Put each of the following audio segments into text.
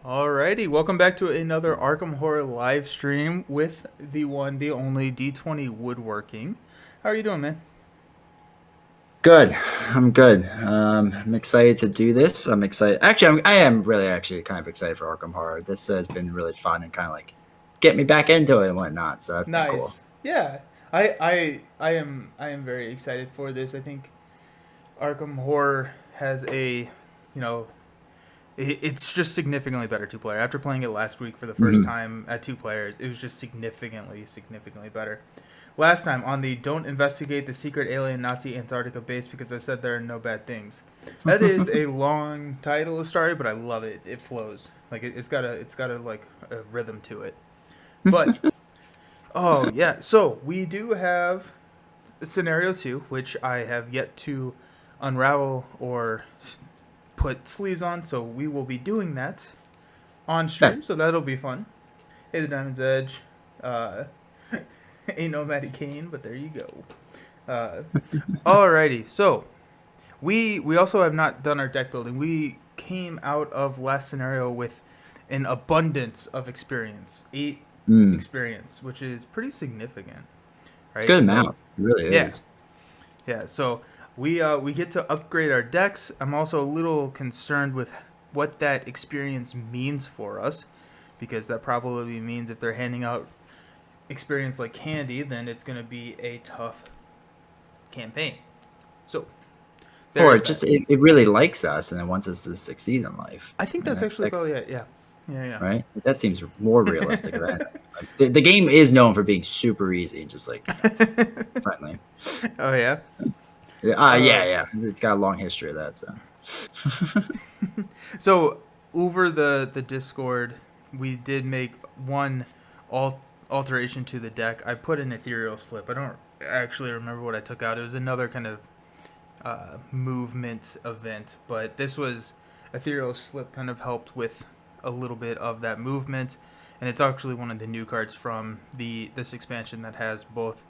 Alrighty, welcome back to another Arkham Horror live stream with the one, the only D20 Woodworking. How are you doing, man? Good. I'm good. I'm excited to do this. I'm excited. Actually, I am really actually kind of excited for Arkham Horror. This has been really fun and kind of like get me back into it and whatnot. So that's been cool. Nice. Yeah, I am very excited for this. I think Arkham Horror has it's just significantly better two player. After playing it last week for the first Hmm. time at two players, it was just significantly better. Last time on the Don't Investigate the Secret Alien Nazi Antarctica Base because I said there are no bad things. That is a long title of story, but I love it. It flows. Like it's got a like a rhythm to it. But oh yeah, so we do have scenario 2, which I have yet to unravel or put sleeves on, so we will be doing that on That's stream, so that'll be fun. Hey, the Diamond's Edge. Uh, ain't no Matty Kane, but there you go. Uh, alrighty, so we also have not done our deck building. We came out of last scenario with an abundance of experience, 8 mm, experience, which is pretty significant, right? good So amount. It really yeah, is. yeah. So we get to upgrade our decks. I'm also a little concerned with what that experience means for us, because that probably means if they're handing out experience like candy, then it's going to be a tough campaign. So there Or is it that. just it really likes us and it wants us to succeed in life. I think And that's actually probably it. Yeah, yeah, right? That seems more realistic than anything. Like, the game is known for being super easy and just like yeah. friendly. Oh yeah. Yeah, Uh, yeah. It's got a long history of that. So. so over the Discord, we did make one alteration to the deck. I put an ethereal slip. I don't actually remember what I took out. It was another kind of movement event, but this was ethereal slip kind of helped with a little bit of that movement, and it's actually one of the new cards from the this expansion that has both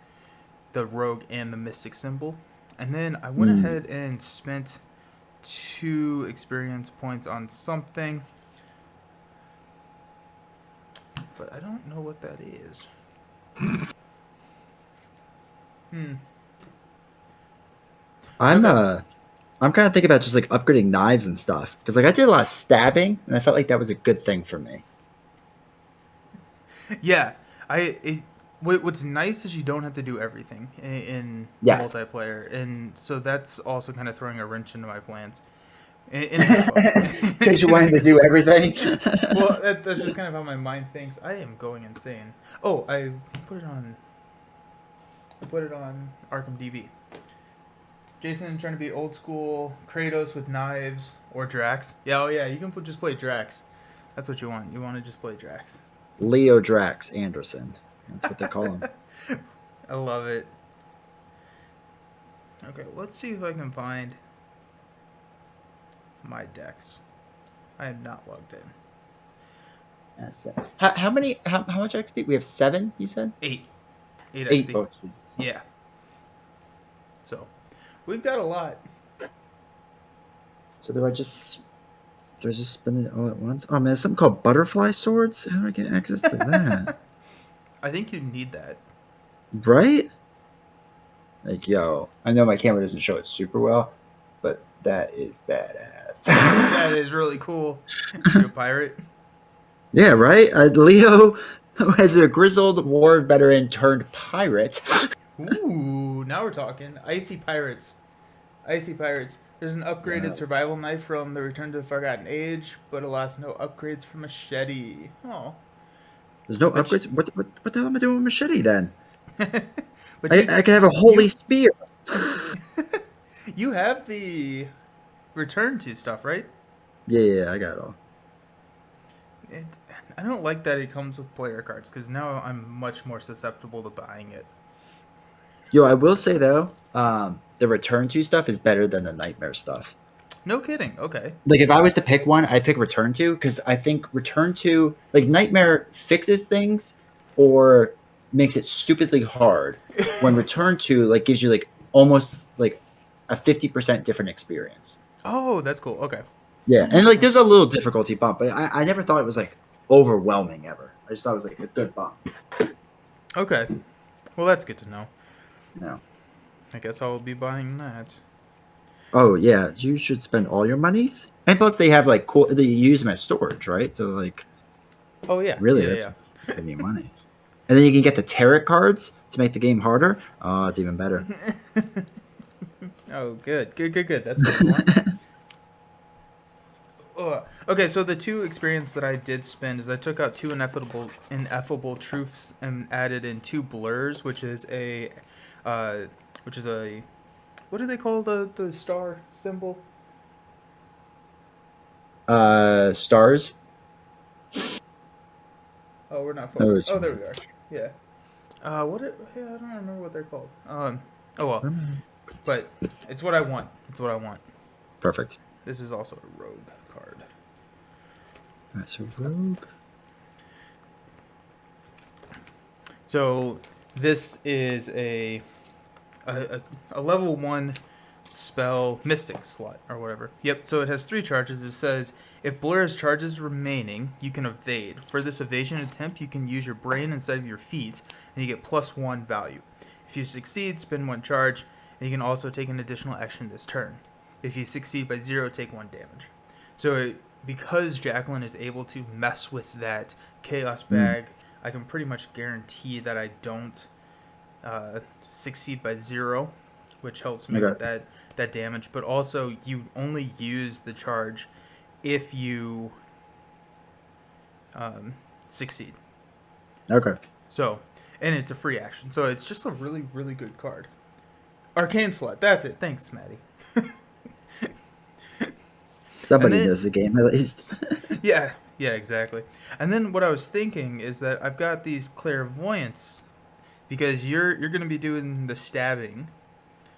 the rogue and the mystic symbol. And then I went Mm. ahead and spent 2 experience points on something, but I don't know what that is. Hmm. I'm Okay. uh I'm kind of thinking about just like upgrading knives and stuff because like I did a lot of stabbing and I felt like that was a good thing for me. Yeah. What's nice is you don't have to do everything in Yes, multiplayer, and so that's also kind of throwing a wrench into my plans in a good way. because you in a wanted to good do way. everything. Well, that's just kind of how my mind thinks. I am going insane. Oh, put it on. I put it on Arkham DB. Jason trying to be old school Kratos with knives or Drax. Yeah, oh yeah, you can just play Drax. That's what you want. You want to just play Drax. Leo Drax Anderson. That's what they call him. I love it. Okay, let's see if I can find my decks. I am not logged in. That's it. How much XP? We have 7. You said 8. 8 8. XP. Oh Jesus. Yeah. So, we've got a lot. So do I just spend it all at once? Oh man, there's something called butterfly swords. How do I get access to that? I think you need that. Right? Like, yo, I know my camera doesn't show it super well, but that is badass. That is really cool. You a pirate? Yeah, right? Leo, as a grizzled war veteran turned pirate. Ooh, now we're talking. Icy pirates. Icy pirates. There's an upgraded Yes. survival knife from the Return to the Forgotten Age, but alas, no upgrades for machete. Oh, There's no but upgrades. What the hell am I doing with machete then? but you I can have a holy you spear. you have the Return to stuff, right? Yeah, I got it all. It, I don't like that it comes with player cards because now I'm much more susceptible to buying it. Yo, I will say though, the return to stuff is better than the nightmare stuff. No kidding. Okay. Like if I was to pick one, I'd pick return to because I think return to like nightmare fixes things or makes it stupidly hard. When return to like gives you like almost like a 50% different experience. Oh, that's cool. Okay. Yeah, and like there's a little difficulty bump, but I never thought it was like overwhelming ever. I just thought it was like a good bump. Okay. Well, that's good to know. Yeah. I guess I'll be buying that. Oh yeah, you should spend all your monies. And plus they have like cool they use them as storage, right? So like Oh yeah, really yeah, that's yeah. just saving you money. And then you can get the tarot cards to make the game harder. Oh, it's even better. Oh, good, good, good, good. That's what we want. Okay, so the 2 experience that I did spend is I took out 2 ineffable truths and added in 2 blurs, which is a, what do they call the star symbol? Stars. Oh, we're not Oh, focused. it's Oh, there we are. Yeah. Yeah, I don't remember what they're called. Oh well, but it's what I want. It's what I want. perfect. This is also a rogue card. Alright, so rogue. So this is a level 1 spell mystic slot or whatever. Yep, so it has 3 charges. It says if Blur has charges remaining, you can evade. For this evasion attempt, you can use your brain instead of your feet, and you get +1 value. If you succeed, spend 1 charge, and you can also take an additional action this turn. If you succeed by 0, take 1 damage. So because Jacqueline is able to mess with that chaos bag, I can pretty much guarantee that I don't succeed by 0, which helps me with that damage. But also, you only use the charge if you succeed. Okay. So, and it's a free action. So it's just a really, really good card. Arcane Slut. That's it. Thanks, Maddie. Somebody knows the game at least. Yeah, exactly. And then what I was thinking is that I've got these Clairvoyance because you're going to be doing the stabbing.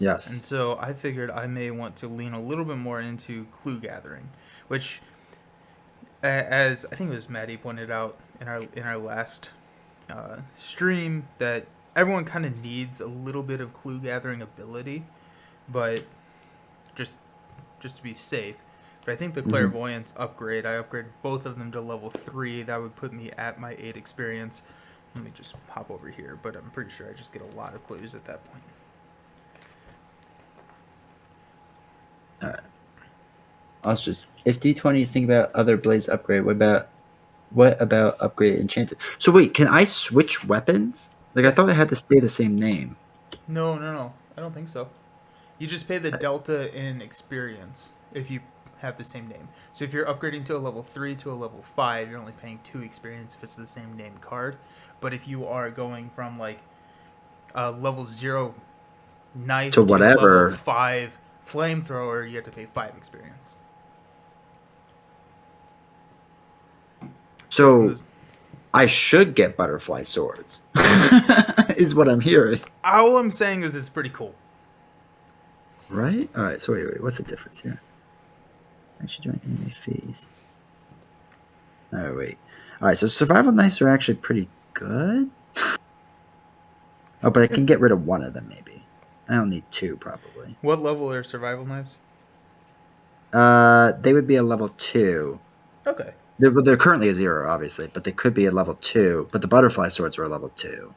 Yes. And so I figured I may want to lean a little bit more into clue gathering, which, as I think it was Maddie pointed out in our last stream, that everyone kind of needs a little bit of clue gathering ability, but just to be safe. But I think the Clairvoyance upgrade, I upgraded both of them to level 3. That would put me at my 8 experience. Let me just hop over here, but I'm pretty sure I just get a lot of clues at that point. Alright. Also, just if D20 think about other blades upgrade, what about upgrade Enchanted? So wait, can I switch weapons? Like I thought it had to stay the same name. No. I don't think so. You just pay the delta in experience if you have the same name. So if you're upgrading to a level 3 to a level 5, you're only paying 2 experience if it's the same name card. But if you are going from like level 0 knife To whatever. level 5 flamethrower, you have to pay 5 experience. So I should get butterfly swords, is what I'm hearing. All I'm saying is it's pretty cool. Right? All right. So wait. What's the difference here? Actually, join enemy phase. Oh wait. All right. So survival knives are actually pretty good. Oh, but I can get rid of one of them maybe. I don't need 2 probably. What level are survival knives? They would be a level 2. Okay. They're currently a 0, obviously, but they could be a level 2. But the butterfly swords are a level 2.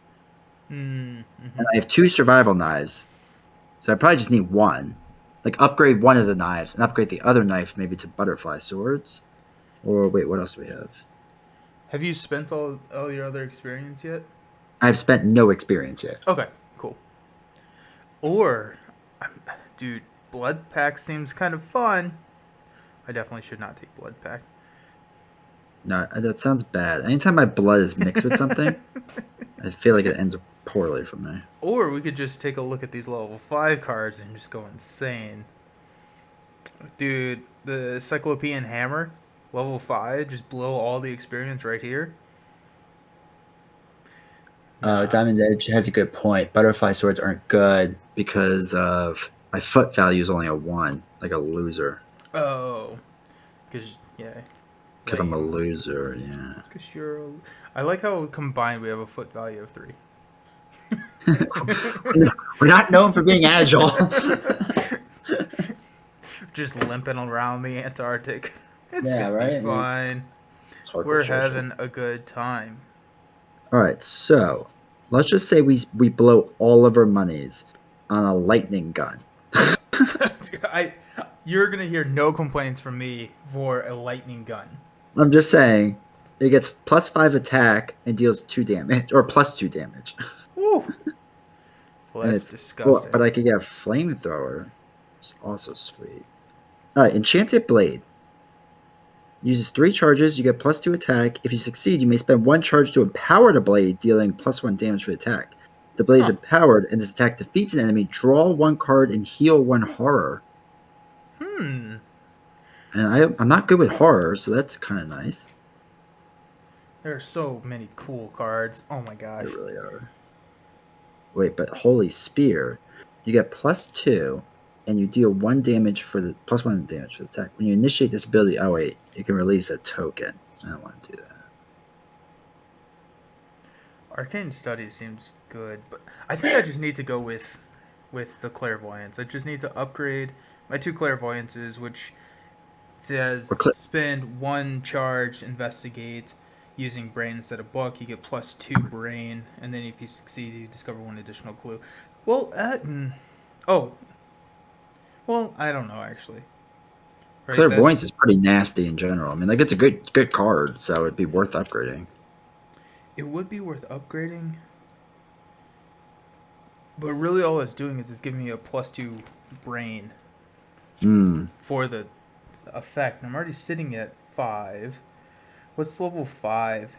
And I have 2 survival knives, so I probably just need 1. Like upgrade one of the knives and upgrade the other knife maybe to butterfly swords. Or wait, what else do we have? Have you spent all your other experience yet? I've spent no experience yet. Okay, cool. Or, dude, Blood Pack seems kind of fun. I definitely should not take Blood Pack. No, that sounds bad. Anytime my blood is mixed with something, I feel like it ends poorly for me. Or we could just take a look at these level 5 cards and just go insane. Dude, the Cyclopean Hammer, level 5, just blow all the experience right here. Diamond Edge has a good point. Butterfly swords aren't good because of my foot value is only a 1, like a loser. Oh, because Because I'm a loser, yeah. Because I like how combined we have a foot value of 3. We're not known for being agile. Just limping around the Antarctic. It's Yeah, gonna be right? I mean, fine. it's hardcore We're strategy. having a good time. All right, so let's just say we blow all of our monies on a lightning gun. I, you're gonna hear no complaints from me for a lightning gun. I'm just saying, it gets +5 attack and deals 2 damage, or +2 damage. Woo! Well, And that's it's well, but disgusting. I could get a flamethrower. It's also sweet. All right, Enchanted Blade uses 3 charges. You get +2 attack. If you succeed, you may spend 1 charge to empower the blade, dealing +1 damage for the attack. The blade is Huh. empowered, and this attack defeats an enemy. Draw 1 card and heal 1 horror. Hmm. And I'm not good with horror, so that's kind of nice. There are so many cool cards. Oh my They gosh. really are. Wait, but Holy Spear, you get +2, and you deal 1 damage for the +1 damage for the attack. When you initiate this ability, oh wait, you can release a token. I don't want to do that. Arcane Study seems good, but I think I just need to go with the Clairvoyance. I just need to upgrade my 2 Clairvoyances, which says Or cl- spend 1 charge, investigate using brain instead of book. You get +2 brain, and then if you succeed, you discover 1 additional clue. Well, oh, well, I don't know actually. Right, Clairvoyance that's is pretty nasty in general. I mean, like it's a good card, so it'd be worth upgrading. it would be worth upgrading, but really all it's doing is it's giving me a +2 brain Hmm. for the effect. And I'm already sitting at 5. What's level 5?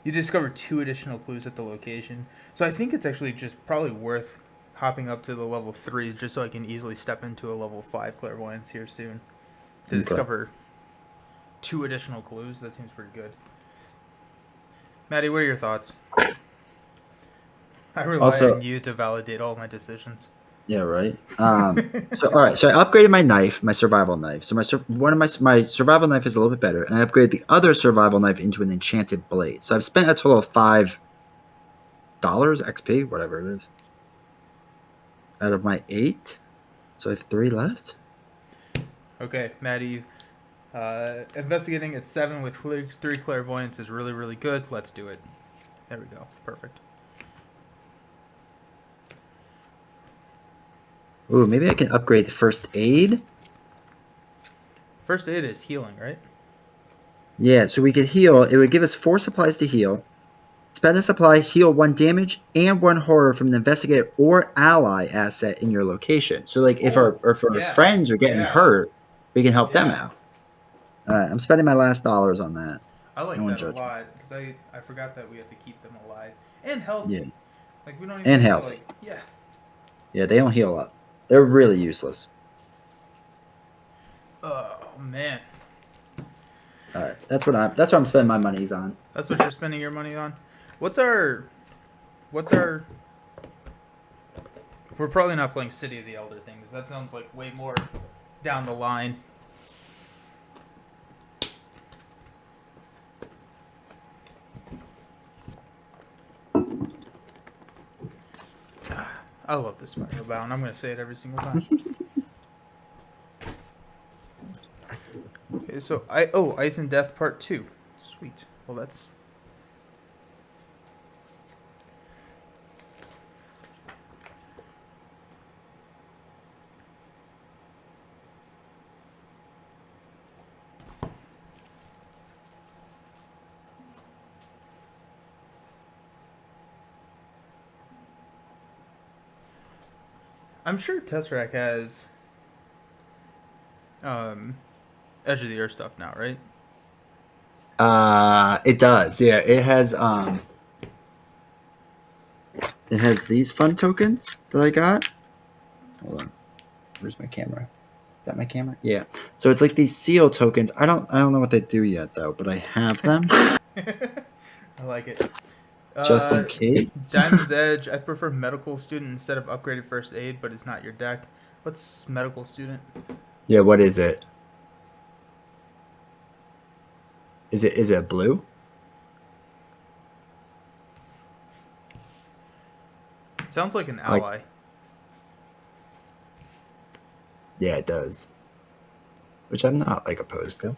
You discover 2 additional clues at the location. So I think it's actually just probably worth hopping up to the level 3 just so I can easily step into a level 5 clairvoyance here soon to Okay. discover 2 additional clues. That seems pretty good. Maddie, what are your thoughts? I rely Also, on you to validate all my decisions. yeah, right. So all right, so I upgraded my knife, my survival knife. So one of my survival knife is a little bit better, and I upgraded the other survival knife into an enchanted blade. So I've spent a total of $5 XP, whatever it is, out of my 8. So I have 3 left. Okay, Maddie, investigating at 7 with 3 clairvoyance is really, really good. Let's do it. There we go. Perfect. Ooh, maybe I can upgrade the first aid. First aid is healing, right? Yeah, so we could heal. It would give us 4 supplies to heal. Spend a supply, heal 1 damage and 1 horror from an investigator or ally asset in your location. So, like, Oh, if our yeah. friends are getting Yeah. hurt, we can help them Yeah. out. All right, I'm spending my last dollars on that. I No like one that a judge me. lot because I forgot that we have to keep them alive and Yeah, healthy. Like we don't even and get to healthy. like yeah. Yeah, they don't heal up. They're really useless. Oh man, All right, that's what I'm spending my monies on. that's what you're spending your money on. What's our what's our? We're probably not playing City of the Elder things. That sounds like way more down the line. I love this Spiral Bound. I'm gonna say it every single time. Okay, so Ice and Death Part 2. Sweet. Well, that's I'm sure Tesseract has um Edge of the Earth stuff now, right? It does. Yeah, it has these fun tokens that I got. Hold on. Where's my camera? Is that my camera? Yeah. So it's like these seal tokens. I don't know what they do yet though, but I have them I like it. just in Uh, case. Diamond's Edge. I prefer Medical Student instead of Upgraded First Aid, but it's not your deck. What's Medical Student? Yeah, what is it? Is it blue? It sounds like an Like ally. yeah, it does. Which I'm not like opposed to.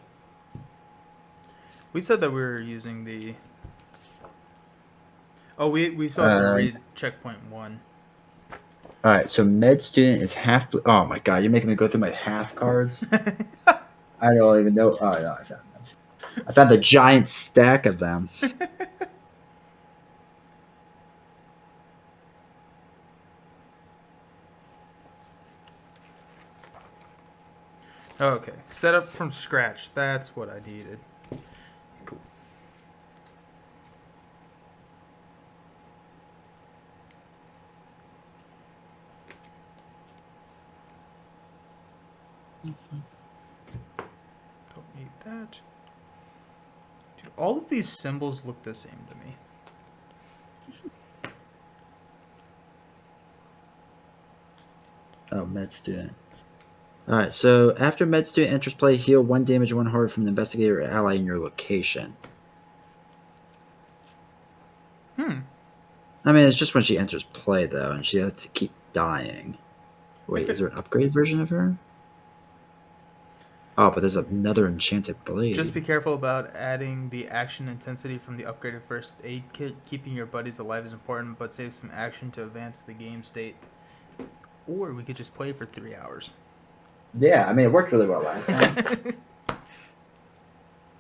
We said that we were using the. Oh, we still have to Uh, read checkpoint 1. all right, so med student is half. Oh my god, you're making me go through my half cards. I don't even know. Oh no, I found them. I found a giant stack of them. Okay, set up from scratch. That's what I needed. Cool. Don't need that. Dude, all of these symbols look the same to me. Oh, med student. All right, so after med student enters play, heal 1 damage, 1 heart from the investigator or ally in your location. I mean, it's just when she enters play, though, and she has to keep dying. Wait, is there an upgrade version of her? Oh, but there's another Enchanted Blade. Just be careful about adding the action intensity from the upgraded first aid kit. Keeping your buddies alive is important, but save some action to advance the game state. Or we could just play for 3 hours. Yeah, I mean, it worked really well last time.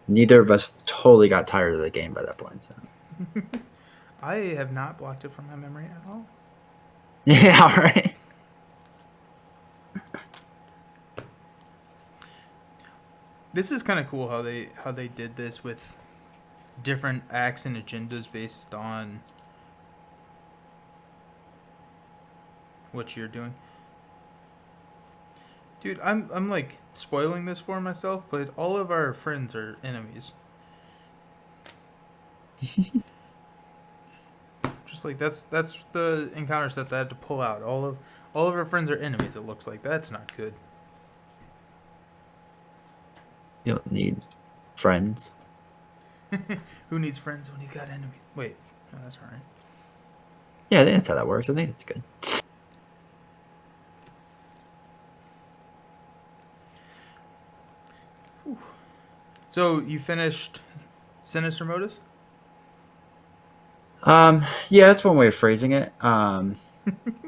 Neither of us totally got tired of the game by that point, so. I have not blocked it from my memory at all. Yeah, all right. This is kind of cool how they did this with different acts and agendas based on what you're doing. Dude, I'm like spoiling this for myself, but all of our friends are enemies. Just like that's the encounter set that I had to pull out. All of our friends are enemies. It looks like that's not good. You don't need friends. Who needs friends when you got enemies? Wait, no, that's all right. Yeah, I think that's how that works. I think that's good. So you finished Sinister Modus? Yeah, that's one way of phrasing it. I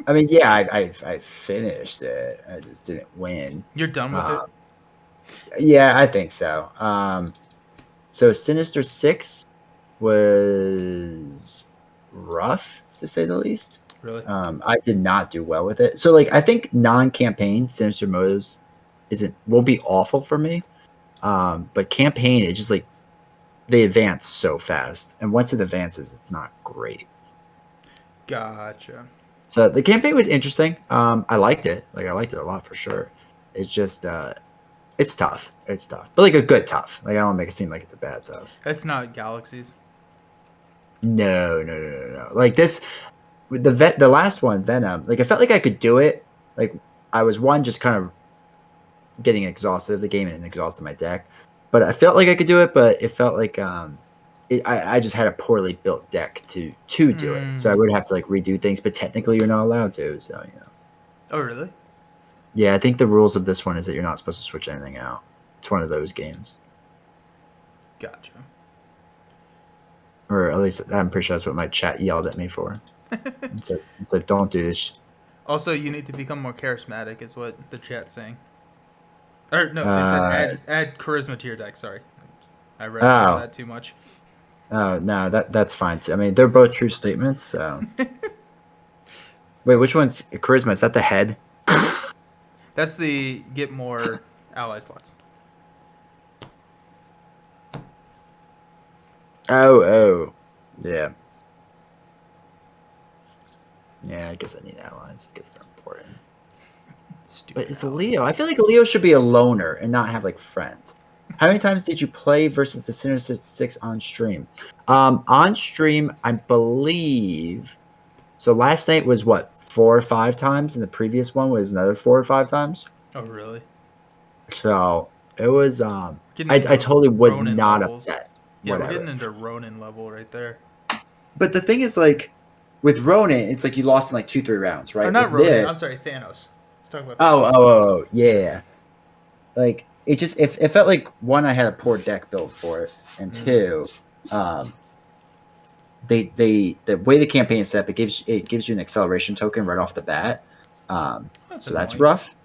mean, yeah, I finished it. I just didn't win. You're done with it? Yeah, I think so. So Sinister 6 was rough to say the least. Really? I did not do well with it. So like I think non-campaign Sinister Motives won't be awful for me. But campaign, it just like they advance so fast, and once it advances, it's not great. Gotcha. So the campaign was interesting. I liked it. Like I liked it a lot for sure. It's just it's tough. It's tough, but like a good tough. Like I don't want to make it seem like it's a bad tough. That's not Galaxies. No. Like this, the last one, Venom. Like I felt like I could do it. Like I was just kind of getting exhausted of the game and exhausted my deck, but I felt like I could do it. But it felt like I just had a poorly built deck to do it. So I would have to like redo things. But technically, you're not allowed to. So you know. Oh really? Yeah, I think the rules of this one is that you're not supposed to switch anything out. It's one of those games. Gotcha. Or at least I'm pretty sure that's what my chat yelled at me for. It's like, don't do this. Also, you need to become more charismatic, is what the chat's saying. Or no, they said add charisma to your deck. Sorry, I read that too much. Oh no, that's fine. I mean, they're both true statements. So, wait, which one's charisma? Is that the head? That's the get more ally slots. Oh, yeah. Yeah, I guess I need allies. I guess they're important. But it's a Leo. I feel like Leo should be a loner and not have like friends. How many times did you play versus the Sinister 6 on stream? On stream, I believe. So last night was what, 4 or 5 times, and the previous one was another 4 or 5 times. Oh really? So it was. I totally was Ronin not levels. upset. Yeah, Whatever. we're getting into Ronin level right there. But the thing is, like, with Ronin, it's like you lost in like 2-3 rounds, right? Or not with Ronin. this, I'm sorry, Thanos. Let's talk about Thanos. Oh, yeah. Like it felt like one, I had a poor deck built for it, and two, the way the campaign is set up, it gives you an acceleration token right off the bat. That's So that's annoying. rough.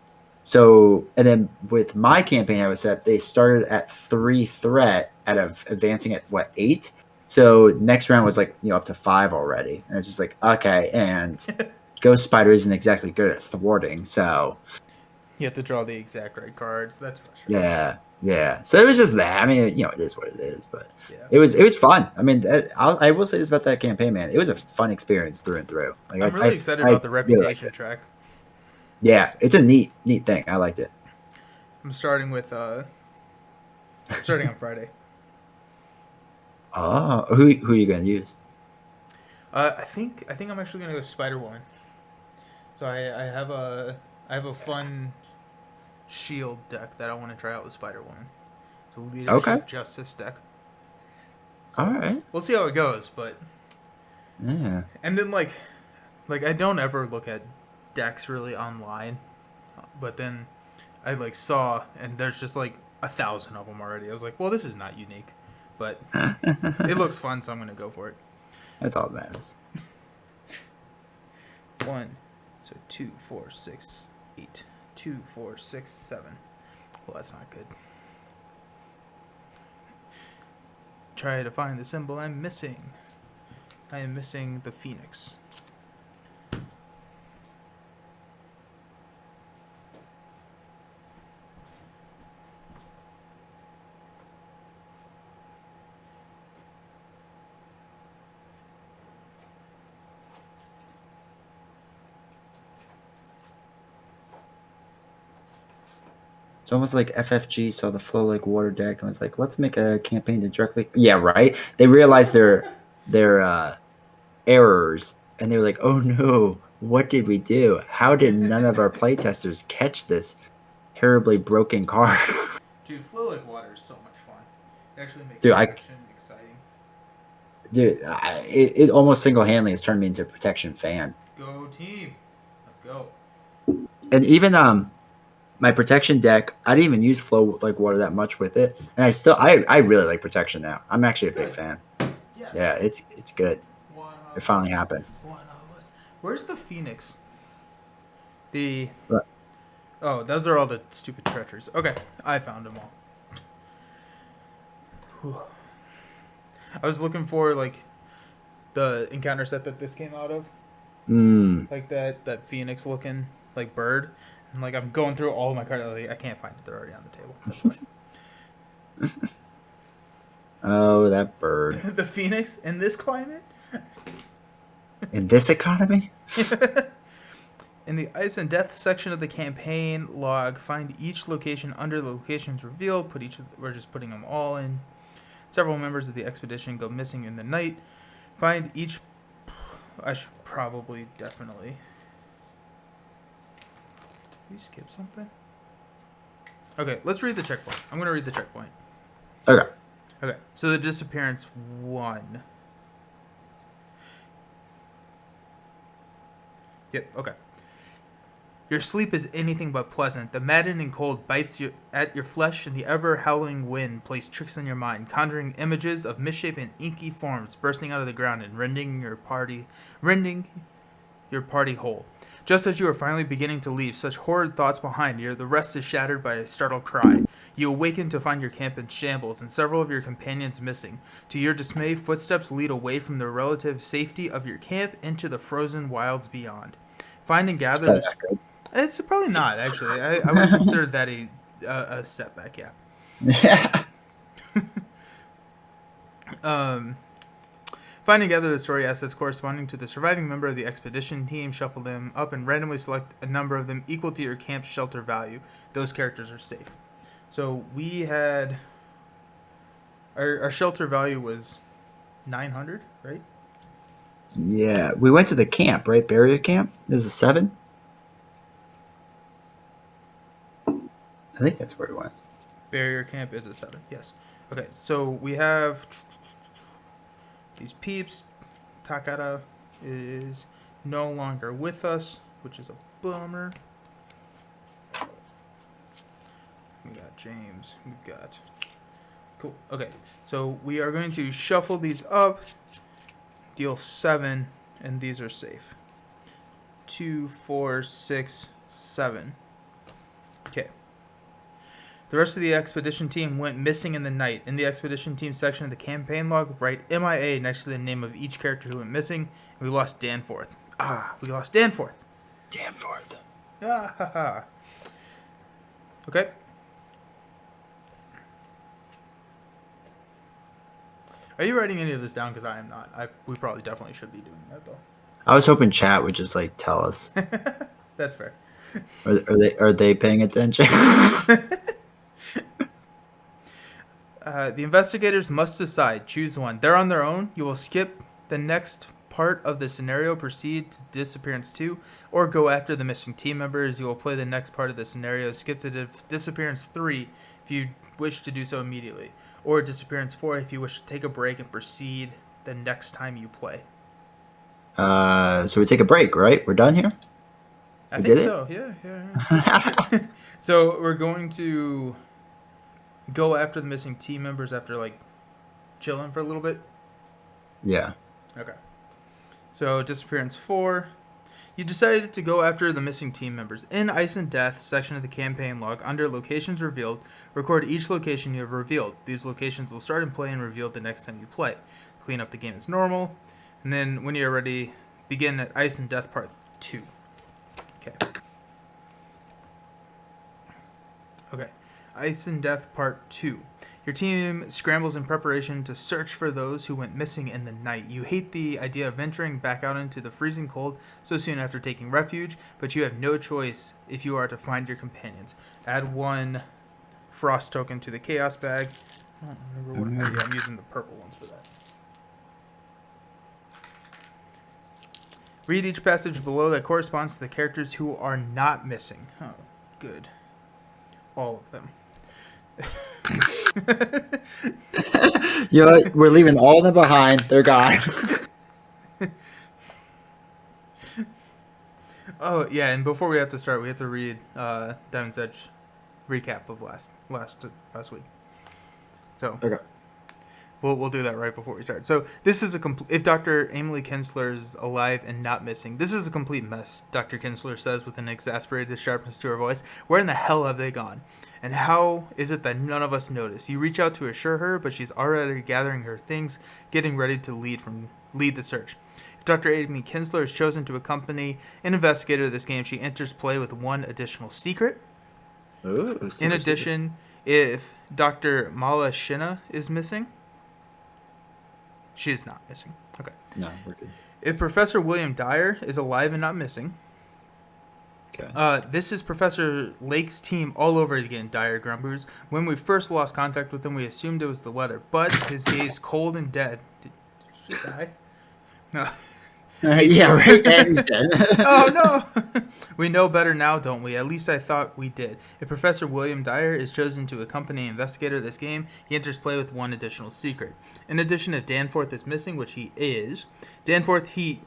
So, and then with my campaign, I was set. They started at 3 threat out of advancing at what 8. So next round was like up to 5 already, and it's just like okay. And Ghost Spider isn't exactly good at thwarting, so You have to draw the exact right cards. That's frustrating. yeah. So it was just that. I mean, it is what it is, but Yeah. it was fun. I mean, I will say this about that campaign, man. It was a fun experience through and through. Like I'm really excited I about the really liked reputation it. track. Yeah, it's a neat thing. I liked it. I'm starting with starting on Friday. Oh, who are you gonna use? I think I'm actually gonna go Spider Woman. So I have a fun shield deck that I want to try out with Spider Woman. It's a Okay, leadership justice deck. all So right, we'll see how it goes. But yeah. and then like I don't ever look at decks really online, but then I like saw and there's just like 1,000 of them already. I was like, well, this is not unique, but it looks fun, so I'm gonna go for it. That's all that matters. 1, so 2, 4, 6, 8, 2, 4, 6, 7. Well, that's not good. Try to find the symbol I'm missing. I am missing the phoenix. It's almost like FFG saw the flow like water deck and was like, let's make a campaign to directly. Yeah, right. They realized their errors, and they were like, oh no, what did we do? How did none of our playtesters catch this terribly broken card? Dude, flow like water is so much fun. It actually makes Dude, protection exciting. it almost single handedly has turned me into a protection fan. Go team. Let's go. And even my protection deck, I didn't even use flow like water that much with it, and I really like protection now. I'm actually a big Good. fan. Yes. Yeah, it's good. One It of finally us. happened. One of us. Where's the phoenix? The But Oh, those are all the stupid treacheries. Okay, I found them all. Whew. I was looking for like the encounter set that this came out of, like that phoenix looking like bird, and like I'm going through all of my cards. Like, I can't find it; they're already on the table. That's why. oh, that bird. The phoenix in this climate. In this economy? In the ice and death section of the campaign log, find each location under the locations revealed. We're just putting them all in. Several members of the expedition go missing in the night. Find each. I should probably definitely. Did we skip something? Okay, let's read the checkpoint. I'm gonna read the checkpoint. Okay. Okay, so the disappearance 1. Yep. Okay. Your sleep is anything but pleasant. The maddening cold bites at your flesh, and the ever-howling wind plays tricks on your mind, conjuring images of misshapen, inky forms bursting out of the ground and rending your party whole. Just as you are finally beginning to leave such horrid thoughts behind you, the rest is shattered by a startled cry. You awaken to find your camp in shambles and several of your companions missing. To your dismay, footsteps lead away from the relative safety of your camp into the frozen wilds beyond. Find and gather the... It's probably not, actually. I would consider that a setback, yeah. Yeah. Find and gather the story assets corresponding to the surviving member of the expedition team, shuffle them up, and randomly select a number of them equal to your camp's shelter value. Those characters are safe. So we had... Our shelter value was 900, right? Yeah. We went to the camp, right? Barrier camp? There's a 7? I think that's where we went. Barrier camp is a 7, yes. Okay, so we have these peeps. Takara is no longer with us, which is a bummer. We got James. We've got... Cool. Okay. So we are going to shuffle these up. Deal 7. And these are safe. 2, 4, 6, 7. Okay. The rest of the expedition team went missing in the night. In the expedition team section of the campaign log, write MIA next to the name of each character who went missing. And we lost Danforth. We lost Danforth. Danforth. Ah, ha, ha. Okay. Are you writing any of this down? Because I am not. We probably definitely should be doing that, though. I was hoping chat would just like tell us. That's fair. Are they paying attention? The investigators must decide. Choose one. They're on their own. You will skip the next part of the scenario, proceed to Disappearance 2, or go after the missing team members. You will play the next part of the scenario, skip to Disappearance 3 if you wish to do so immediately, or Disappearance 4 if you wish to take a break and proceed the next time you play. So we take a break, right? We're done here? I think so. Yeah. So we're going to go after the missing team members after like chilling for a little bit. Yeah. Okay. So Disappearance 4. You decided to go after the missing team members. In Ice and Death section of the campaign log, under Locations Revealed, record each location you have revealed. These locations will start in play and revealed the next time you play. Clean up the game as normal. And then when you're ready, begin at Ice and Death Part 2. Okay. Ice and Death Part 2. Your team scrambles in preparation to search for those who went missing in the night. You hate the idea of venturing back out into the freezing cold so soon after taking refuge, but you have no choice if you are to find your companions. Add 1 frost token to the chaos bag. I don't remember what I'm using the purple ones for that. Read each passage below that corresponds to the characters who are not missing. Oh, good. All of them. You know what? We're leaving all of them behind. They're gone. Oh, yeah, and before we have to start, we have to read Diamond's Edge recap of last week. So Okay. We'll do that right before we start. So this is if Dr. Emily Kinsler is alive and not missing, this is a complete mess, Dr. Kinsler says with an exasperated sharpness to her voice. Where in the hell have they gone? And how is it that none of us notice? You reach out to assure her, but she's already gathering her things, getting ready to lead the search. If Dr. Amy Kinsler is chosen to accompany an investigator of this game, she enters play with 1 additional secret. Ooh, in addition, if Dr. Mala Shina is missing, she is not missing. Okay. No, we're good. If Professor William Dyer is alive and not missing, Okay. this is Professor Lake's team all over again, Dyer grumbles. When we first lost contact with him, we assumed it was the weather, but his days cold and dead. Did she die? No. Yeah, right. And he's dead. Oh, no. We know better now, don't we? At least I thought we did. If Professor William Dyer is chosen to accompany an investigator this game, he enters play with 1 additional secret. In addition, if Danforth is missing, which he is, Danforth, he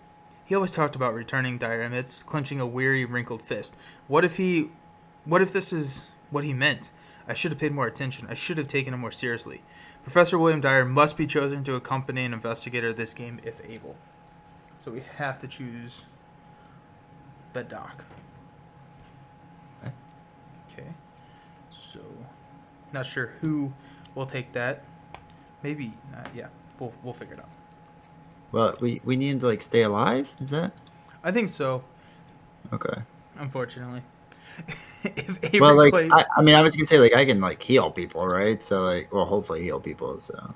always talked about returning, Dyer admits, clenching a weary, wrinkled fist. What if this is what he meant? I should have paid more attention. I should have taken him more seriously. Professor William Dyer must be chosen to accompany an investigator this game if able. So we have to choose the doc. Okay. So, not sure who will take that. Maybe not. Yeah, we'll figure it out. Well, we need him to like stay alive. Is that? I think so. Okay. Unfortunately. If Avery Well, like played... I mean, I was gonna say like I can like heal people, right? So like, well, hopefully heal people. So.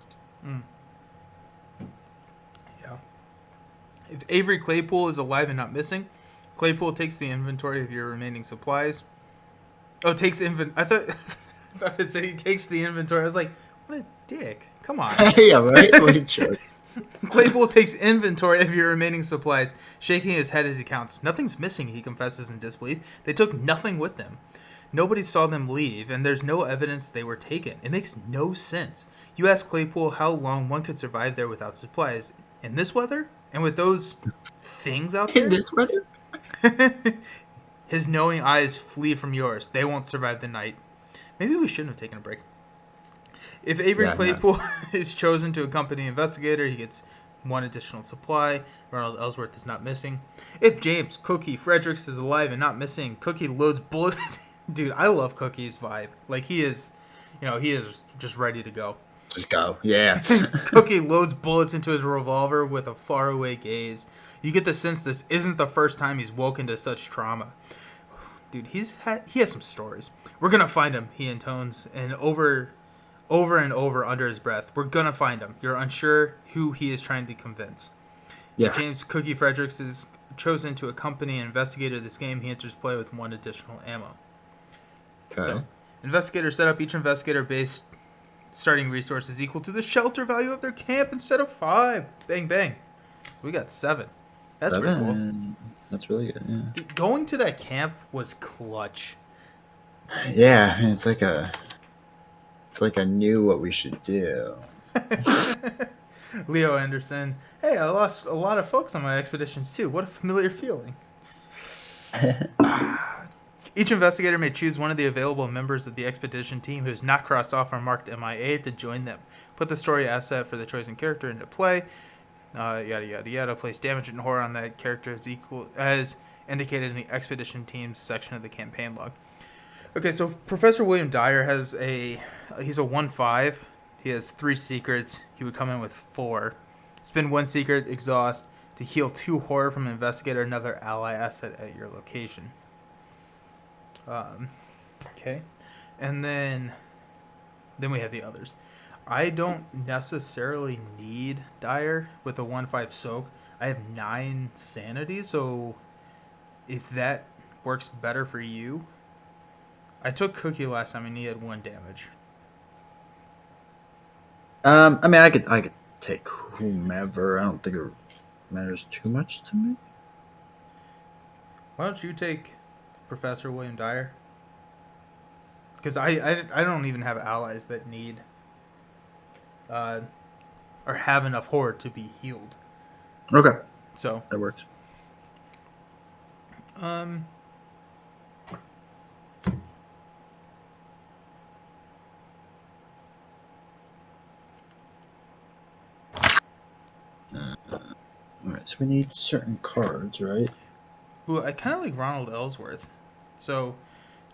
Yeah. If Avery Claypool is alive and not missing, Claypool takes the inventory of your remaining supplies. Oh, takes I thought it said he takes the inventory. I was like, what a dick. Come on. Yeah, right? What a jerk. Claypool takes inventory of your remaining supplies, shaking his head as he counts. Nothing's missing, he confesses in disbelief. They took nothing with them. Nobody saw them leave, and there's no evidence they were taken. It makes no sense. You ask Claypool how long one could survive there without supplies. In this weather? And with those things out there? In this weather? His knowing eyes flee from yours. They won't survive the night. Maybe we shouldn't have taken a break. If Avery Claypool is chosen to accompany investigator, he gets 1 additional supply. Ronald Ellsworth is not missing. If James Cookie Fredericks is alive and not missing, Cookie loads bullets. Dude, I love Cookie's vibe. Like, he is just ready to go. Just go. Yeah. Cookie loads bullets into his revolver with a faraway gaze. You get the sense this isn't the first time he's woken to such trauma. Dude, he has some stories. We're gonna find him, he intones, and over and over under his breath. We're gonna find him. You're unsure who he is trying to convince. Yeah. If James Cookie Fredericks is chosen to accompany an investigator this game, he enters play with 1 additional ammo. Okay. So, investigators set up each investigator-based starting resources equal to the shelter value of their camp instead of 5. Bang, bang. We got 7. That's 7. pretty cool. That's really good, yeah. Dude, going to that camp was clutch. Yeah, I mean, it's like I knew what we should do. Leo Anderson. Hey, I lost a lot of folks on my expeditions too. What a familiar feeling. Each investigator may choose one of the available members of the expedition team who is not crossed off or marked MIA to join them. Put the story asset for the chosen character into play. Yada yada yada. Place damage and horror on that character as indicated in the expedition team's section of the campaign log. Okay, so Professor William Dyer he's a 1/5. He has 3 secrets. He would come in with 4. Spend 1 secret, exhaust, to heal 2 horror from investigator, another ally asset at your location. Okay, and then we have the others. I don't necessarily need Dyer with a 1/5 soak. I have 9 sanity, so if that works better for you. I took Cookie last time and he had 1 damage. I mean, I could take whomever. I don't think it matters too much to me. Why don't you take Professor William Dyer? Because I don't even have allies that need or have enough horror to be healed. Okay. So That works. Alright, so we need certain cards, right? Ooh, I kind of like Ronald Ellsworth. So,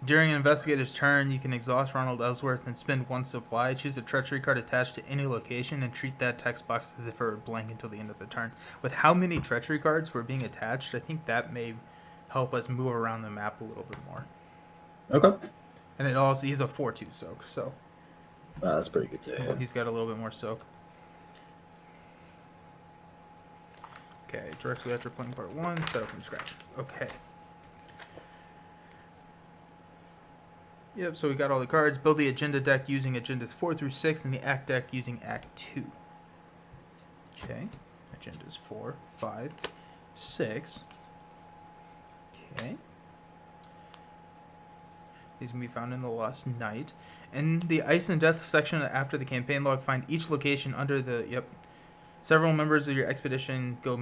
during an investigator's turn, you can exhaust Ronald Ellsworth and spend 1 supply. Choose a treachery card attached to any location and treat that text box as if it were blank until the end of the turn. With how many treachery cards were being attached, I think that may help us move around the map a little bit more. Okay. And it also, he's a 4/2 soak, so That's pretty good too. he's got a little bit more soak. Okay, directly after playing part 1, set up from scratch. Okay. Yep, so we got all the cards. Build the agenda deck using agendas 4 through 6 and the act deck using act 2. Okay. Agendas 4, 5, 6. Okay. These can be found in the Lost Night. In the Ice and Death section after the campaign log, find each location under the... Yep. Several members of your expedition go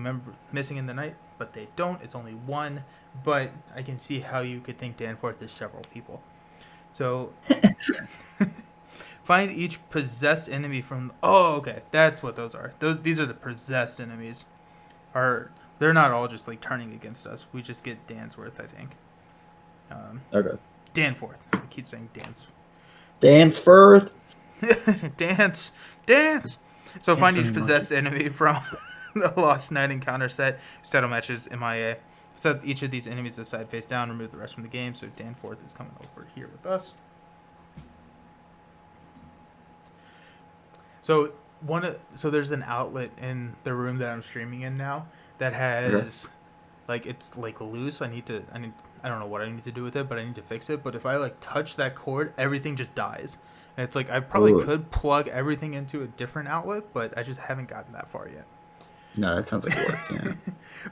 missing in the night, but they don't. It's only 1. But I can see how you could think Danforth is several people. So, find each possessed enemy from... Oh, okay. That's what those are. These are the possessed enemies. They're not all just, like, turning against us. We just get Dansworth, I think. Okay. Danforth. I keep saying Dance. Dansford. Dance! So find each possessed enemy from the Lost Night encounter set. Title matches MIA. Set each of these enemies aside face down. Remove the rest from the game. So Danforth is coming over here with us. So there's an outlet in the room that I'm streaming in now that has like it's like loose. I don't know what I need to do with it, but I need to fix it. But if I like touch that cord, everything just dies. And it's like I probably could plug everything into a different outlet, but I just haven't gotten that far yet. No, that sounds like work. Yeah.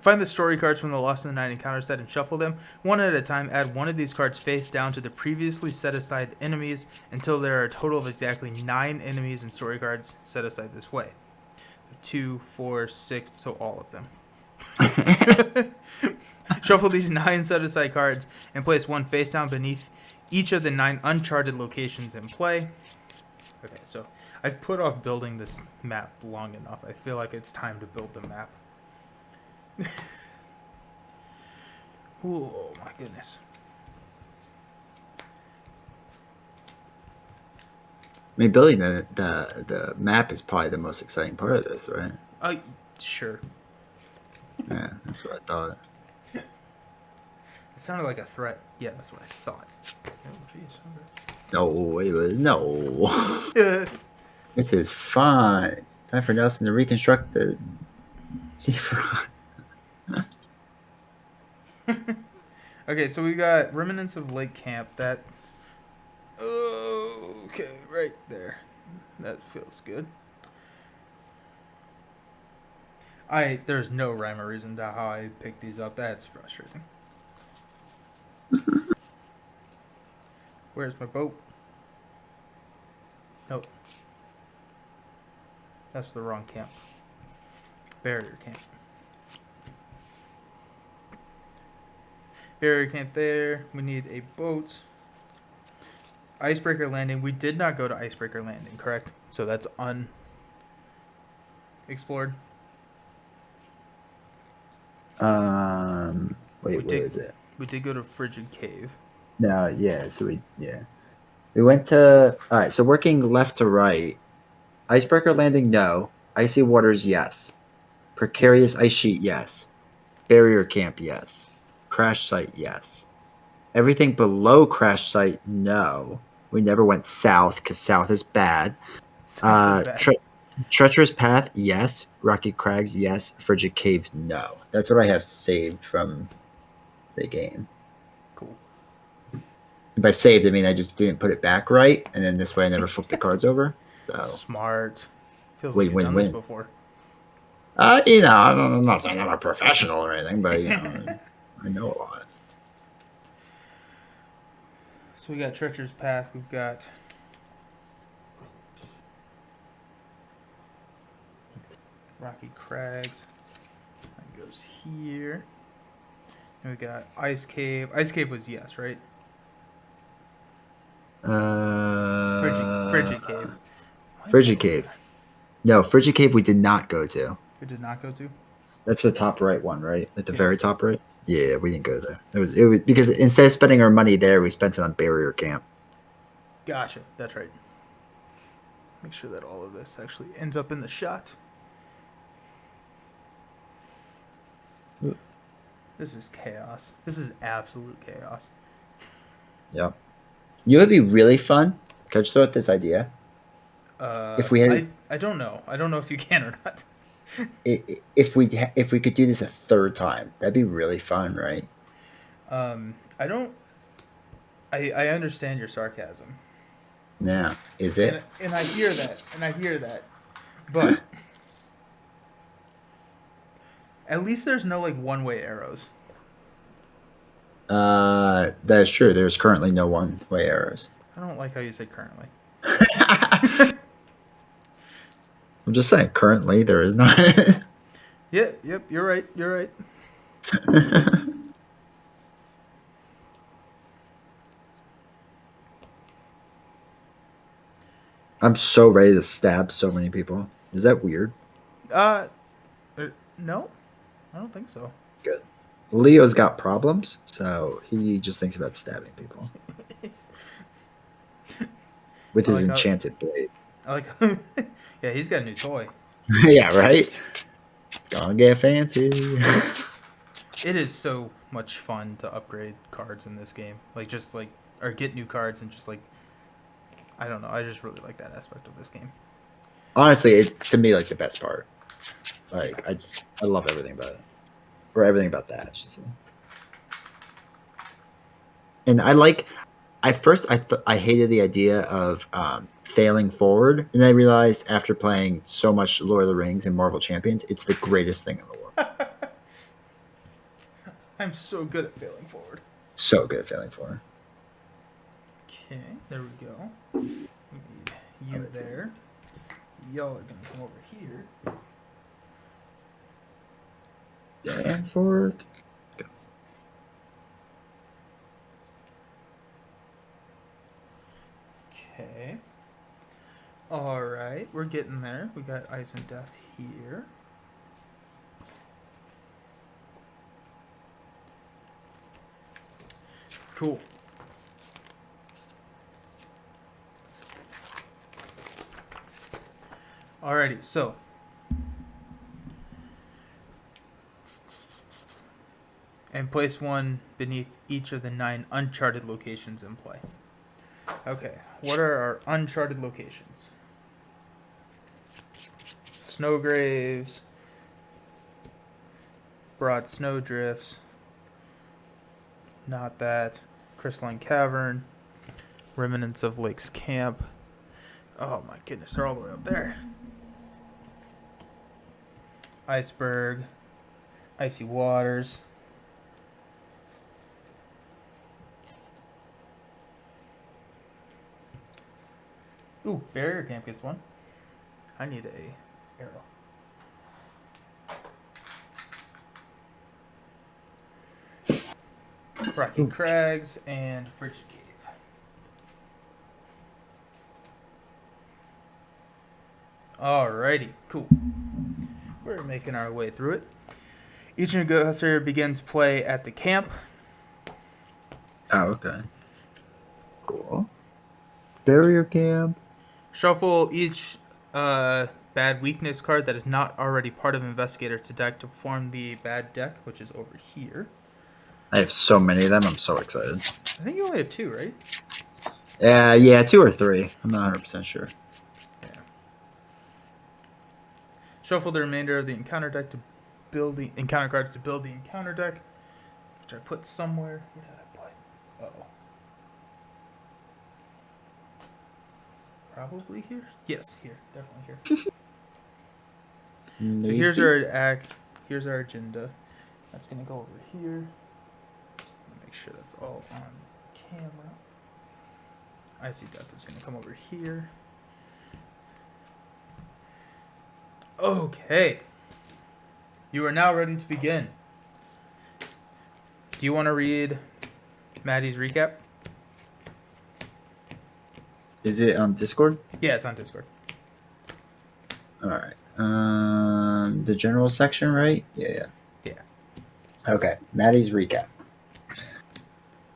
Find the story cards from the Lost in the Night encounter set and shuffle them. 1 at a time, add 1 of these cards face down to the previously set aside enemies until there are a total of exactly 9 enemies and story cards set aside this way. 2, 4, 6, so all of them. Shuffle these 9 set aside cards and place 1 face down beneath each of the 9 Uncharted locations in play. Okay, so I've put off building this map long enough. I feel like it's time to build the map. Oh my goodness. I mean, building the map is probably the most exciting part of this, right? Sure. Yeah, that's what I thought. It sounded like a threat. Yeah, that's what I thought. Oh, jeez. No, wait, no. Okay. This is fun. Time for Nelson to reconstruct the seafront. Okay, so we got remnants of Lake Camp. That. Okay, right there. That feels good. There's no rhyme or reason to how I picked these up. That's frustrating. Where's my boat? Nope. That's the wrong camp. Barrier camp. Barrier camp there. We need a boat. Icebreaker Landing. We did not go to Icebreaker Landing, correct? So that's unexplored. Wait, where is it? We did go to Frigid Cave. No, yeah. So we went to. All right. So working left to right. Icebreaker Landing, no. Icy Waters, yes. Precarious Ice Sheet, yes. Barrier Camp, yes. Crash Site, yes. Everything below Crash Site, no. We never went south because south is bad. South is bad. Treacherous Path, yes. Rocky Crags, yes. Frigid Cave, no. That's what I have saved from the game. Cool. By saved, I mean I just didn't put it back right, and then this way I never flipped the cards over. So smart. Feels like you've done this before. I'm not saying I'm a professional or anything, but I know a lot. So we got Treacherous Path. We've got Rocky Crags. That goes here. And we got Ice Cave. Ice Cave was yes, right? Frigid Cave. Frigid Cave. No, Frigid Cave we did not go to. We did not go to? That's the top right one, right? At the very top right? Yeah, we didn't go there. It was because instead of spending our money there, we spent it on Barrier Camp. Gotcha. That's right. Make sure that all of this actually ends up in the shot. This is chaos. This is absolute chaos. Yep. You would be really fun. Could I just throw out this idea? If we had, I don't know. I don't know if you can or not. If we could do this a third time, that'd be really fun, right? I don't. I understand your sarcasm. Yeah, is it? And I hear that. But at least there's no like one-way arrows. That is true. There's currently no one-way arrows. I don't like how you say currently. I'm just saying, currently there is not. Yep, you're right. You're right. I'm so ready to stab so many people. Is that weird? No, I don't think so. Good. Leo's got problems, so he just thinks about stabbing people with his Enchanted Blade. I like. Yeah, he's got a new toy. Yeah, right. Gonna get fancy. It is so much fun to upgrade cards in this game. Or get new cards and just like, I don't know. I just really like that aspect of this game. Honestly, it's to me like the best part. Like I love everything about it, or everything about that, I should say. And at first I hated the idea of failing forward, and then I realized after playing so much Lord of the Rings and Marvel Champions, it's the greatest thing in the world. I'm so good at failing forward. So good at failing forward. Okay, there we go. We need you there. Y'all are gonna come over here. And forward. Go. All right, we're getting there. We got Ice and Death here. Cool. Alrighty, so and place one beneath each of the 9 uncharted locations in play. Okay, what are our uncharted locations? Snowgraves, broad snowdrifts, not that, crystalline cavern, remnants of Lake's camp. Oh my goodness, they're all the way up there. Iceberg, icy waters. Ooh, barrier camp gets one. I need a arrow. Rocky Crags and Frigid Cave. Alrighty, cool. We're making our way through it. Each negotiator begins play at the camp. Oh, okay. Cool. Barrier camp. Shuffle each bad weakness card that is not already part of Investigator's deck to form the bad deck, which is over here. I have so many of them. I'm so excited. I think you only have 2, right? Yeah, 2 or 3. I'm not 100% sure. Yeah. Shuffle the remainder of the encounter deck to build the encounter cards to build the encounter deck, which I put somewhere. Where did I put? Uh-oh. Probably here? Yes, here. Definitely here. So here's our agenda. That's gonna go over here. Make sure that's all on camera. Icy Death is gonna come over here. Okay. You are now ready to begin. Do you want to read Maddie's recap? Is it on Discord? Yeah, it's on Discord. All right. The general section, right? Yeah. Okay. Maddie's recap.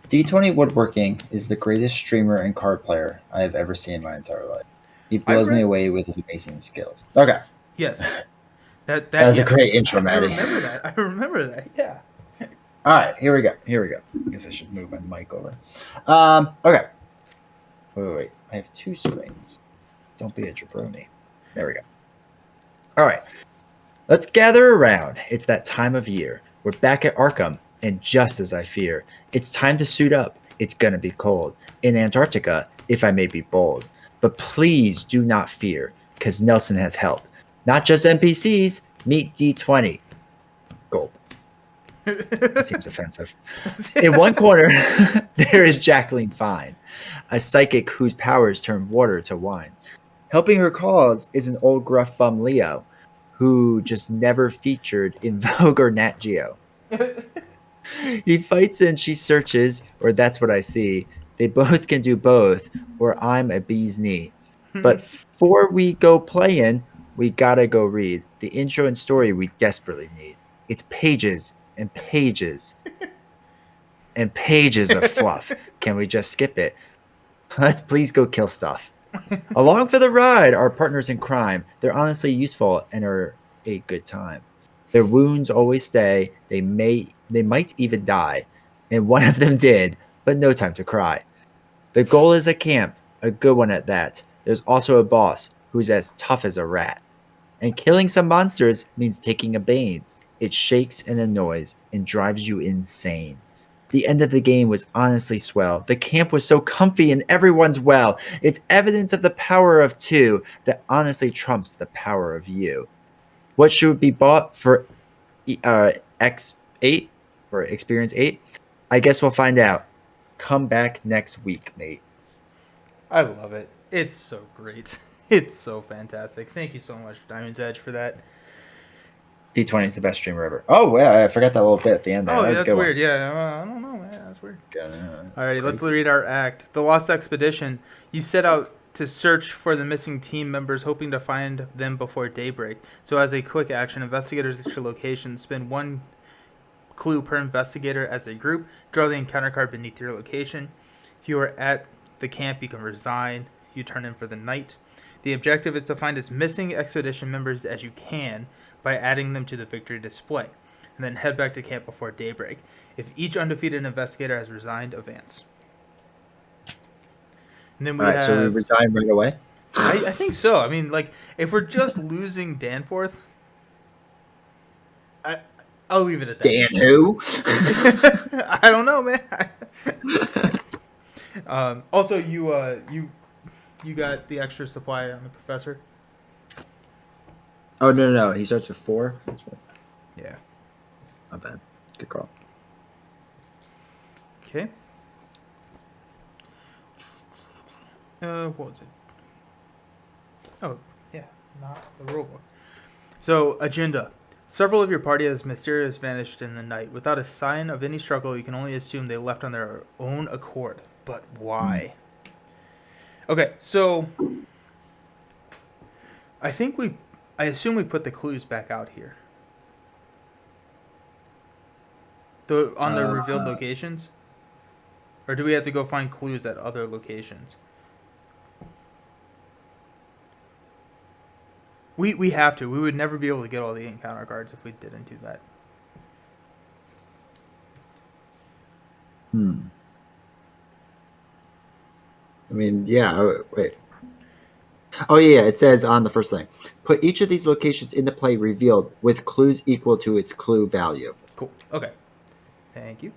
D20 Woodworking is the greatest streamer and card player I have ever seen in my entire life. He blows me away with his amazing skills. Okay. Yes. That was yes. a great intro, Maddie. I remember that. Yeah. All right. Here we go. I guess I should move my mic over. Okay. Wait. I have 2 screens. Don't be a jabroni. There we go. All right. Let's gather around. It's that time of year. We're back at Arkham, and just as I fear, it's time to suit up. It's gonna be cold. In Antarctica, if I may be bold. But please do not fear, because Nelson has help. Not just NPCs, meet D20. Gulp. That seems offensive. In one corner, there is Jacqueline Fine, a psychic whose powers turn water to wine. Helping her cause is an old gruff bum Leo, who just never featured in Vogue or Nat Geo. He fights and she searches, or that's what I see. They both can do both, or I'm a bee's knee. But before we go playing, we gotta go read the intro and story we desperately need. It's pages and pages and pages of fluff. Can we just skip it? Let's please go kill stuff. Along for the ride, our partners in crime. They're honestly useful and are a good time. Their wounds always stay. They might even die. And one of them did, but no time to cry. The goal is a camp, a good one at that. There's also a boss who's as tough as a rat. And killing some monsters means taking a bane. It shakes and annoys and drives you insane. The end of the game was honestly swell. The camp was so comfy and everyone's well. It's evidence of the power of 2 that honestly trumps the power of you. What should be bought for X8 or Experience 8? I guess we'll find out. Come back next week, mate. I love it. It's so great. It's so fantastic. Thank you so much, Diamond's Edge, for that. D20 is the best streamer ever. Oh, yeah, I forgot that little bit at the end there. Oh, that that's weird. Yeah, I don't know, man. That's weird. Alrighty, let's read our act. The Lost Expedition. You set out to search for the missing team members, hoping to find them before daybreak. So as a quick action, investigators at your location spend 1 clue per investigator as a group. Draw the encounter card beneath your location. If you are at the camp, you can resign. You turn in for the night. The objective is to find as missing expedition members as you can by adding them to the victory display, and then head back to camp before daybreak. If each undefeated investigator has resigned, advance. And then we All right, so we resign right away. I think so. I mean, like, if we're just losing Danforth, I'll leave it at that. Dan who? I don't know, man. Also, you got the extra supply on the professor. Oh no! He starts with 4. That's right. Yeah. Not bad. Good call. Okay. What was it? Oh, yeah, not the rulebook. So, agenda. Several of your party has mysterious vanished in the night. Without a sign of any struggle, you can only assume they left on their own accord. But why? Okay, so I assume we put the clues back out here. On the revealed locations? Or do we have to go find clues at other locations? We have to. We would never be able to get all the encounter cards if we didn't do that. I mean, yeah. Wait. Oh yeah, it says on the first thing, put each of these locations into play revealed with clues equal to its clue value. Cool. Okay. Thank you.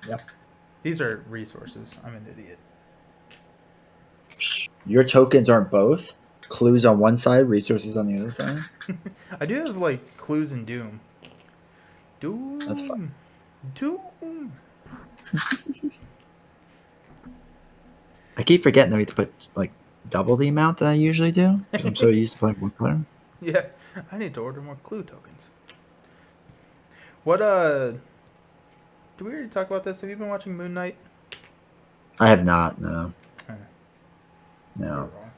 Yep. These are resources. I'm an idiot. Your tokens aren't both? Clues on one side, resources on the other side? I do have, like, clues in Doom. Doom. That's fun. Doom. I keep forgetting that we have to put, like, double the amount that I usually do. I'm so used to playing one player. Yeah, I need to order more clue tokens. What, did we already talk about this? Have you been watching Moon Knight? I have not, no. You're No. wrong.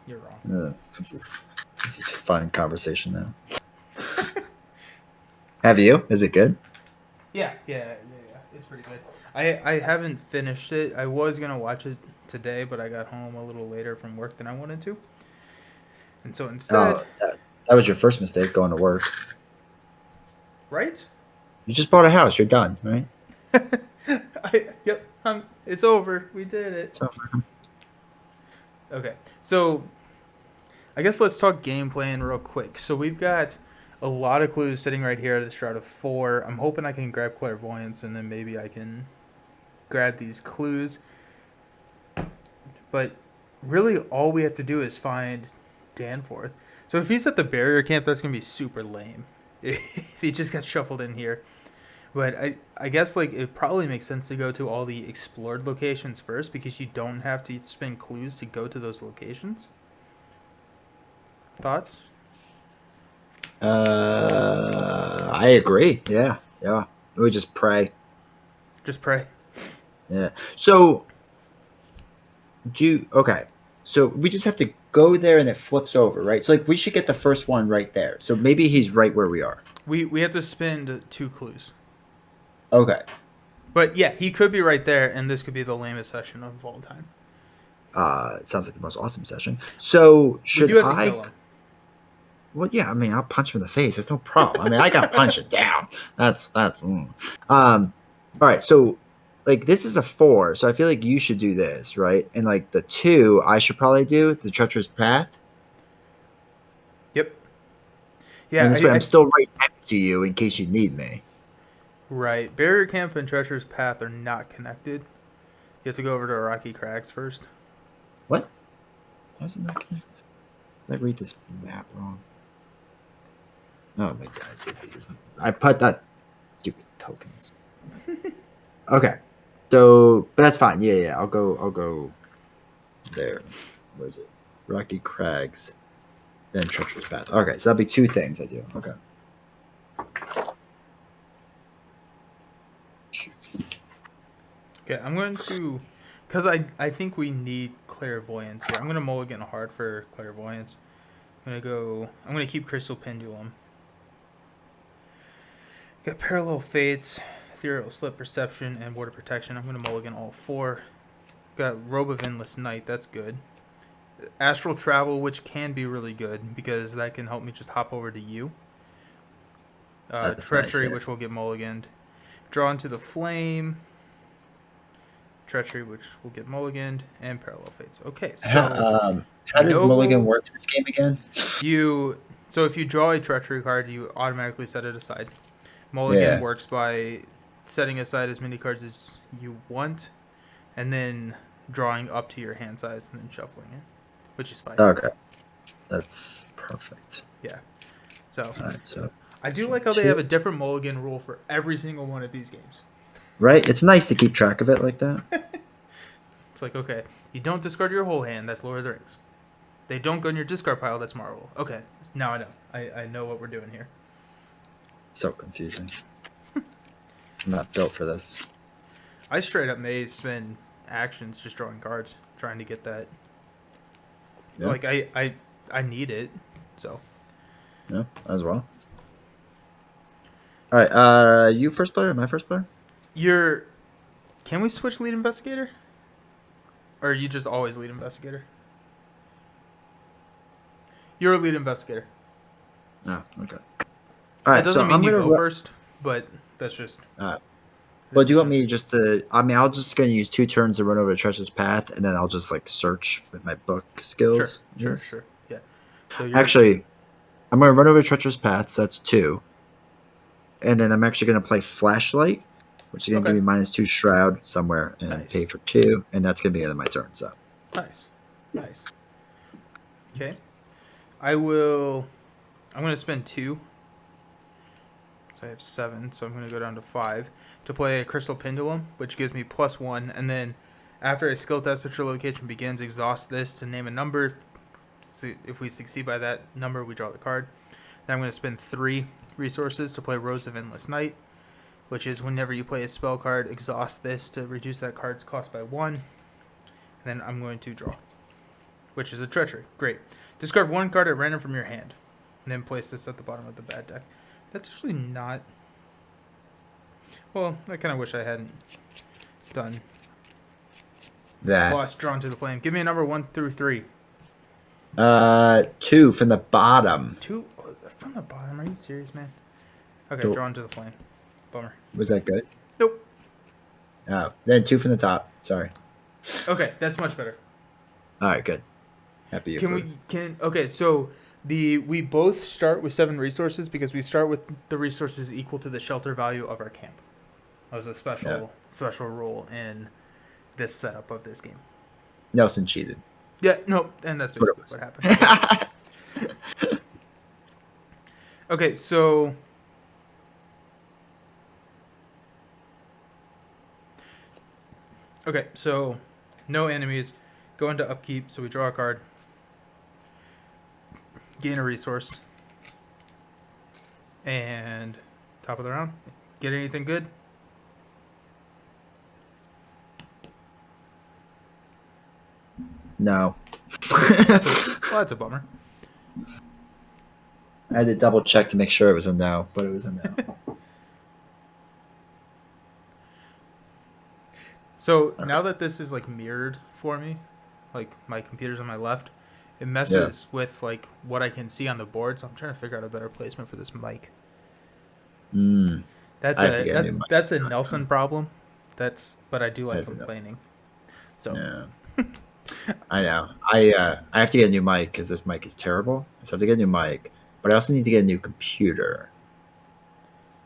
You're wrong. This is fun conversation now. Have you? Is it good? Yeah. It's pretty good. I haven't finished it. I was going to watch it today, but I got home a little later from work than I wanted to. And so instead... that was your first mistake, going to work. Right? You just bought a house. You're done, right? Yep. It's over. We did it. It's over. Okay. So, I guess let's talk game plan real quick. So, we've got a lot of clues sitting right here at the Shroud of 4. I'm hoping I can grab Clairvoyance, and then maybe I can grab these clues. But really, all we have to do is find Danforth. So, if he's at the barrier camp, that's going to be super lame. If he just got shuffled in here. But I guess, like, it probably makes sense to go to all the explored locations first, because you don't have to spend clues to go to those locations. Thoughts? I agree. Yeah. We just pray. Just pray. Yeah. So, okay. So we just have to go there and it flips over, right? So, like, we should get the first one right there. So maybe he's right where we are. We have to spend 2 clues. Okay. But yeah, he could be right there, and this could be the lamest session of all time. It sounds like the most awesome session. So should we do have to kill him. Well, yeah. I mean, I'll punch him in the face. That's no problem. I mean, I got to punch it down. That's. All right. So, like, this is a 4. So I feel like you should do this, right? And like the 2, I should probably do the treacherous path. Yep. Yeah. And this way, I'm still right next to you in case you need me. Right. Barrier Camp and Treacherous Path are not connected. You have to go over to Rocky Crags first. What? Why is it not connected? Did I read this map wrong? Oh my god, I put that stupid tokens. Okay. So, but that's fine. Yeah. I'll go there. Where is it? Rocky Crags. Then Treacherous Path. Okay, so that'll be 2 things I do. Okay. Okay, I'm going to... Because I think we need Clairvoyance here. I'm going to mulligan hard for Clairvoyance. I'm going to keep Crystal Pendulum. Got Parallel Fates, Ethereal Slip, Perception, and Water Protection. I'm going to mulligan all 4. Got Robe of Endless Night. That's good. Astral Travel, which can be really good because that can help me just hop over to you. Treachery, which will get mulliganed. Draw into the Flame. Treachery, which will get mulliganed. And Parallel Fates. Okay, so... how does mulligan work in this game again? So if you draw a Treachery card, you automatically set it aside. Mulligan works by setting aside as many cards as you want, and then drawing up to your hand size and then shuffling it, which is fine. Okay, that's perfect. Yeah. So, so I do like how they have a different mulligan rule for every single one of these games. Right? It's nice to keep track of it like that. It's like, okay, you don't discard your whole hand, that's Lord of the Rings. They don't go in your discard pile, that's Marvel. Okay, now I know. I know what we're doing here. So confusing. I'm not built for this. I straight up may spend actions just drawing cards, trying to get that. Yeah. Like, I need it, so. Yeah, as well. All right, you first player? Am I first player? Can we switch lead investigator? Or are you just always lead investigator? You're a lead investigator. Oh, okay. All right, that doesn't mean you go first, but that's just... Well, do you want me just to... I mean, I'll just going to use 2 turns to run over to Treacherous Path, and then I'll just, like, search with my book skills. Sure. Yeah. So actually, I'm going to run over to Treacherous Path, so that's 2. And then I'm actually going to play Flashlight, which is going to give me -2 Shroud somewhere, and pay for 2, and that's going to be the end of my turn, so... Nice. Okay. I'm going to spend 2. I have 7, so I'm going to go down to 5 to play a Crystal Pendulum, which gives me +1, and then after a skill test at your location begins, exhaust this to name a number. If we succeed by that number, we draw the card. Then I'm going to spend 3 resources to play Rose of Endless Night, which is whenever you play a spell card, exhaust this to reduce that card's cost by 1. And then I'm going to draw, which is a Treachery. Great. Discard 1 card at random from your hand, and then place this at the bottom of the bad deck. That's actually not... Well, I kind of wish I hadn't done that. Lost, Drawn to the Flame. Give me a number 1 through 3. 2 from the bottom. 2 from the bottom? Are you serious, man? Okay, Cool. Drawn to the Flame. Bummer. Was that good? Nope. Oh, then 2 from the top. Sorry. Okay, that's much better. All right, good. Happy you. Okay, so... We both start with 7 resources because we start with the resources equal to the shelter value of our camp. That was a special rule in this setup of this game. Nelson cheated. Yeah, no, and that's basically what happened. Okay, so... Okay, so no enemies. Go into upkeep, so we draw a card. Gain a resource. And top of the round. Get anything good? No. That's a bummer. I had to double check to make sure it was a no, but it was a no. So now that this is like mirrored for me, like my computer's on my left, it messes with like what I can see on the board. So I'm trying to figure out a better placement for this mic. That's a Nelson problem. But I do like complaining. So yeah. I know. I have to get a new mic because this mic is terrible. So I have to get a new mic, but I also need to get a new computer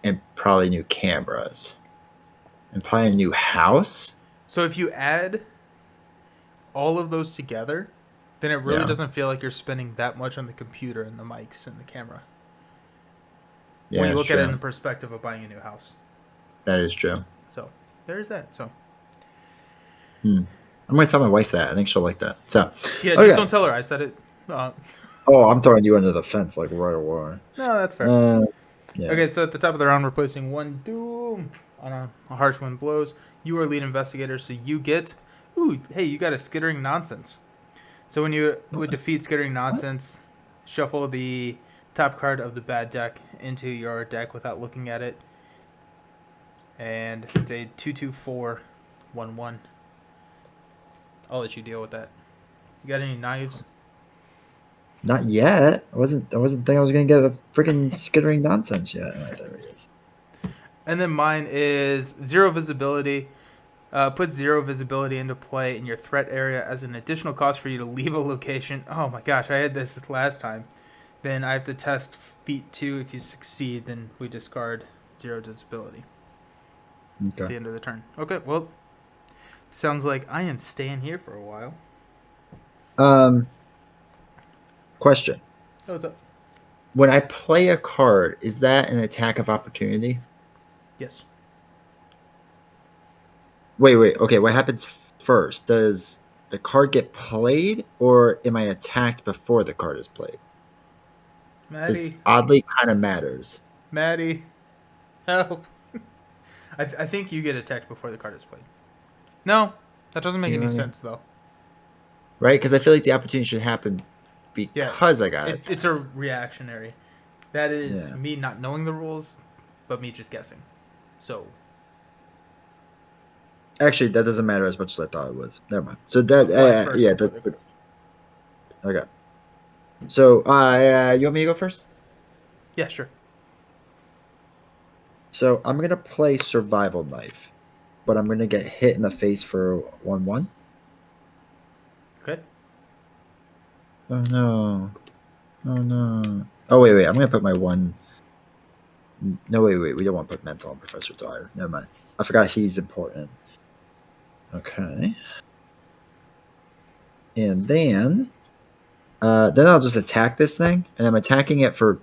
and probably new cameras and probably a new house. So if you add all of those together, then it really doesn't feel like you're spending that much on the computer and the mics and the camera. Yeah, when you look at it in the perspective of buying a new house. That is true. So there's that. So I'm going to tell my wife that. I think she'll like that. So yeah, just don't tell her. I said it. Oh, I'm throwing you under the fence like right away. No, that's fair. Yeah. Okay, so at the top of the round, we're placing 1 Doom on a Harsh Wind Blows. You are lead investigator, so you get... Ooh, hey, you got a Skittering Nonsense. So when you would defeat Skittering Nonsense, shuffle the top card of the bad deck into your deck without looking at it. And it's a 2/2/4/1/1. I'll let you deal with that. You got any knives? Not yet. I wasn't thinking I was gonna get a freaking skittering nonsense yet. All right, there it is. And then mine is 0 visibility. Put 0 visibility into play in your threat area as an additional cost for you to leave a location. Oh my gosh, I had this last time. Then I have to test feat 2. If you succeed, then we discard 0 visibility at the Okay. end of the turn. Okay, well, sounds like I am staying here for a while. Question. Oh, what's up? When I play a card, is that an attack of opportunity? Yes. Wait. Okay, what happens first? Does the card get played, or am I attacked before the card is played? This Maddie. oddly kind of matters, Maddie. Help. I think you get attacked before the card is played. No, that doesn't make You know any what I mean? sense, though. right? Because I feel like the opportunity should happen Yeah, because I got it's a attacked. reactionary. That is Yeah. me not knowing the rules, but me just guessing. So, Actually, that doesn't matter as much as I thought it was. Never mind. So that, apply first yeah, before the card. okay. So, you want me to go first? Yeah, sure. So I'm gonna play survival knife, but I'm gonna get hit in the face for 1/1. Okay. Oh no! Oh no! Oh wait! I'm gonna put my one. No wait! We don't want to put mental on Professor Dwyer. Never mind. I forgot he's important. Okay. And then I'll just attack this thing, and I'm attacking it for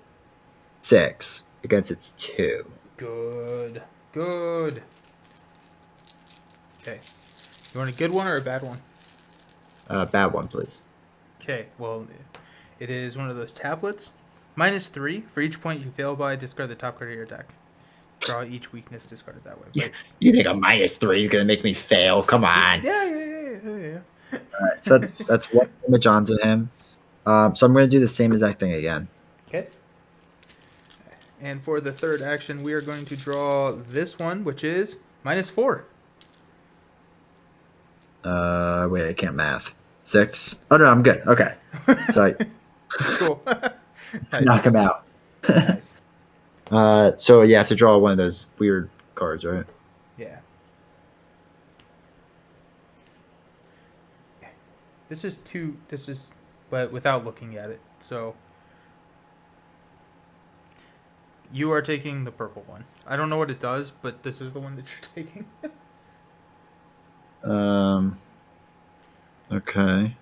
6 against its 2. Good. Good. Okay. You want a good one or a bad one? Bad one, please. Okay. Well, it is one of those tablets. -3 for each point you fail by. Discard the top card of your deck. Draw each weakness discarded that way. Yeah. Wait. You think a -3 is gonna make me fail? Come on! Yeah. All right, so that's one image onto him. So I'm gonna do the same exact thing again. Okay. And for the third action, we are going to draw this one, which is -4. Wait, I can't math. 6. Oh no, I'm good. Okay, so I Cool. Nice. knock him out. Nice. So you have to draw one of those weird cards, right? Yeah. This is, but without looking at it. So you are taking the purple one. I don't know what it does, but this is the one that you're taking. Okay.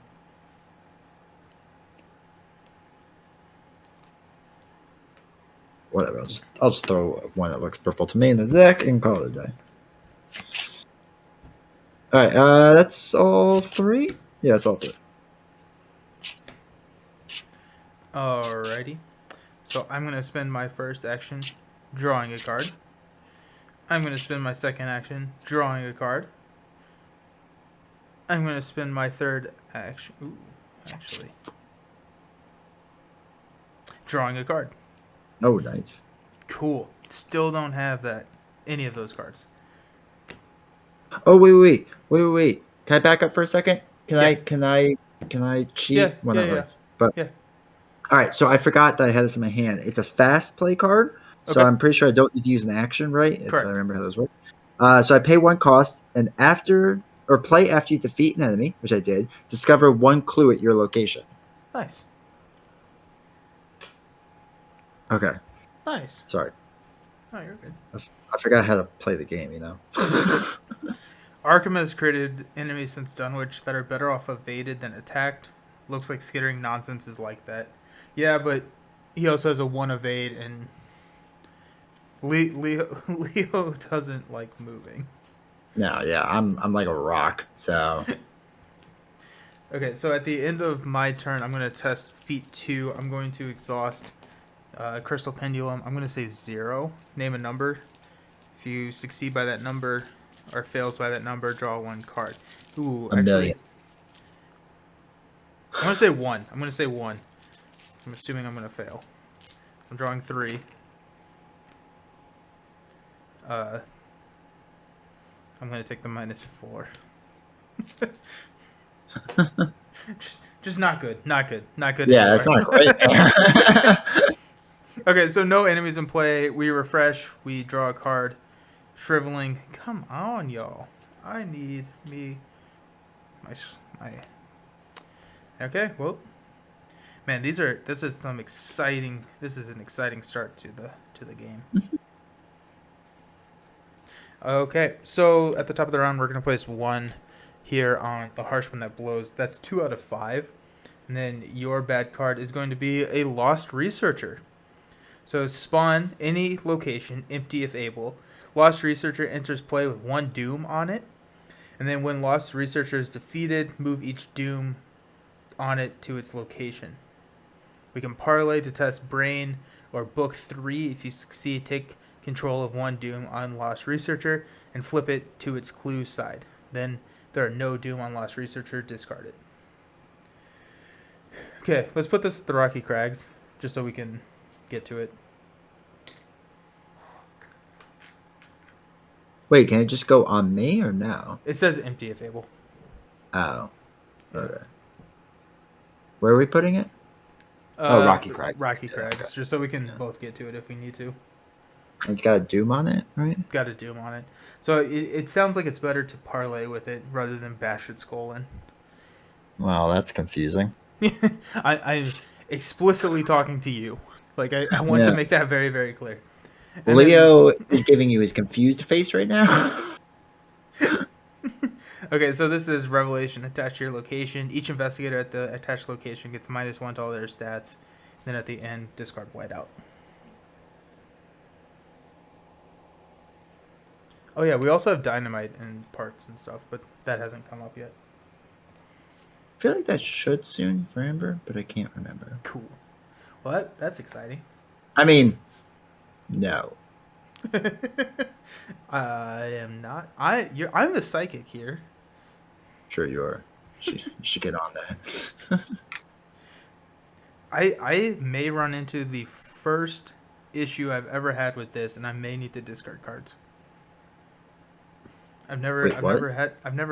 Whatever. I'll just throw one that looks purple to me in the deck and call it a day. All right. That's all 3. Yeah, that's all 3. Alrighty. So I'm going to spend my first action drawing a card. I'm going to spend my second action drawing a card. I'm going to spend my third action. Ooh, actually. Drawing a card. Oh, nice. Cool. Still don't have that. Any of those cards. Oh, wait. Can I back up for a second? Can Yeah. I cheat? Yeah. Whatever. But Yeah. all right, so I forgot that I had this in my hand. It's a fast play card, so Okay. I'm pretty sure I don't need to use an action, right? If Correct. I remember how those work. So I pay 1 cost, and play after you defeat an enemy, which I did. Discover 1 clue at your location. Nice. Okay, Nice. sorry, Oh, you're good. I forgot how to play the game. You know. Arkham has created enemies since Dunwich that are better off evaded than attacked. Looks like Skittering Nonsense is like that. Yeah, but he also has a 1 evade, and Leo doesn't like moving. No, yeah, I'm like a rock. So Okay, so at the end of my turn, I'm going to test feat 2. I'm going to exhaust Crystal Pendulum. I'm going to say 0. Name a number. If you succeed by that number or fails by that number, draw 1 card. Ooh, a million. I'm gonna say one. I'm gonna say one. I'm assuming I'm gonna fail. I'm drawing 3. I'm gonna take the -4. just not good. Not good. Not good Yeah, that's anywhere. not great. Okay, so no enemies in play. We refresh. We draw a card. Shriveling. Come on, y'all. I need me my. Okay, well, man, this is some exciting. This is an exciting start to the game. Okay, so at the top of the round, we're gonna place 1 here on the harsh one that blows. That's 2 out of 5, and then your bad card is going to be a Lost Researcher. So spawn any location, empty if able. Lost Researcher enters play with 1 doom on it. And then when Lost Researcher is defeated, move each doom on it to its location. We can parlay to test Brain or Book 3. If you succeed, take control of 1 doom on Lost Researcher and flip it to its clue side. Then if there are no doom on Lost Researcher, discard it. Okay, let's put this at the Rocky Crags, just so we can get to it. Wait, can it just go on me or no? It says empty if able. Oh. Okay. Where are we putting it? Rocky Crags. Rocky Yeah, Crags, okay. just so we can both get to it if we need to. It's got a doom on it, right? Got a doom on it. So it sounds like it's better to parlay with it rather than bash its skull in. Wow, that's confusing. I'm explicitly talking to you. Like, I want to make that very, very clear. And Leo is giving you his confused face right now. Okay, so this is Revelation attached to your location. Each investigator at the attached location gets -1 to all their stats. Then at the end, discard whiteout. Oh yeah, we also have dynamite and parts and stuff, but that hasn't come up yet. I feel like that should soon for Amber, but I can't remember. Cool. Well, that's exciting. I mean, no. I am not. I'm the psychic here. Sure you are. You should get on that. I may run into the first issue I've ever had with this, and I may need to discard cards. I've never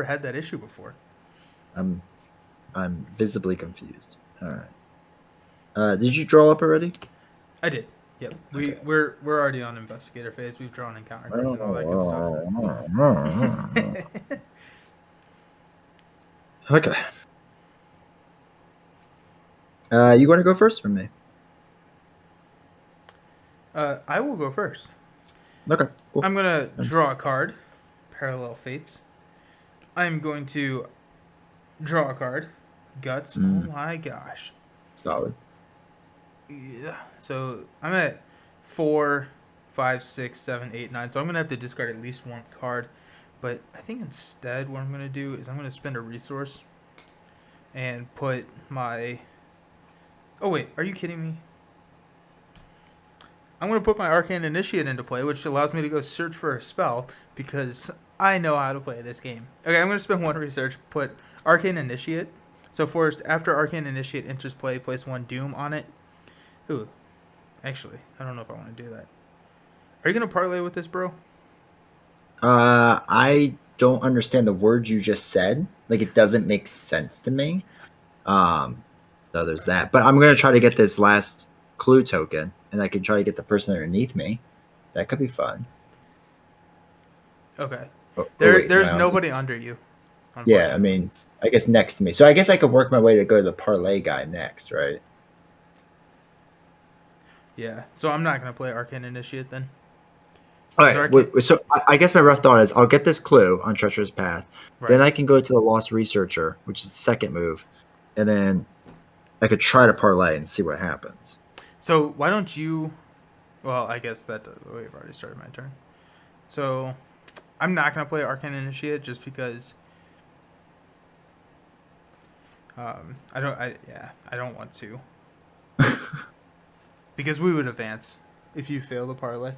had that issue before. I'm visibly confused. All right. Did you draw up already? I did. Yep. Okay. We're already on investigator phase. We've drawn encounter cards and all that good stuff. Okay. You want to go first or me? I will go first. Okay. Cool. I'm gonna draw a card. Parallel Fates. I'm going to draw a card. Guts. Oh my gosh. Solid. Yeah. So I'm at 4, 5, 6, 7, 8, 9. So I'm gonna have to discard at least 1 card. But I think instead what I'm gonna do is I'm gonna spend a resource and put my. Oh wait, are you kidding me? I'm going to put my Arcane Initiate into play, which allows me to go search for a spell, because I know how to play this game. Okay, I'm going to spend 1 research, put Arcane Initiate. So first, after Arcane Initiate enters play, place 1 Doom on it. Ooh, actually, I don't know if I want to do that. Are you going to parlay with this, bro? I don't understand the words you just said. Like, it doesn't make sense to me. So there's that. But I'm going to try to get this last clue token, and I can try to get the person underneath me. That could be fun. Okay. There's nobody under you. Yeah, I mean, I guess next to me. So I guess I could work my way to go to the parlay guy next, right? Yeah. So I'm not going to play Arcane Initiate then. All right. So I guess my rough thought is I'll get this clue on Treacherous Path. Right. Then I can go to the Lost Researcher, which is the second move. And then I could try to parlay and see what happens. So why don't you... Well, I guess that... We've already started my turn. So I'm not going to play Arcane Initiate just because... I don't want to. Because we would advance if you fail the parlay.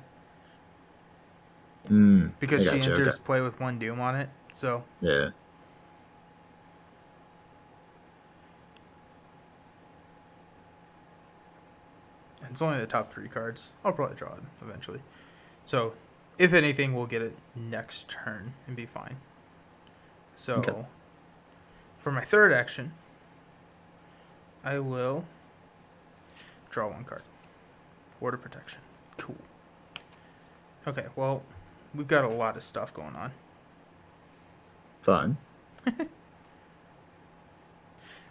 Because she enters play with 1 Doom on it. So... Yeah. It's only the top 3 cards. I'll probably draw it eventually. So, if anything, we'll get it next turn and be fine. So, Okay. for my third action, I will draw 1 card. Ward of Protection. Cool. Okay, well, we've got a lot of stuff going on. Fun.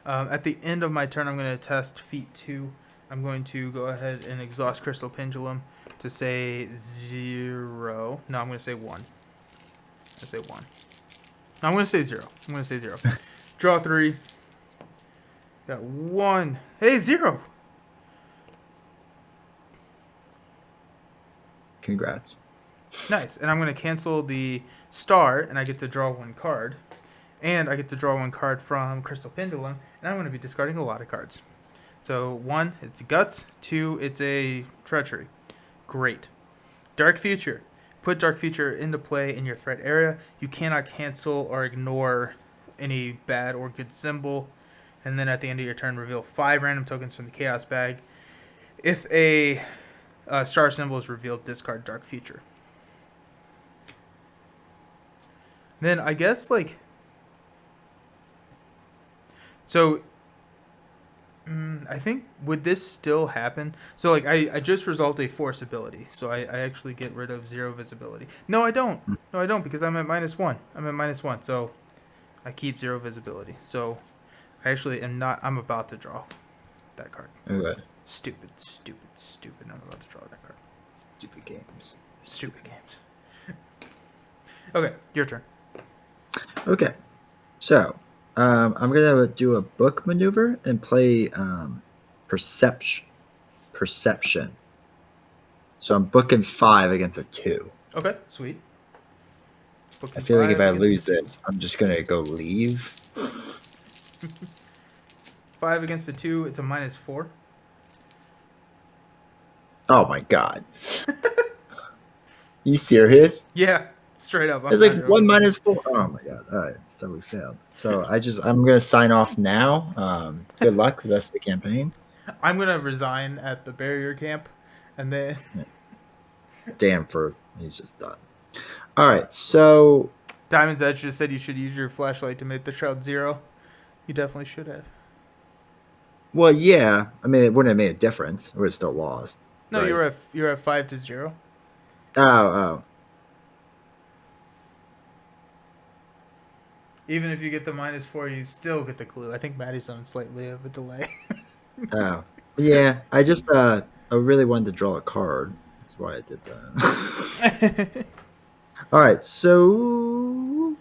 At the end of my turn, I'm going to test feat 2. I'm going to go ahead and exhaust Crystal Pendulum to say 0. No, I'm going to say 1. I'm going to say 1. No, I'm going to say 0. I'm going to say 0. Draw 3. Got 1. Hey, 0. Congrats. Nice. And I'm going to cancel the star, and I get to draw 1 card. And I get to draw 1 card from Crystal Pendulum, and I'm going to be discarding a lot of cards. So 1, it's a Guts. 2, it's a Treachery. Great. Dark Future. Put Dark Future into play in your threat area. You cannot cancel or ignore any bad or good symbol. And then at the end of your turn, reveal 5 random tokens from the Chaos Bag. If a star symbol is revealed, discard Dark Future. Then I guess, like... So... I think, would this still happen? So, like, I just resolved a Force ability. So I actually get rid of 0 visibility. No, I don't. No, I don't, because I'm at -1. I'm at -1. So I keep 0 visibility. So I actually am not... I'm about to draw that card. Okay. Stupid. I'm about to draw that card. Stupid games. Stupid games. Okay, your turn. Okay. So, I'm going to do a book maneuver and play Perception. So I'm booking 5 against a 2. Okay, sweet. I feel like if I lose this, I'm just going to go leave. 5 against a 2, it's a -4. Oh my god. You serious? Yeah, straight up. It's like 1 -4. Oh my god. All right. So we failed. So I'm going to sign off now. Good luck with the rest of the campaign. I'm going to resign at the barrier camp, and then... Damn, he's just done. All right. So... Diamond's Edge just said you should use your flashlight to make the shroud 0. You definitely should have. Well, yeah. I mean, it wouldn't have made a difference. We would have still lost. No, right? you're at 5-0. Oh. Even if you get the -4, you still get the clue. I think Maddie's on slightly of a delay. Oh. Yeah. I just I really wanted to draw a card. That's why I did that. All right. So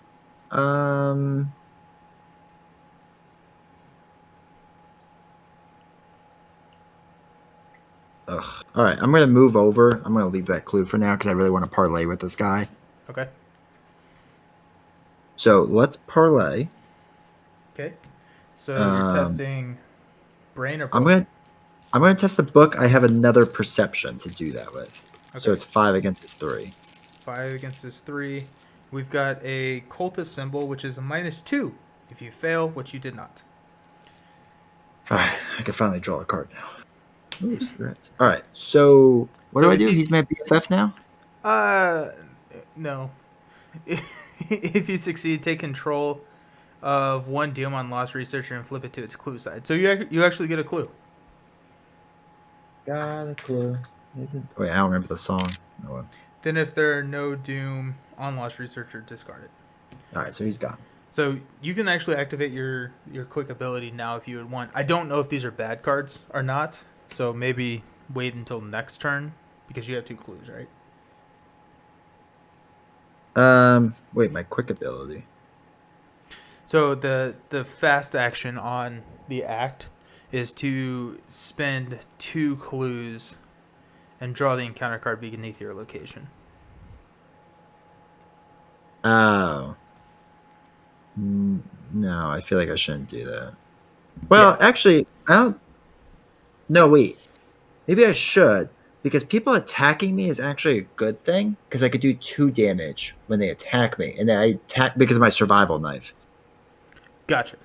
Ugh. All right, I'm going to move over. I'm going to leave that clue for now because I really want to parlay with this guy. Okay. So let's parlay. Okay. So you're testing brain or book? I'm going to test the book. I have another perception to do that with. Okay. So it's 5 against his 3. 5 against his 3. We've got a cultist symbol, which is a -2 if you fail, which you did not. All right, I can finally draw a card now. Ooh, cigarettes. All right, so what do I do? He's my BFF now? No. If you succeed, take control of 1 Diamond Lost Researcher and flip it to its clue side. So you actually get a clue. Got a clue. Wait, I don't remember the song. No. Then if there are no Doom on Lost Researcher, discard it. All right, so he's gone. So you can actually activate your quick ability now if you would want. I don't know if these are bad cards or not. So maybe wait until next turn because you have 2 clues, right? Wait, my quick ability. So the fast action on the act is to spend 2 clues and draw the encounter card beneath your location. Oh. No, I feel like I shouldn't do that. Well, yeah. Actually, I don't... No, wait. Maybe I should, because people attacking me is actually a good thing, because I could do 2 damage when they attack me, and then I attack because of my survival knife. Gotcha.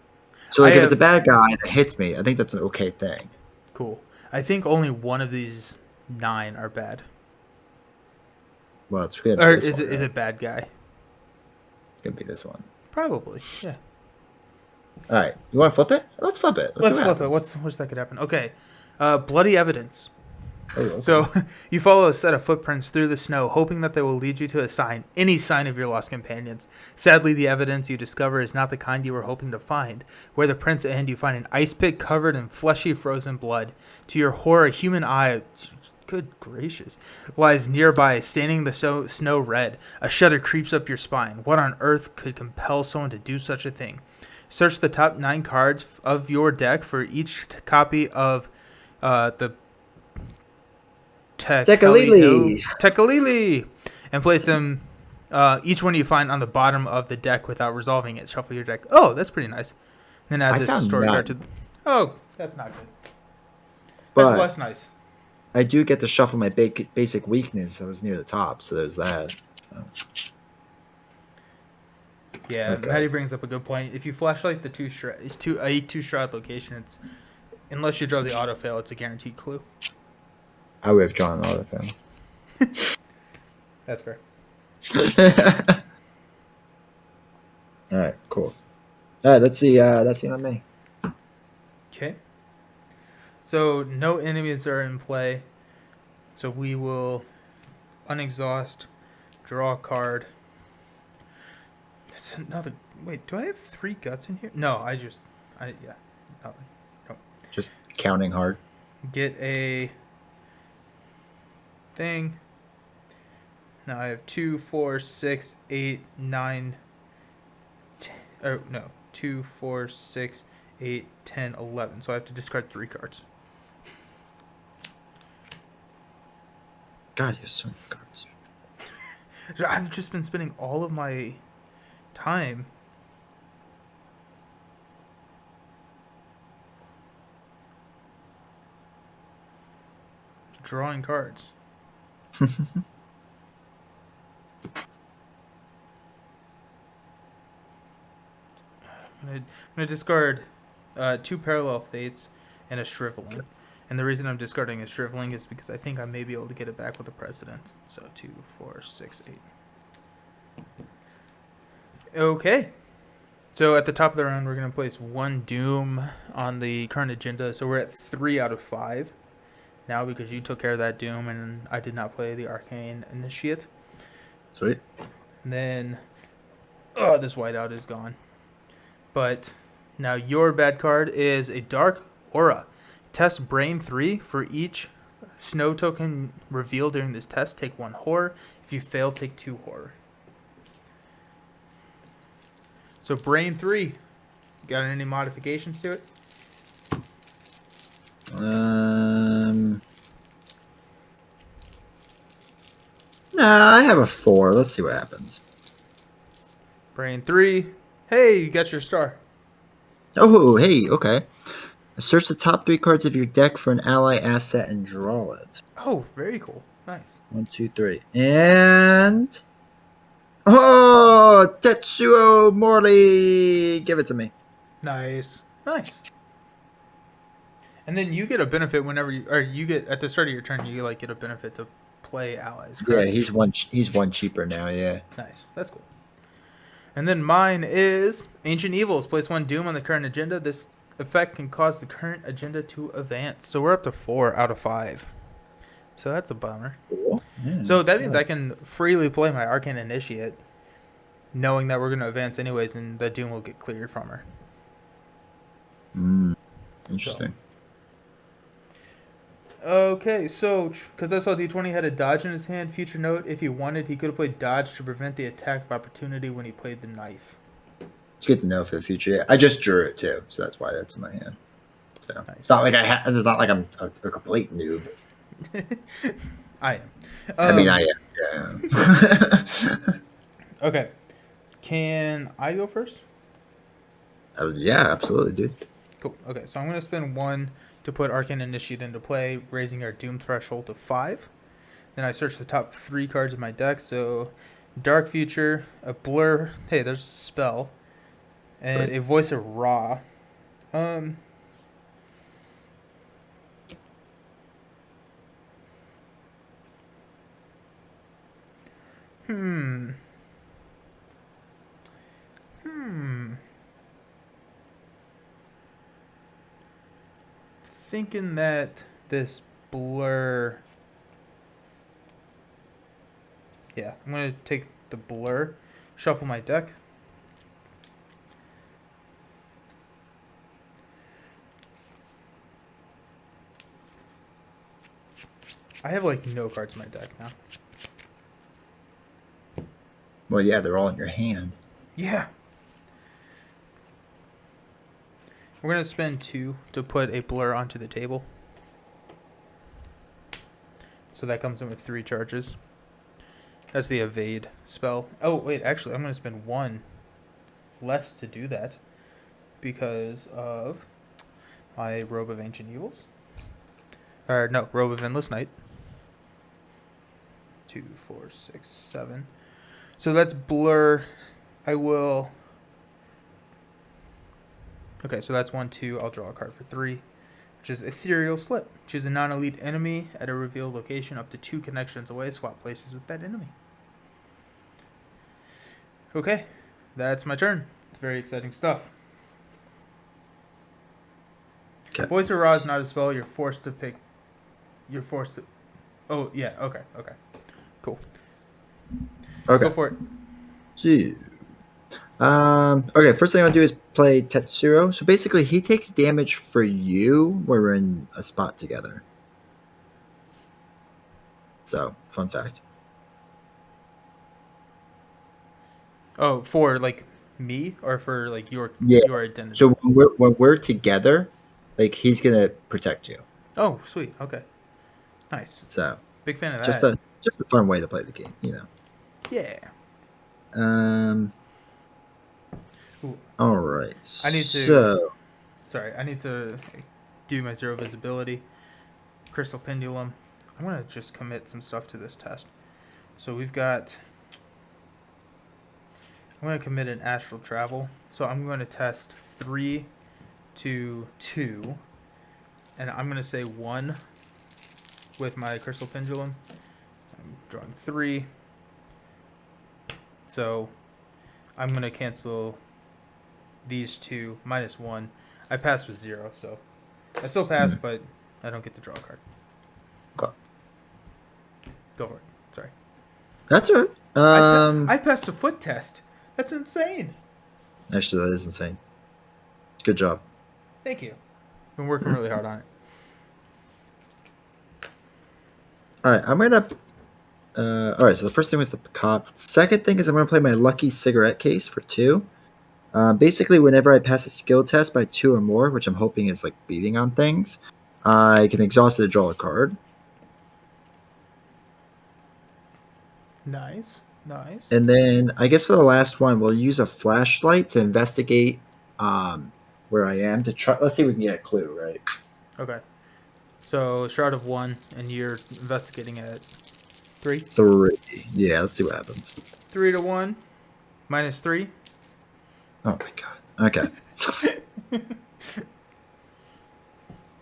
So, like, if it's a bad guy that hits me, I think that's an okay thing. Cool. I think only one of these 9 are bad. Well, it's gonna be Or this is one, it is right? it bad guy? It's gonna be this one. Probably. Yeah. All right, you want to flip it? Let's flip it. Let's see Let's what flip it. happens. What's that could happen? Okay. Bloody evidence. Oh, okay. So you follow a set of footprints through the snow, hoping that they will lead you to a sign, any sign of your lost companions. Sadly, the evidence you discover is not the kind you were hoping to find. Where the prints end, you find an ice pick covered in fleshy, frozen blood. To your horror, a human eye, good gracious, lies nearby, staining the snow red. A shudder creeps up your spine. What on earth could compel someone to do such a thing? Search the top 9 cards of your deck for each copy of the Tekalili, and place them each one you find on the bottom of the deck without resolving it. Shuffle your deck. Oh, that's pretty nice. Then add I this found story card none. to. Oh, that's not good. That's But less nice. I do get to shuffle my basic weakness. I was near the top, so there's that. So. Yeah, Okay. Maddie brings up a good point. If you flashlight the two shroud location, it's unless you draw the auto fail, it's a guaranteed clue. I would have drawn all of them. That's fair. All right, cool. All right, that's the end of me. Okay. So no enemies are in play. So we will unexhaust, draw a card. It's another. Wait, do I have 3 guts in here? No, nothing. No. Just counting hard. Get a thing. Now I have 2, 4, 6, 8, 9. 2, 4, 6, 8, 10, 11. So I have to discard 3 cards. God, you have so many cards. I've just been spending all of my time drawing cards. I'm gonna discard 2 parallel fates and a shriveling. And the reason I'm discarding a shriveling is because I think I may be able to get it back with a precedent. So 2, 4, 6, 8. Okay. So at the top of the round, we're going to place 1 Doom on the current agenda. So we're at 3 out of 5 now because you took care of that Doom and I did not play the Arcane Initiate. Sweet. And then, this whiteout is gone. But now your bad card is a Dark Aura. Test Brain 3 for each snow token revealed during this test. Take 1 horror. If you fail, take 2 horror. So Brain 3, got any modifications to it? Nah, I have a 4. Let's see what happens. Brain 3, hey, you got your star. Oh, hey, okay. Search the top 3 cards of your deck for an ally asset and draw it. Oh, very cool. Nice. 1, 2, 3. And... Oh! Tetsuo Morley! Give it to me. Nice. And then you get a benefit whenever you get at the start of your turn. You get a benefit to play allies. Correct? Yeah, he's one cheaper now. Yeah. Nice. That's cool. And then mine is Ancient Evils. Place 1 Doom on the current agenda. This effect can cause the current agenda to advance. So we're up to 4 out of 5. So that's a bummer. Cool. Yeah, So that means I can freely play my Arcane Initiate, knowing that we're going to advance anyways, and the Doom will get cleared from her. Interesting. Okay, so because I saw D20 had a dodge in his hand, future note, if he wanted, he could have played dodge to prevent the attack of opportunity when he played the knife. It's good to know for the future. Yeah, I just drew it too, so that's why that's in my hand. So Nice. it's not like it's not like I'm a complete noob. I am. I mean, I am. Yeah. Okay. Can I go first? Yeah, absolutely, dude. Cool. Okay, so I'm going to spend 1 to put Arcane Initiate into play, raising our Doom threshold to 5. Then I search the top 3 cards of my deck. So Dark Future, a Blur. Hey, there's a spell. And Right. a Voice of Ra. Hmm. Hmm. Thinking that this blur. Yeah, I'm gonna take the blur, shuffle my deck. I have like no cards in my deck now. Well, yeah, they're all in your hand. Yeah. We're gonna spend 2 to put a blur onto the table. So that comes in with 3 charges. That's the evade spell. Oh wait, actually I'm gonna spend 1 less to do that because of my Robe of Ancient Evils. Or no, Robe of Endless Night. 2, 4, 6, 7. So that's blur. I will. Okay, so that's 1, 2. I'll draw a card for 3, which is Ethereal Slip. Choose a non-elite enemy at a revealed location up to 2 connections away. Swap places with that enemy. Okay, that's my turn. It's very exciting stuff. Okay. Voice of Ra is not a spell. You're forced to pick. You're forced to. Oh yeah. Okay. Okay. Cool. Okay. Go for it. Gee. Okay, first thing I'll do is play Tetsuro. So basically, he takes damage for you when we're in a spot together. So, fun fact. Oh, for like me or for like your Yeah. identity. So when we're together, like he's gonna protect you. Oh, sweet. Okay. Nice. So Big fan of just that. a fun way to play the game, you know. Yeah. Um. Ooh, All right. I need to. So Sorry, I need to do my 0 visibility. Crystal Pendulum. I'm gonna just commit some stuff to this test. So we've got. I'm gonna commit an Astral Travel. So I'm going to test 3 to 2, and I'm gonna say 1 with my Crystal Pendulum. I'm drawing 3. So I'm gonna cancel these 2 minus 1. I passed with 0, so I still pass, but I don't get to draw a card. okay. Go for it. Sorry. That's all right. I passed a foot test. That's insane. Actually, that is insane. Good job. Thank you. Been working really hard on it. All right, I'm gonna. All right, so the first thing was the cop. Second thing is I'm gonna play my lucky cigarette case for 2. Basically, whenever I pass a skill test by 2 or more, which I'm hoping is like beating on things, I can exhaust it to draw a card. Nice. Nice. And then I guess for the last one, we'll use a flashlight to investigate where I am to try. Let's see if we can get a clue, right? Okay. So Shroud of 1, and you're investigating at 3. 3. Yeah, let's see what happens. 3 to 1. Minus 3. Oh my god. Okay.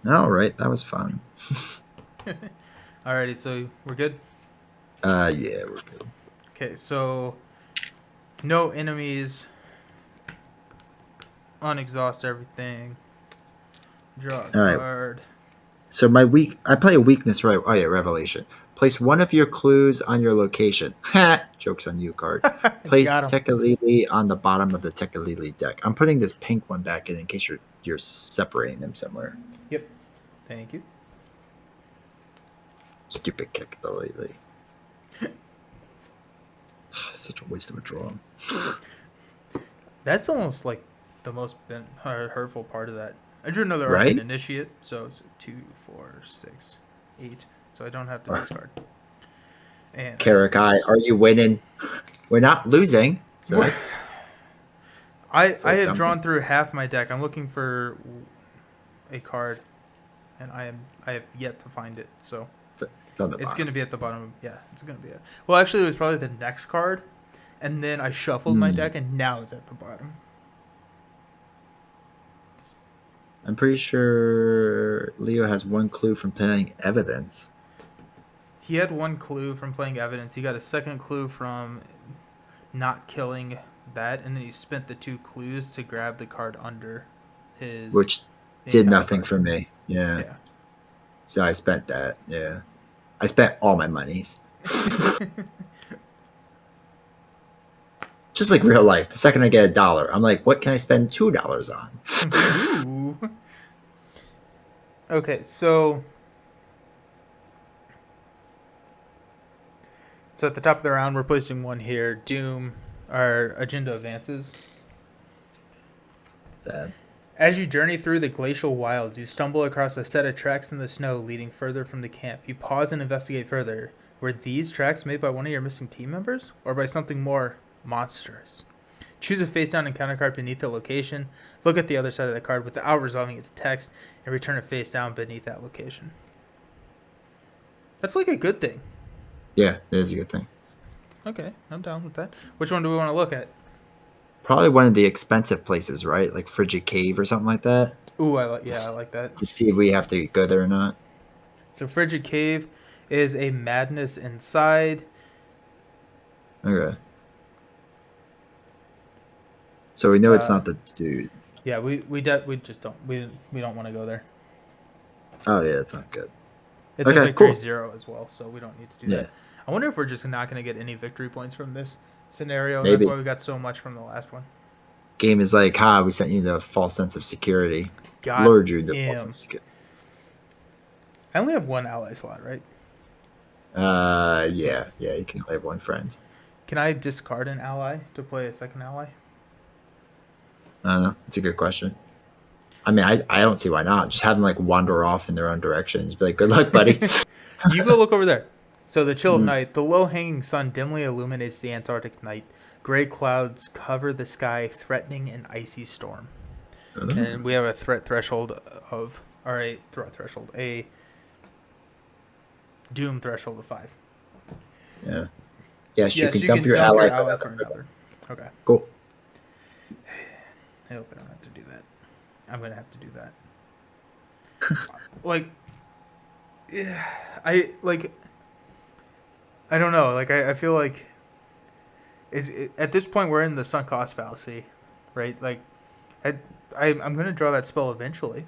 All right, that was fun. Alrighty, so we're good? Yeah, we're good. Okay, so no enemies. Unexhaust everything. Draw a All right. card. So I play a weakness, right? Oh yeah, revelation. Place one of your clues on your location. Ha! Joke's on you, card. Place Got him. Tekalili on the bottom of the Tekalili deck. I'm putting this pink one back in case you're separating them somewhere. Yep. Thank you. Stupid Tekalili. Such a waste of a draw. That's almost like the most hurtful part of that. I drew another Right? Arcane Initiate, so it's 2, 4, 6, 8. So I don't have to discard. And Karakai, are you winning? We're not losing. So that's I like have something. drawn through half my deck. I'm looking for a card, and I have yet to find it. So it's on the it's bottom. going to be at the bottom. Yeah, it's going to be. Well, actually, it was probably the next card, and then I shuffled my deck, and now it's at the bottom. I'm pretty sure Leo has one clue from penning evidence. he had one clue from playing evidence. He got a second clue from not killing that, and then he spent the 2 clues to grab the card under his which the did encounter nothing card. for me. Yeah. Yeah. So I spent that. Yeah. I spent all my monies. Just like real life. The second I get $1, I'm like, what can I spend $2 on? Ooh. Okay, so at the top of the round, we're placing 1 here. Doom, our agenda advances. That. As you journey through the glacial wilds, you stumble across a set of tracks in the snow leading further from the camp. You pause and investigate further. Were these tracks made by one of your missing team members, or by something more monstrous? Choose a face-down encounter card beneath the location. Look at the other side of the card without resolving its text, and return a face-down beneath that location. That's like a good thing. Yeah, that is a good thing. Okay, I'm down with that. Which one do we want to look at? Probably one of the expensive places, right? Like Frigid Cave or something like that. Ooh, I like that. To see if we have to go there or not. So Frigid Cave is a madness inside. Okay. So we know it's not the dude. Yeah, we just don't we don't want to go there. Oh yeah, it's not good. It's a victory 0 as well, so we don't need to do that. I wonder if we're just not going to get any victory points from this scenario. Maybe. That's why we got so much from the last one. Game is like, we sent you the false sense of security. God lured you to false sense of security. I only have 1 ally slot, right? Yeah, you can only have 1 friend. Can I discard an ally to play a second ally? I don't know. It's a good question. I mean, I don't see why not. Just have them like wander off in their own directions. Be like, good luck, buddy. You go look over there. So the chill of night, the low-hanging sun dimly illuminates the Antarctic night. Gray clouds cover the sky, threatening an icy storm. And we have a threat threshold of, or a doom threshold of 5. Yeah. Yes, you can dump your ally for another. Okay. Cool. I hope I don't have to do that. I'm gonna have to do that. Yeah, I don't know. I feel like at this point we're in the sunk cost fallacy, right? I'm gonna draw that spell eventually.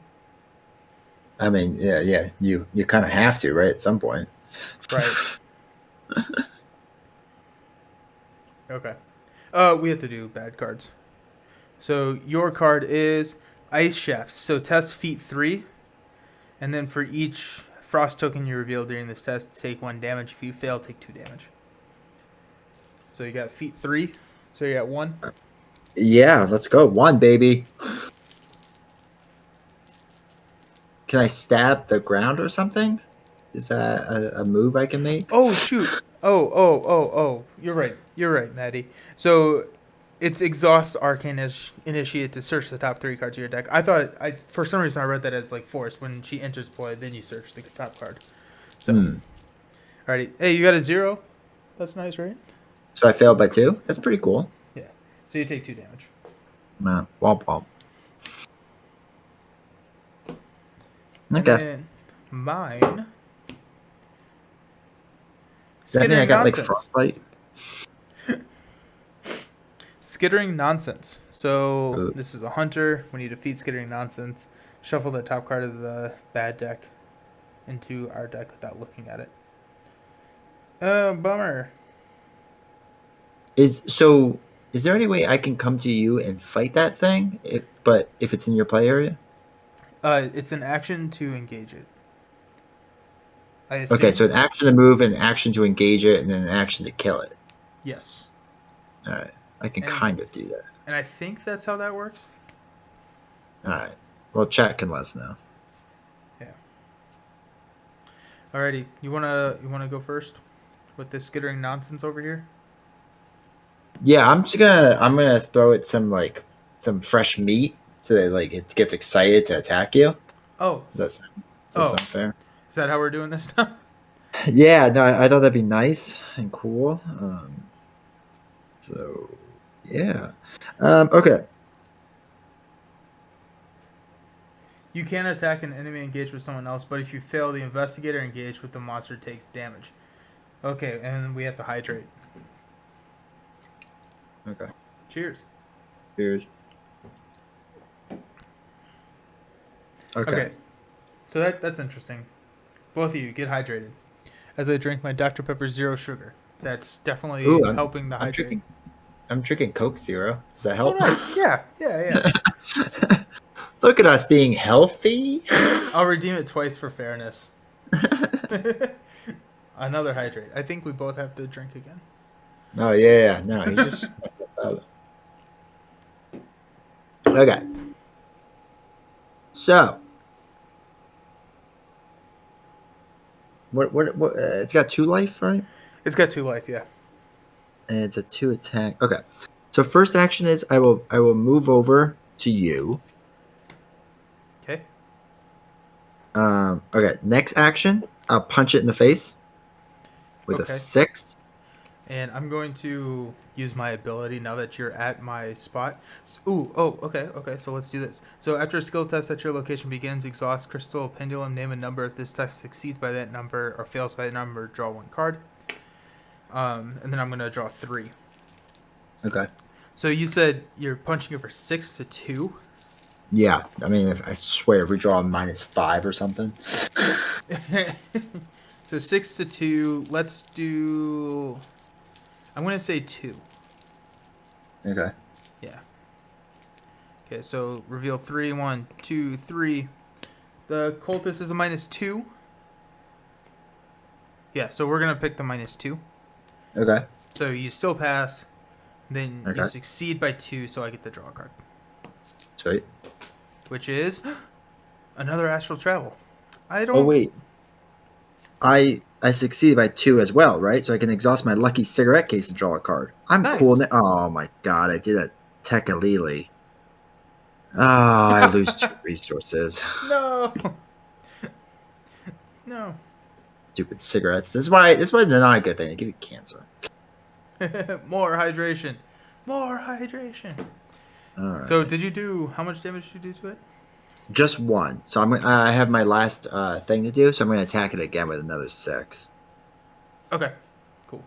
I mean, yeah. You kind of have to, right? At some point. Right. Okay. We have to do bad cards. So your card is Ice Chefs. So test feat 3, and then for each frost token you reveal during this test, take 1 damage. If you fail, take 2 damage. So you got feat 3. So you got 1. Yeah, let's go. 1, baby. Can I stab the ground or something? Is that a move I can make? Oh shoot! Oh! You're right, Maddie. So it's exhaust Arcane Initiate to search the top 3 cards of your deck. For some reason I read that as like force. When she enters play, then you search the top card. So, alrighty. Hey, you got a 0. That's nice, right? So I failed by 2. That's pretty cool. Yeah. So you take 2 damage. Womp womp. Okay. Okay. And mine. Does that mean I got like frostbite? Skittering Nonsense. So this is a hunter. When you defeat Skittering Nonsense, shuffle the top card of the bad deck into our deck without looking at it. Bummer. Is there any way I can come to you and fight that thing? But if it's in your play area? It's an action to engage it. Okay, so an action to move, an action to engage it, and then an action to kill it. Yes. All right. I can kind of do that. And I think that's how that works. All right. Well, chat can let us know. Yeah. Alrighty. You wanna go first with this skittering nonsense over here? Yeah, I'm gonna throw it some fresh meat so that it gets excited to attack you. Oh. Does that sound fair? Is that how we're doing this now? Yeah, no, I thought that'd be nice and cool. So, yeah. Okay. You can attack an enemy engaged with someone else, but if you fail, the investigator engaged with the monster takes damage. Okay, and we have to hydrate. Okay. Cheers. Cheers. Okay, so that's interesting. Both of you get hydrated. As I drink my Dr. Pepper Zero Sugar. That's definitely Ooh, helping to I'm hydrate. drinking. I'm drinking Coke Zero. Does that Oh, help? nice. Yeah. Look at us being healthy. I'll redeem it twice for fairness. Another hydrate. I think we both have to drink again. Oh yeah, no, he just messed that up. Okay. So, what? It's got 2 life, right? It's got 2 life, yeah. And it's a 2 attack. Okay. So first action is I will move over to you. Okay. Okay. Next action, I'll punch it in the face with a Okay. 6. And I'm going to use my ability now that you're at my spot. Okay. So let's do this. So after a skill test at your location begins, exhaust crystal pendulum. Name a number. If this test succeeds by that number or fails by that number, draw 1 card. And then I'm gonna draw 3. Okay. So you said you're punching it for 6 to 2. Yeah. I mean, I swear, if we draw a -5 or something. So 6 to 2. Let's do. I'm gonna say 2. Okay. Yeah. Okay, so reveal 3. 1, 2, 3. The cultist is a -2. Yeah, so we're gonna pick the -2. Okay. So you still pass. Then you Okay. succeed by 2, so I get to draw a card, Sweet. which is another Astral Travel. I Oh don't. wait. I succeeded by 2 as well, right? So I can exhaust my lucky cigarette case and draw a card. I'm cool. Nice. Oh my god, I did a Tekalili. Oh, I lose 2 resources. No. No. Stupid cigarettes. This is why they're not a good thing. They give you cancer. More hydration. More hydration. All right. So did you do? How much damage did you do to it? Just 1. So I have my last thing to do, so I'm gonna attack it again with another 6. Okay. Cool.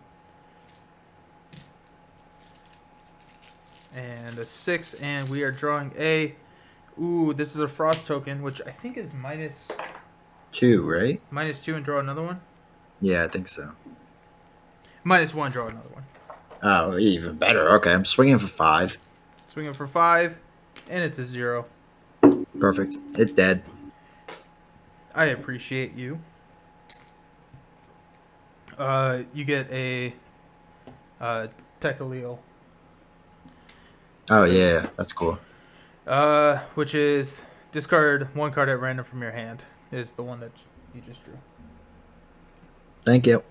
And a 6, and we are drawing a. Ooh, this is a frost token, which I think is -2, right? -2, and draw another one. Yeah, I think so. -1, draw another one. Oh, even better. Okay, I'm swinging for 5. Swinging for 5, and it's a 0. Perfect. It's dead. I appreciate you. You get a Tekalil. Oh yeah, that's cool. Which is discard 1 card at random from your hand. Is the one that you just drew. Thank you.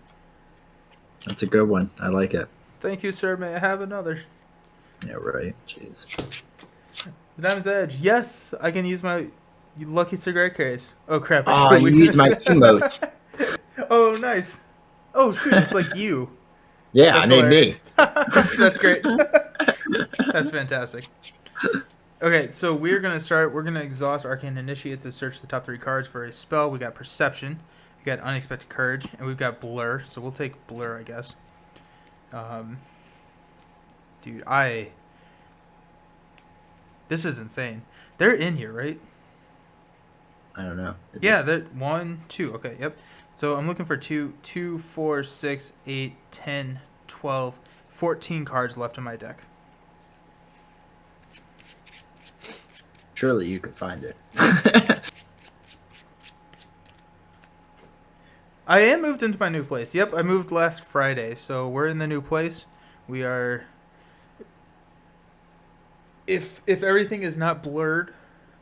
That's a good one. I like it. Thank you, sir. May I have another? Yeah, right. Jeez. The Diamond's Edge. Yes, I can use my lucky cigarette case. Oh crap! Oh, you used my emotes. Oh, nice. Oh shoot! It's like you. Yeah, That's I named me. That's great. That's fantastic. Okay, so we're gonna start. We're gonna exhaust Arcane Initiate to search the top 3 cards for a spell. We got Perception, we got Unexpected Courage, and we've got Blur. So we'll take Blur, I guess. Dude, this is insane. They're in here, right? I don't know. Yeah, they're 1, 2. Okay, yep. So I'm looking for 2, 4, 6, 8, 10, 12, 14 cards left in my deck. Surely you could find it. I am moved into my new place. Yep, I moved last Friday, so we're in the new place. We are. If everything is not blurred,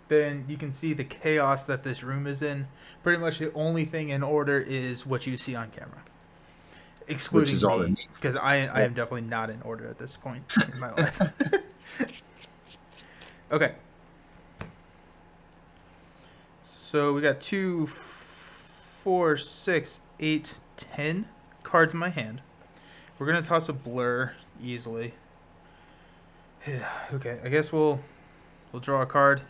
then you can see the chaos that this room is in. Pretty much the only thing in order is what you see on camera, excluding Which is all it me, needs. because I am definitely not in order at this point in my life. Okay. So we got 2, 4, 6, 8, 10 cards in my hand. We're gonna toss a blur easily. Okay, I guess we'll draw a card,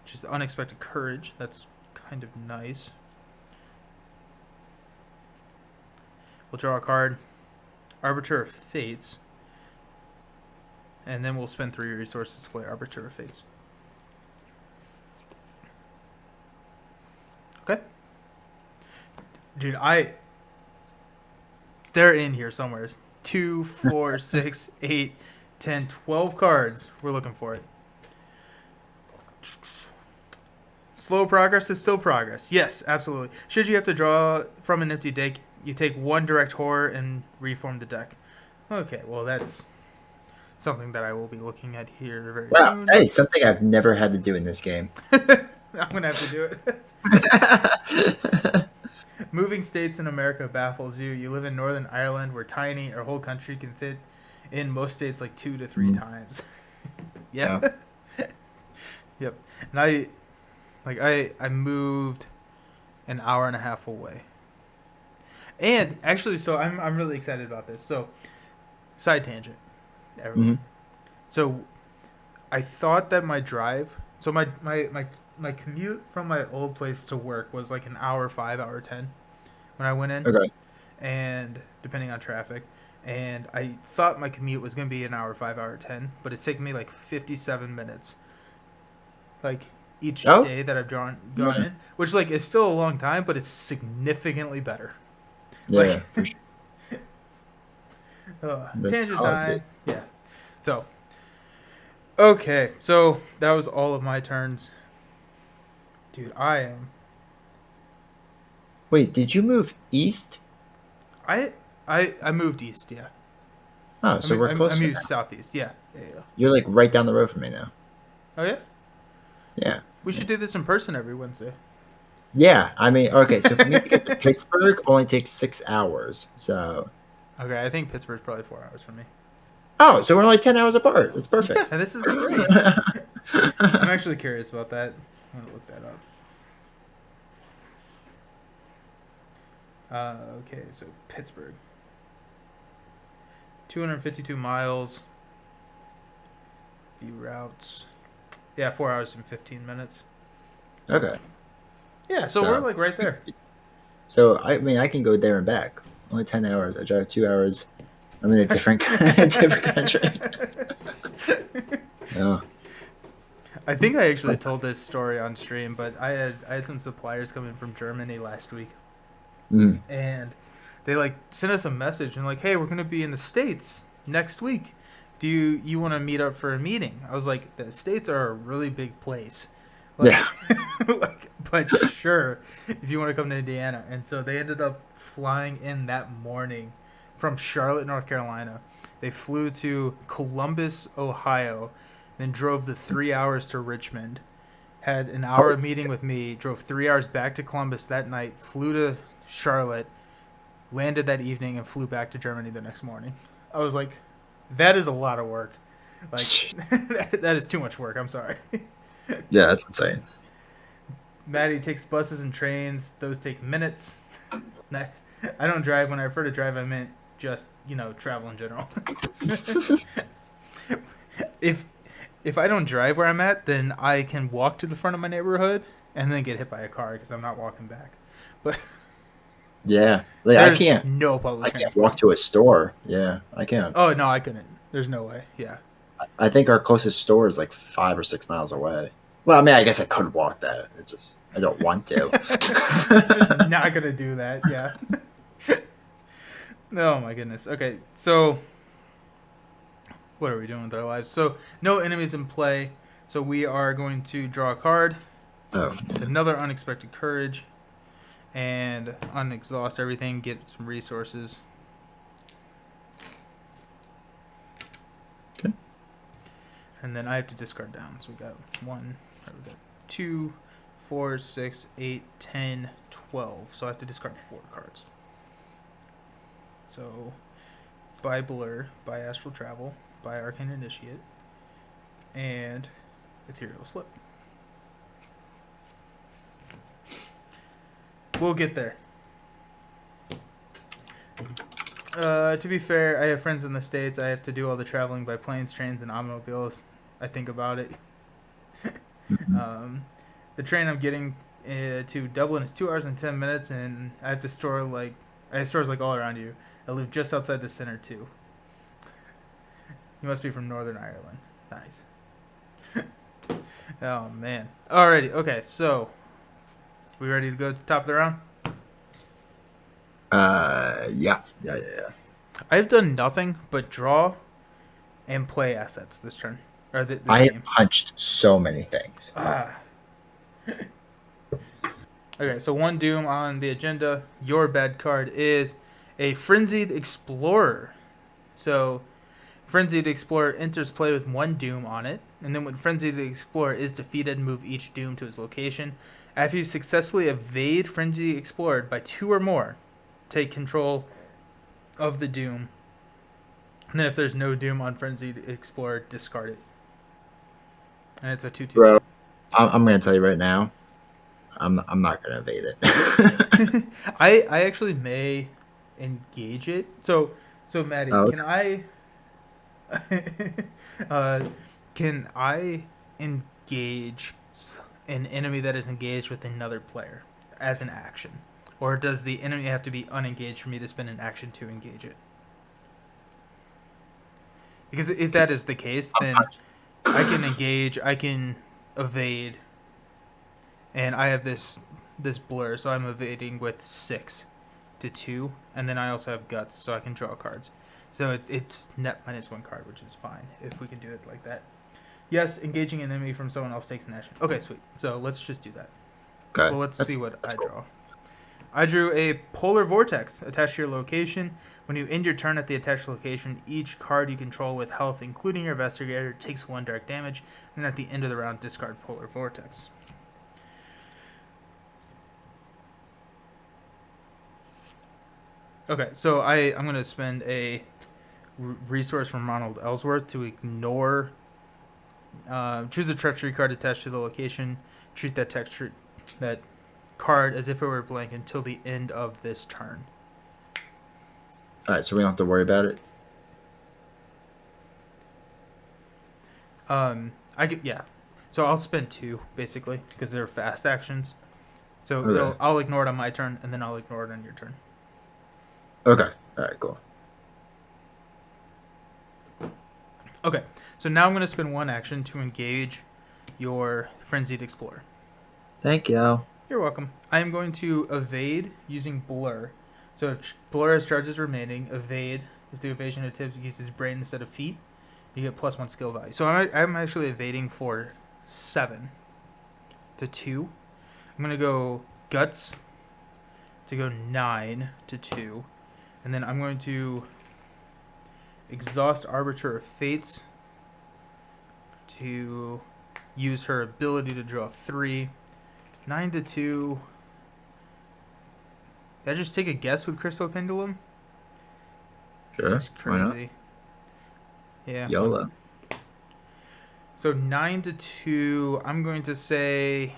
which is Unexpected Courage. That's kind of nice. We'll draw a card, Arbiter of Fates, and then we'll spend 3 resources to play Arbiter of Fates. Okay. Dude, they're in here somewhere. 2, 4, 6, 8, 10, 12 cards. We're looking for it. Slow progress is still progress. Yes, absolutely. Should you have to draw from an empty deck, you take 1 direct horror and reform the deck. Okay, well that's something that I will be looking at here very soon. That is something I've never had to do in this game. I'm going to have to do it. Moving states in America baffles you. You live in Northern Ireland. We're tiny. Our whole country can fit in most states like 2 to 3 times. Yeah. Yep. And I moved an hour and a half away. And actually, so I'm really excited about this. So, side tangent. Everyone. Mm-hmm. So, I thought that my drive. So my commute from my old place to work was like an hour 5, hour 10 when I went in. Okay. And depending on traffic. And I thought my commute was going to be an hour 5, hour 10, but it's taken me like 57 minutes. Like each day that I've gone in, which like is still a long time, but it's significantly better. Yeah. Like, for sure. Tangent time. Yeah. So, okay. So that was all of my turns. Dude, I am. Wait, did you move east? I moved east, yeah. Oh, so we're close. I moved southeast, yeah. You're like right down the road from me now. Oh, yeah? Yeah. We should do this in person every Wednesday. Yeah, I mean, okay, so for me to get to Pittsburgh only takes 6 hours, so... Okay, I think Pittsburgh's probably 4 hours from me. Oh, so we're only 10 hours apart. That's perfect. Yeah, this is great. I'm actually curious about that. I'm going to look that up. Okay, so Pittsburgh. 252 miles. View routes. Yeah, 4 hours and 15 minutes. Okay. Yeah, so we're like right there. So, I mean, I can go there and back. Only 10 hours. I drive 2 hours. I'm in a different country. Oh. I think I actually told this story on stream, but I had some suppliers come in from Germany last week. Mm. And they like sent us a message and like, hey, we're gonna be in the States next week. Do you want to meet up for a meeting? I was like, the States are a really big place. Like, Yeah. But sure, if you want to come to Indiana. And so they ended up flying in that morning from Charlotte, North Carolina. They flew to Columbus, Ohio, then drove the 3 hours to Richmond. Had an hour meeting with me, drove 3 hours back to Columbus that night, flew to Charlotte, landed that evening, and flew back to Germany the next morning. I was like, that is a lot of work. Like, that is too much work. I'm sorry. Yeah, that's insane. Maddie takes buses and trains. Those take minutes. Nice. I don't drive. When I refer to drive, I meant just, travel in general. If I don't drive where I'm at, then I can walk to the front of my neighborhood and then get hit by a car because I'm not walking back. But yeah, like I can't. No public transport. I can't walk to a store. Yeah, I can't. Oh no, I couldn't. There's no way. Yeah. I think our closest store is like 5 or 6 miles away. Well, I mean, I guess I could walk that. It's just I don't want to. I'm not gonna do that. Yeah. Oh my goodness. Okay, so what are we doing with our lives? So no enemies in play. So we are going to draw a card. Oh. It's another unexpected courage, and unexhaust everything. Get some resources. Okay. And then I have to discard down. So we got 2, 4, 6, 8, 10, 12. So I have to discard 4 cards. So, by Blur, by Astral Travel, by Arcane Initiate, and Ethereal Slip. We'll get there. To be fair, I have friends in the States. I have to do all the traveling by planes, trains, and automobiles. I think about it. The train I'm getting to Dublin is 2 hours and 10 minutes, and I have to store like It stores like all around you. I live just outside the center too. You must be from Northern Ireland. Nice. Oh man. Alrighty. Okay. So, we ready to go to the top of the round? Yeah. I've done nothing but draw and play assets this turn or this I game. have punched so many things. Okay, so one doom on the agenda. Your bad card is a Frenzied Explorer. So, Frenzied Explorer enters play with one doom on it, and then when Frenzied Explorer is defeated, move each doom to its location. After you successfully evade Frenzied Explorer by 2 or more, take control of the doom. And then if there's no doom on Frenzied Explorer, discard it. And it's a 2/2. Bro, I'm gonna tell you right now, I'm not gonna evade it. I actually may engage it. So Maddie, Oh, can I engage an enemy that is engaged with another player as an action, or does the enemy have to be unengaged for me to spend an action to engage it? Because if that is the case, then I can engage, I can evade, and I have this blur, so I'm evading with 6 to 2, and then I also have guts, so I can draw cards. So it's net -1 card, which is fine if we can do it like that. Yes, engaging an enemy from someone else takes an action. Okay, sweet. So let's just do that. okay. Well, let's see what I cool. draw. I drew a Polar Vortex attached to your location. When you end your turn at the attached location, each card you control with health, including your Investigator, takes 1 direct damage. And then at the end of the round, discard Polar Vortex. Okay, so I'm going to spend a resource from Ronald Ellsworth to ignore... choose a treachery card attached to the location. Treat that that card as if it were blank until the end of this turn. All right, so we don't have to worry about it. Yeah. So I'll spend 2 basically because they're fast actions. So Okay. I'll ignore it on my turn and then I'll ignore it on your turn. Okay. All right. Cool. Okay. So now I'm going to spend 1 action to engage your Frenzied Explorer. Thank you. You're welcome. I am going to evade using Blur. So Blur has charges remaining. Evade. If the evasion attempt uses brain instead of feet, you get +1 skill value. So I'm actually evading for 7 to 2. I'm going to go Guts to go 9 to 2. And then I'm going to exhaust Arbiter of Fates to use her ability to draw 3. 9 to 2. Did I just take a guess with Crystal Pendulum? Sure. Seems crazy. Yeah. YOLO. So 9 to 2. I'm going to say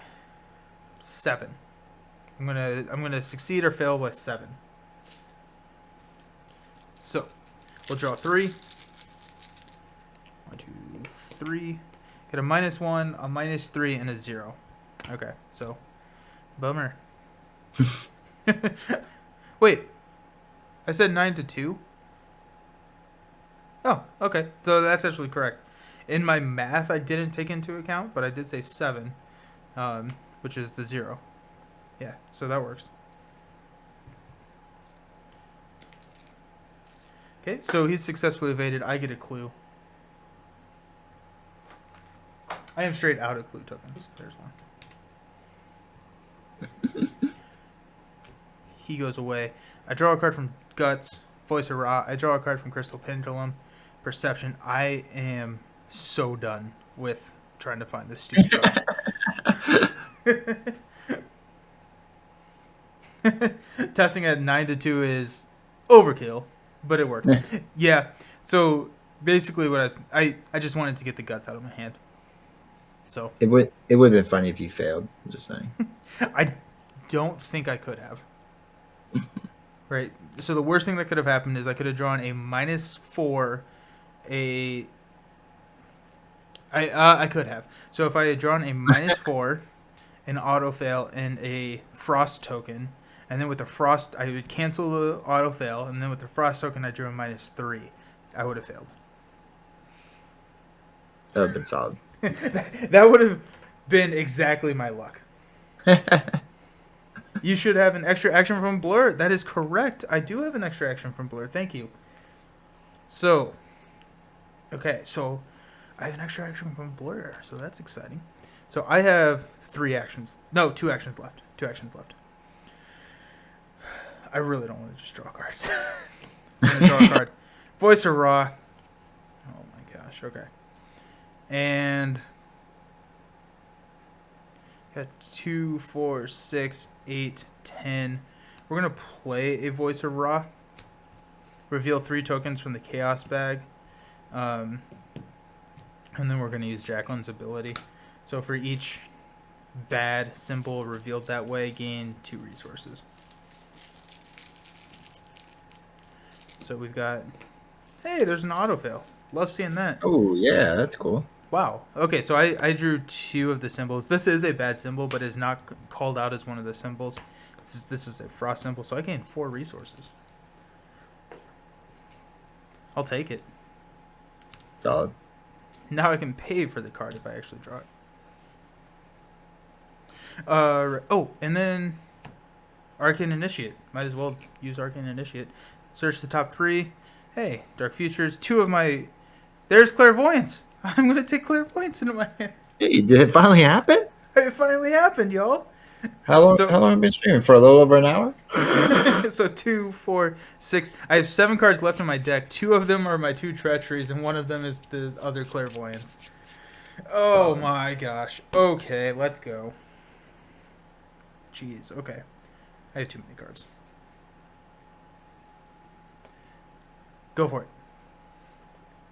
7. I'm gonna succeed or fail by 7. So we'll draw 3. 1, 2, 3. Get a -1, a -3, and a 0. Okay, so bummer. Wait, I said 9 to 2. Oh, okay. So that's actually correct. In my math, I didn't take into account, but I did say 7, which is the 0. Yeah, so that works. Okay, so he's successfully evaded. I get a clue. I am straight out of clue tokens. There's one. He goes away. I draw a card from Guts. Voice of Ra. I draw a card from Crystal Pendulum. Perception. I am so done with trying to find this stupid card. Testing at 9 to 2 is overkill, but it worked. Yeah. So basically, what I just wanted to get the Guts out of my hand. So it would have been funny if you failed. I'm just saying. I don't think I could have. Right. So the worst thing that could have happened is I could have drawn a -4, I could have. So if I had drawn a -4, an auto fail, and a frost token, And then with the frost, I would cancel the auto fail, and then with the frost token, I drew a -3. I would have failed. That would have been solid. That would have been exactly my luck. You should have an extra action from Blur. That is correct. I do have an extra action from Blur. Thank you. So, okay, so I have an extra action from Blur, so that's exciting. So I have 2 actions left. 2 actions left. I really don't want to just draw cards. I'm going to draw a card. Voice of Ra. Oh my gosh, okay. And got 2, 4, 6, 8, 10. We're going to play a Voice of Ra. Reveal 3 tokens from the Chaos bag. And then we're going to use Jacqueline's ability. So for each bad symbol revealed that way, gain 2 resources. So we've got... Hey, there's an autofail. Love seeing that. Oh, yeah, that's cool. Wow. Okay, so I drew 2 of the symbols. This is a bad symbol, but is not called out as one of the symbols. This is a frost symbol, so I gained 4 resources. I'll take it. Solid. Now I can pay for the card if I actually draw it. Oh, and then Arcane Initiate. Might as well use Arcane Initiate. Search the top 3. Hey, Dark Futures. 2 of my... There's Clairvoyance. I'm going to take Clairvoyance into my hand. Hey, did it finally happen? It finally happened, y'all. How long have you been streaming? For a little over an hour? So 2, 4, 6. I have 7 cards left in my deck. 2 of them are my 2 treacheries, and one of them is the other Clairvoyance. Oh my gosh. Okay, let's go. Jeez, okay. I have too many cards. Go for it.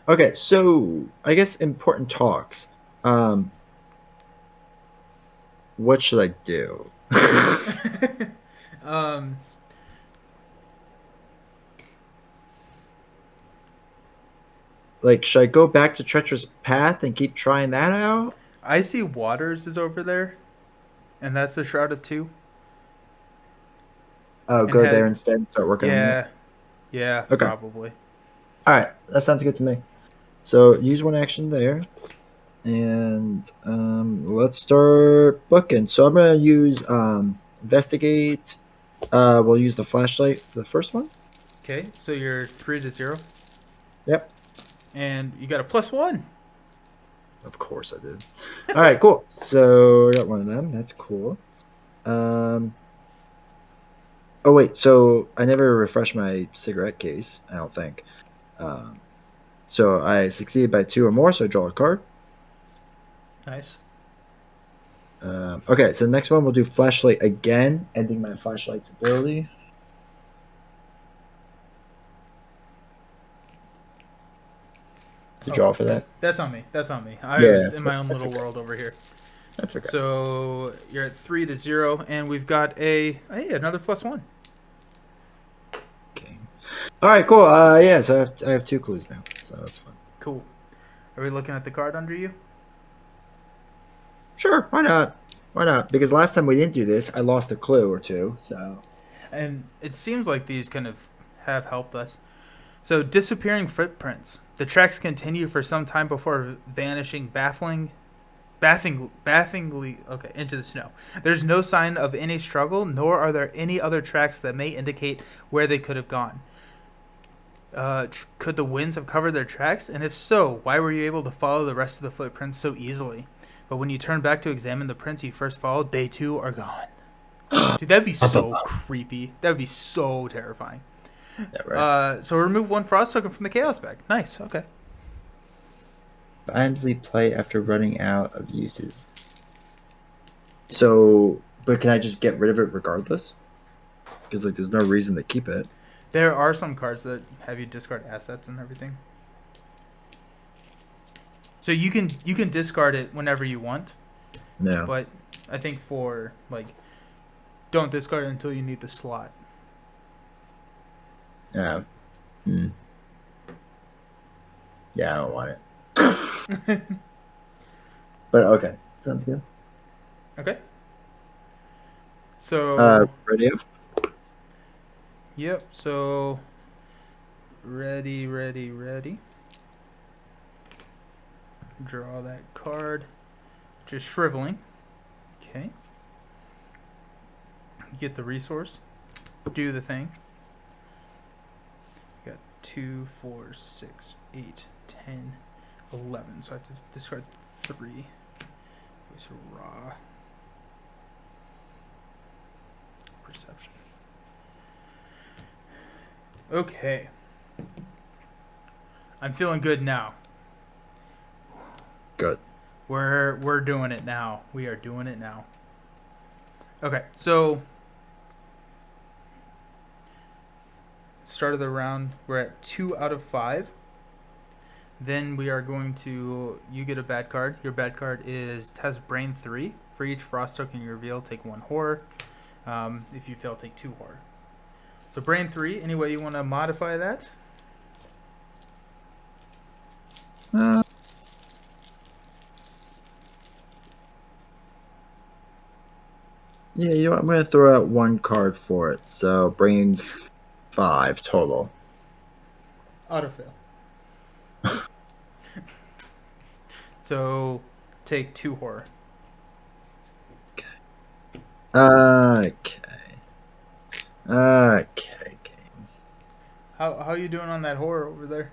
Okay, so I guess important talks. What should I do? Like, should I go back to Treacherous Path and keep trying that out? I see Waters is over there, and that's the Shroud of 2. Oh, And go there instead and start working on it? Yeah, Okay. probably. All right, that sounds good to me. So use 1 action there, and let's start booking. So I'm gonna use investigate. We'll use the flashlight for the first one. Okay, so you're 3 to 0. Yep. And you got a +1. Of course I did. All right, cool. So I got 1 of them. That's cool. Oh wait, so I never refreshed my cigarette case. I don't think. So I succeeded by 2 or more, so I draw a card. Nice. Okay, so the next one we'll do flashlight again, ending my flashlight's ability. To draw for that. That's on me. I Yeah, was in my own that's little okay. world over here. That's okay. So you're at 3 to 0, and we've got another +1. Okay. All right, cool. Yeah, so I have 2 clues now, so that's fun. Cool. Are we looking at the card under you? Sure, why not? Why not? Because last time we didn't do this, I lost a clue or 2. So. And it seems like these kind of have helped us. So disappearing footprints. The tracks continue for some time before vanishing, baffingly into the snow. There's no sign of any struggle, nor are there any other tracks that may indicate where they could have gone. Could the winds have covered their tracks? And if so, why were you able to follow the rest of the footprints so easily? But when you turn back to examine the prints you first followed, they too are gone. Dude, that'd be so creepy. That would be so terrifying. Yeah, right. So remove 1 frost token from the chaos bag. Nice. Okay. Mindlessly play after running out of uses. So, but can I just get rid of it regardless? Because like, there's no reason to keep it. There are some cards that have you discard assets and everything. So you can discard it whenever you want. No. But I think for like, don't discard it until you need the slot. Yeah. Yeah, I don't want it. But okay, sounds good. Okay. So ready up? Yep. So ready. Draw that card. Just shriveling. Okay. Get the resource. Do the thing. Got 2, 4, 6, 8, 10, 11. So I have to discard 3. It's raw. Perception. Okay. I'm feeling good now. Good. We're doing it now. We are doing it now. Okay, so start of the round, we're at 2 out of 5. Then we are going to, you get a bad card. Your bad card has Brain 3. For each Frost token you reveal, take 1 horror. If you fail, take 2 horror. So Brain 3, any way you want to modify that? Yeah, you know what? I'm going to throw out 1 card for it. So Brain 5 total. Autofill. So take 2 horror. Okay. How are you doing on that horror over there?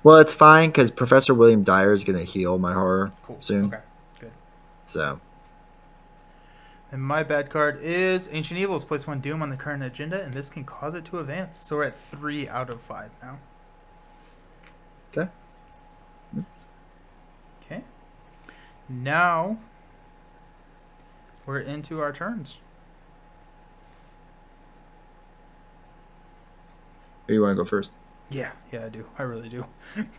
Well, it's fine because Professor William Dyer is going to heal my horror soon. Okay, good. So. And my bad card is Ancient Evils. Place 1 Doom on the current agenda, and this can cause it to advance. So we're at 3 out of 5 now. Okay. Okay. Now we're into our turns. Or you want to go first? Yeah, I do. I really do.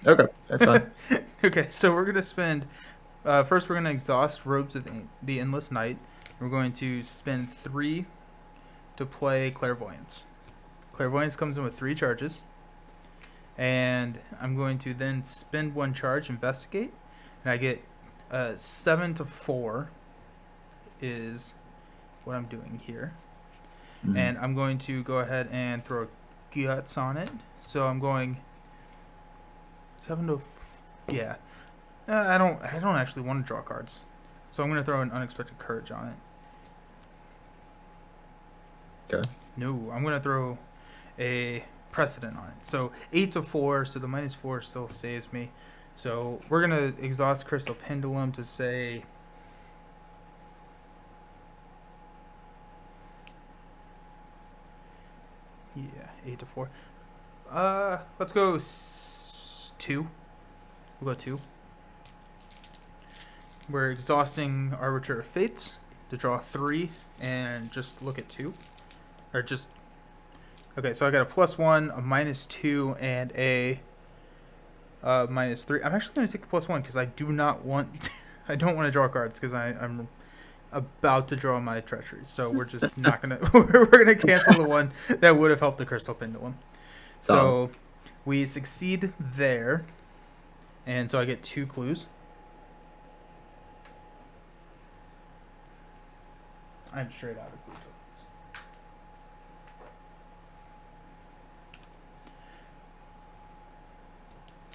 Okay, that's fine. Okay, so we're going to spend... first, we're going to exhaust Robes of the Endless Night. We're going to spend 3 to play Clairvoyance. Clairvoyance comes in with 3 charges. And I'm going to then spend 1 charge, Investigate. And I get 7 to 4 is what I'm doing here. Mm-hmm. And I'm going to go ahead and throw Guts on it. So I'm going 7 to... Yeah. I don't actually want to draw cards. So I'm going to throw an Unexpected Courage on it. Okay. No, I'm going to throw a Precedent on it. So 8 to 4, so the -4 still saves me. So we're going to exhaust Crystal Pendulum to say... Yeah, 8 to 4. Let's go 2. We'll go 2. We're exhausting Arbiter of Fates to draw 3 and just look at 2. Or just... Okay, so I got a +1, a -2, and a -3. I'm actually going to take the +1 because I do not want... I don't want to draw cards because I'm about to draw my treacheries. So we're just not going to... We're going to cancel the one that would have helped the Crystal Pendulum. So we succeed there. And so I get 2 clues. I'm straight out of clue tokens.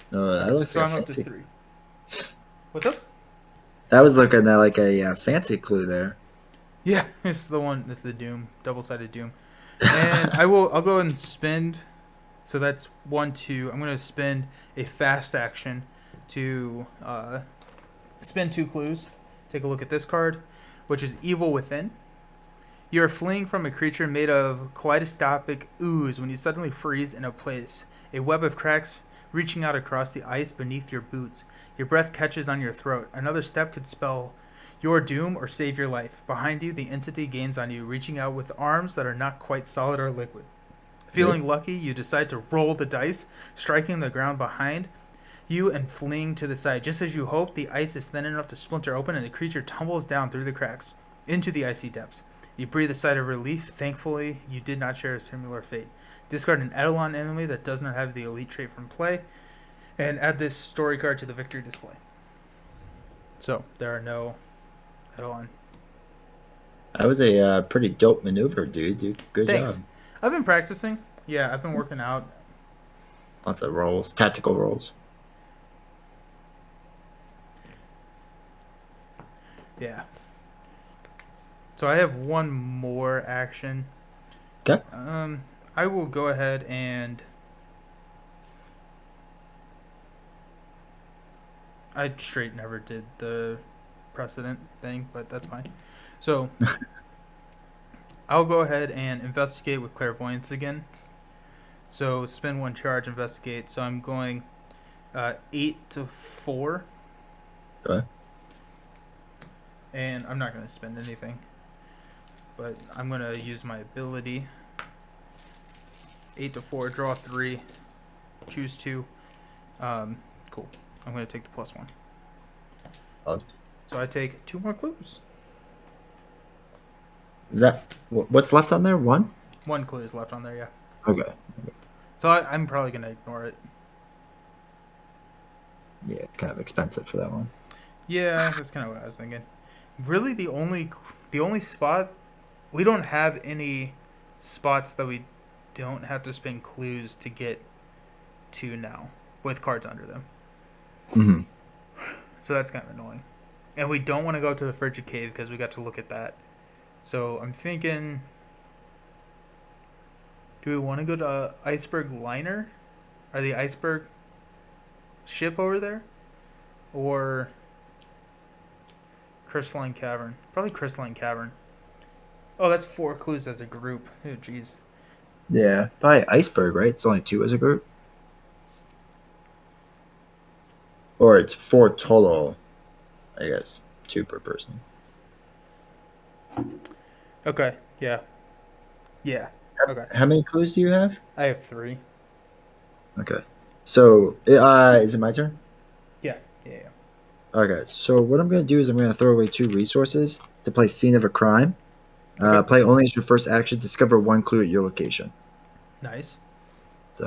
That looks So like I'm a up to fancy. 3. What's up? That was looking at like a fancy clue there. Yeah, it's the one. It's the Doom, double-sided Doom. And I'll go ahead and spend. So that's 1, 2. I'm going to spend a fast action to spend 2 clues. Take a look at this card, which is Evil Within. You are fleeing from a creature made of kaleidoscopic ooze when you suddenly freeze in a place. A web of cracks reaching out across the ice beneath your boots. Your breath catches on your throat. Another step could spell your doom or save your life. Behind you, the entity gains on you, reaching out with arms that are not quite solid or liquid. Feeling lucky, you decide to roll the dice, striking the ground behind you and fleeing to the side. Just as you hope, the ice is thin enough to splinter open and the creature tumbles down through the cracks into the icy depths. You breathe a sigh of relief. Thankfully, you did not share a similar fate. Discard an Eidolon enemy that does not have the elite trait from play, and add this story card to the victory display. So, there are no Eidolon. That was a pretty dope maneuver, dude. Good Thanks. job. I've been practicing. Yeah, I've been working out. Lots of rolls, tactical rolls. Yeah. So I have one more action. Okay. I will go ahead and I straight never did the precedent thing, but that's fine. So I'll go ahead and investigate with Clairvoyance again. So spend one charge, investigate. So I'm going 8 to 4, Okay. and I'm not going to spend anything, but I'm going to use my ability. 8 to 4, draw 3, choose 2. Cool. I'm going to take the +1. So I take 2 more clues. Is that what's left on there? One. 1 clue is left on there, yeah. Okay. So I'm probably going to ignore it. Yeah, it's kind of expensive for that one. Yeah, that's kind of what I was thinking. Really, the only spot we don't have any spots that we don't have to spend clues to get to now with cards under them. Mm-hmm. So that's kind of annoying. And we don't want to go to the Frigid Cave because we got to look at that. So I'm thinking, do we want to go to Iceberg Liner? Or the Iceberg ship over there? Or Crystalline Cavern? Probably Crystalline Cavern. Oh, that's 4 clues as a group. Oh, jeez. Yeah, by Iceberg, right? It's only 2 as a group, or it's 4 total. I guess 2 per person. Okay, yeah. Yeah, okay. How many clues do you have? I have 3. Okay. So, is it my turn? Yeah, yeah, yeah. Okay. So what I'm going to do is I'm going to throw away 2 resources to play Scene of a Crime. Okay, Play only as your first action. Discover 1 clue at your location. nice. So,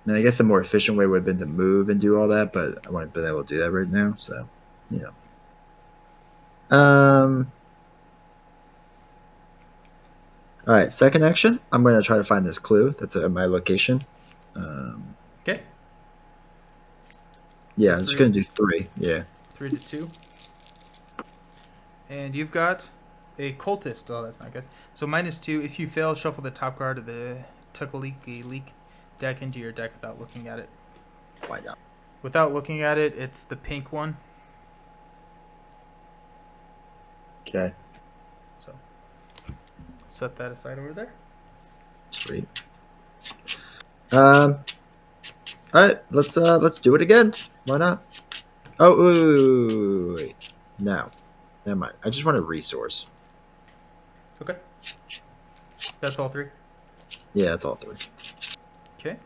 and I guess the more efficient way would have been to move and do all that, but I wouldn't been able to do that right now. So, yeah. All right. Second action. I'm going to try to find this clue that's at my location. Okay, Yeah, so I'm just 3, going to do 3. Yeah. 3 to 2. And you've got a cultist. Oh, that's not good. So -2. If you fail, shuffle the top card of the Tuckaliki Leak deck into your deck without looking at it. Why not? Without looking at it, it's the pink one. Okay. So set that aside over there. Sweet. All right, let's do it again. Why not? Oh, wait. No, never mind. I just want a resource. Okay, that's all 3. Yeah, that's all 3. Okay.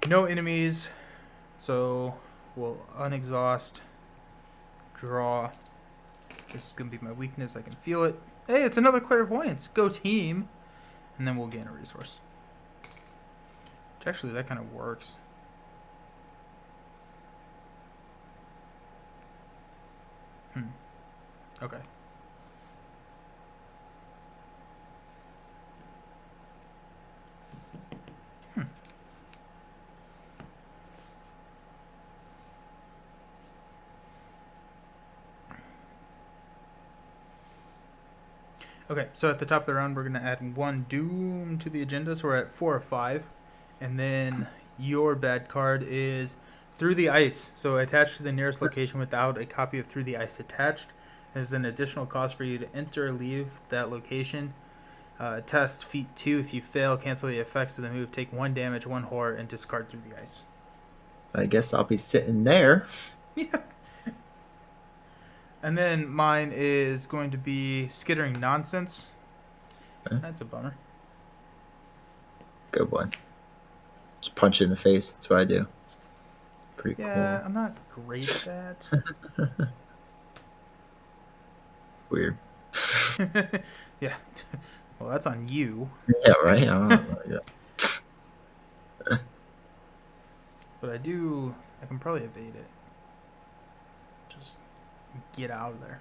No enemies, so we'll unexhaust, draw. This is going to be my weakness. I can feel it. Hey, it's another Clairvoyance. Go team. And then we'll gain a resource. Which actually, that kind of works. Okay. Okay, so at the top of the round, we're going to add 1 Doom to the agenda. So we're at 4 or 5. And then your bad card is Through the Ice. So attached to the nearest location without a copy of Through the Ice attached. There's an additional cost for you to enter or leave that location. Test feat 2. If you fail, cancel the effects of the move. Take 1 damage, 1 horror, and discard Through the Ice. I guess I'll be sitting there. Yeah. And then mine is going to be Skittering Nonsense. Okay. That's a bummer. Good one. Just punch it in the face. That's what I do. Pretty Yeah, cool. I'm not great at that. Weird. Yeah. Well, that's on you. Yeah, right? I don't know. Yeah. But I can probably evade it. Just get out of there.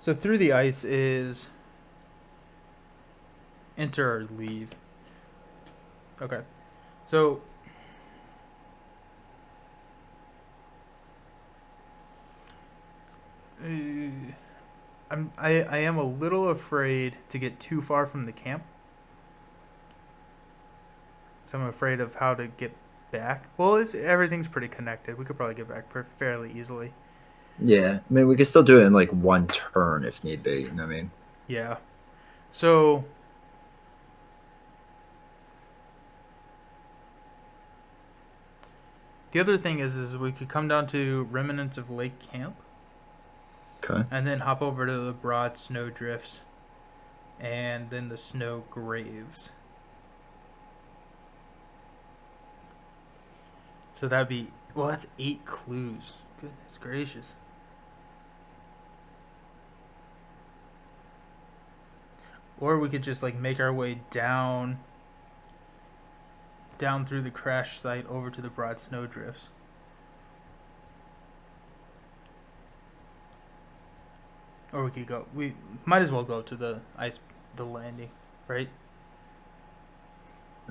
So through the ice is enter or leave. Okay. So I am a little afraid to get too far from the camp. So I'm afraid of how to get back. Well, everything's pretty connected. We could probably get back fairly easily. Yeah, I mean, we can still do it in like one turn if need be. You know what I mean? Yeah. So the other thing is we could come down to Remnants of Lake Camp Okay. and then hop over to the broad snow drifts and then the snow graves. So that'd be, well, that's 8 clues. Goodness gracious. Or we could just like make our way down through the crash site over to the broad snow drifts. Or we might as well go to the landing, right?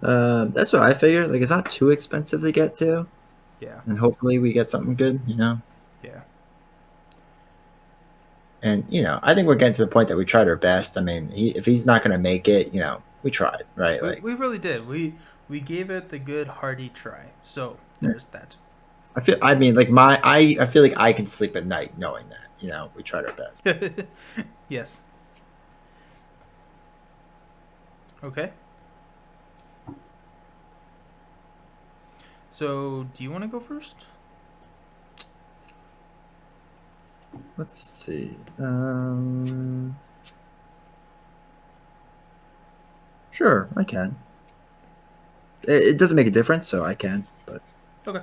That's what I figured. Like, it's not too expensive to get to, Yeah. and hopefully we get something good. You know. Yeah. And I think we're getting to the point that we tried our best. I mean, if he's not going to make it, we tried, right? We really did. We gave it the good hearty try. So there's that. I mean, like I feel like I can sleep at night knowing that we tried our best. Yes. Okay. So do you want to go first? Let's see. Sure, I can. It doesn't make a difference, so I can. But Okay.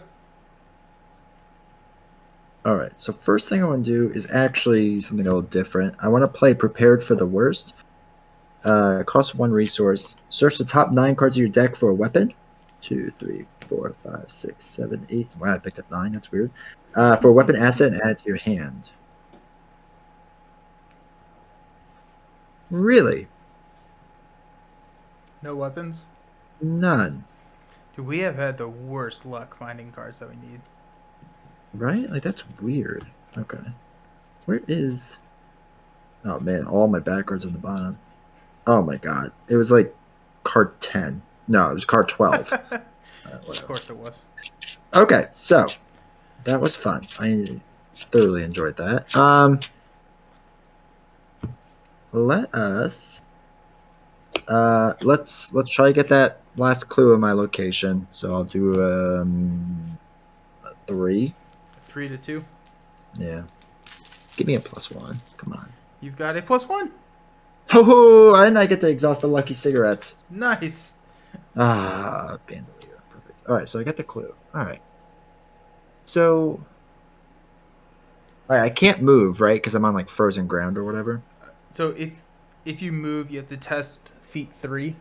all right. So first thing I want to do is actually something a little different. I want to play Prepared for the Worst. Cost 1 resource. Search the top 9 cards of your deck for a weapon. 2, 3, 4, 5, 6, 7, 8. Wow, I picked up 9. That's weird. For a weapon asset, and add to your hand. Really? No weapons? None. Dude, we have had the worst luck finding cards that we need. Right? Like, that's weird. Okay. Where is... Oh, man. All my back cards on the bottom. Oh, my God. It was, like, card 10. No, it was card 12. Of course it was. Okay, so that was fun. I thoroughly enjoyed that. Let us let's try to get that last clue in my location. So I'll do a 3. 3 to 2. Yeah. Give me a +1. Come on. You've got a +1. Oh, and I get to exhaust the lucky cigarettes. Nice. Bandolier. Perfect. All right, so I got the clue. All right. So, all right, I can't move, right? Because I'm on like frozen ground or whatever. So if you move, you have to test feat 3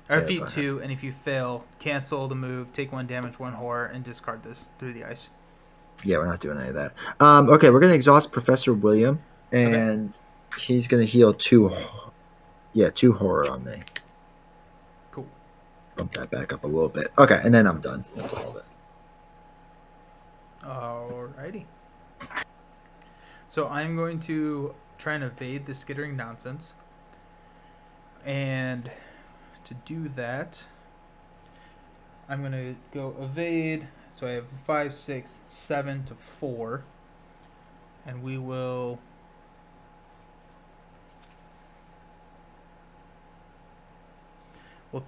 or Yeah, feat 2, and if you fail, cancel the move, take 1 damage, 1 horror, and discard this through the ice. Yeah, we're not doing any of that. Okay, we're gonna exhaust Professor William, and he's gonna heal 2 horror on me. Cool. Bump that back up a little bit. Okay, and then I'm done. That's all of it. Alrighty. So I'm going to try and evade the skittering nonsense. And to do that, I'm going to go evade. So I have 5, 6, 7 to 4. And we'll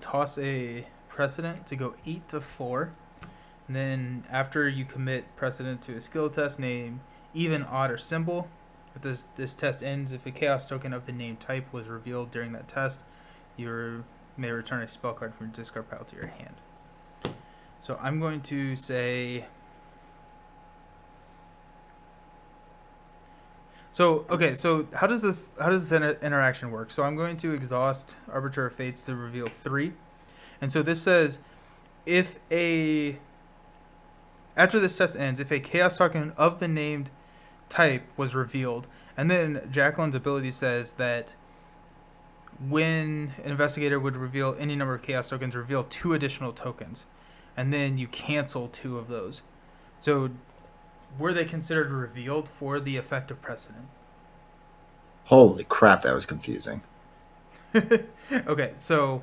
toss a precedent to go 8 to 4. And then after you commit precedent to a skill test, name even, odd, or symbol. If this test ends, if a chaos token of the name type was revealed during that test, you may return a spell card from your discard pile to your hand. So I'm going to say... So how does this interaction work? So I'm going to exhaust Arbiter of Fates to reveal 3. And so this says, after this test ends, if a chaos token of the named type was revealed. And then Jacqueline's ability says that when an investigator would reveal any number of chaos tokens, reveal 2 additional tokens. And then you cancel 2 of those. So were they considered revealed for the effect of precedence? Holy crap, that was confusing. Okay, so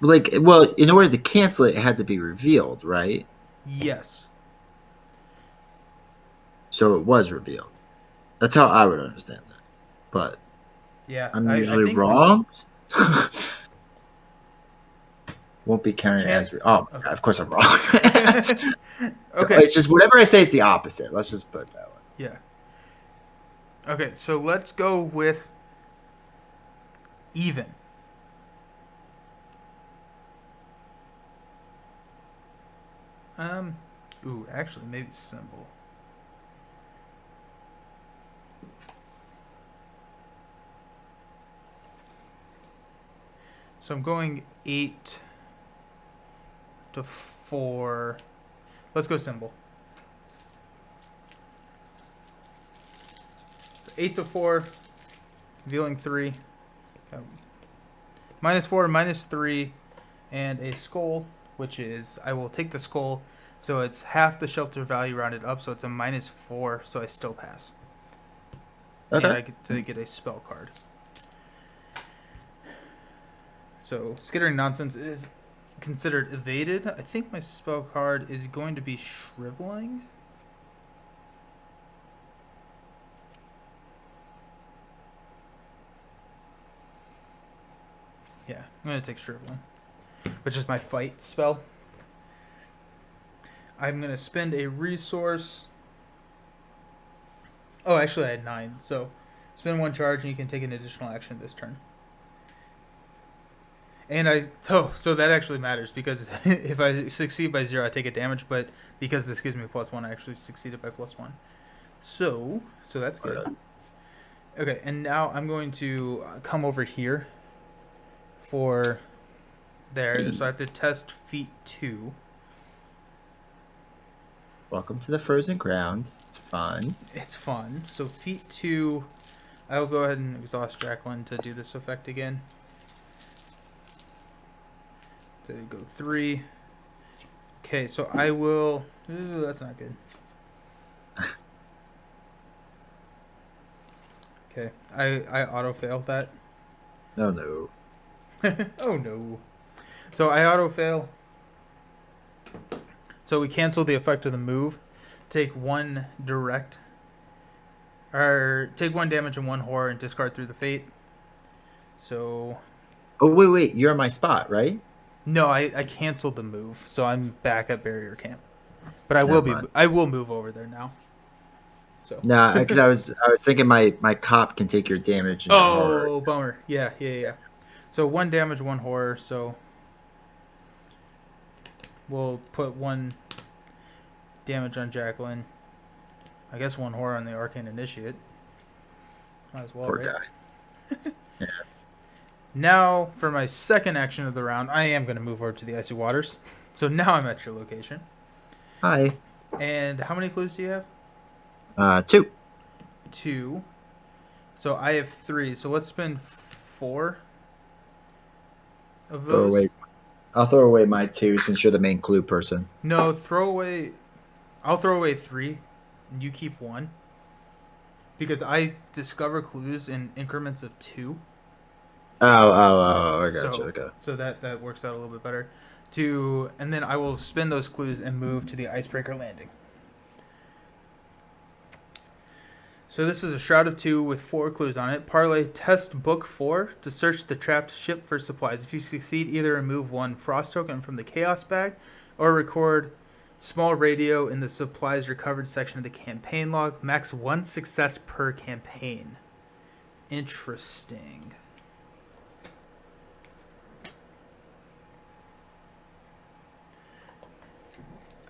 Like, well, in order to cancel it, it had to be revealed, right? yes. So it was revealed. That's how I would understand that. But Yeah, I'm I usually think wrong. Won't be counted can't. as. Oh, my Okay. God, of course I'm wrong. So Okay. it's just whatever I say is the opposite. Let's just put it that way. Yeah. Okay, so let's go with even. Actually, maybe symbol. So I'm going 8 to 4. Let's go symbol. 8 to 4, revealing 3. -4, -3, and a skull, which is, I will take the skull, so it's half the shelter value rounded up, so it's a -4, so I still pass. Okay. And I get to get a spell card. So skittering nonsense is considered evaded. I think my spell card is going to be shriveling. Yeah, I'm going to take shriveling, which is my fight spell. I'm going to spend a resource. Oh, actually I had 9, so spend 1 charge and you can take an additional action this turn. And so that actually matters because if I succeed by 0, I take a damage, but because this gives me +1, I actually succeeded by +1. So that's good. Okay, and now I'm going to come over here for there. So I have to test feat 2. Welcome to the frozen ground. It's fun. It's fun. So feat 2, I will go ahead and exhaust Jacqueline to do this effect again. To go 3. Okay, so I will. Ooh, that's not good. Okay, I auto failed that. Oh no. Oh no. So I auto fail. So we cancel the effect of the move. Take 1 direct. Or take 1 damage and 1 horror and discard through the fate. So. Oh wait, you're in my spot, right? No, I canceled the move, so I'm back at barrier camp. But I will move over there now. So. Nah, because I was thinking my cop can take your damage and your horror. Oh, bummer. Yeah. So 1 damage, 1 horror. So we'll put 1 damage on Jacqueline. I guess 1 horror on the Arcane Initiate. Might as well, Poor right? guy. Yeah. Now, for my second action of the round, I am going to move over to the Icy Waters. So now I'm at your location. Hi. And how many clues do you have? 2. 2. So I have 3. So let's spend 4 of those. I'll throw away my 2 since you're the main clue person. No, throw away. I'll throw away 3. And you keep 1. Because I discover clues in increments of 2. Oh, I got you. Okay. So that works out a little bit better. And then I will spin those clues and move to the Icebreaker Landing. So this is a Shroud of 2 with 4 clues on it. Parlay test book 4 to search the trapped ship for supplies. If you succeed, either remove 1 frost token from the chaos bag or record small radio in the supplies recovered section of the campaign log. Max 1 success per campaign. Interesting.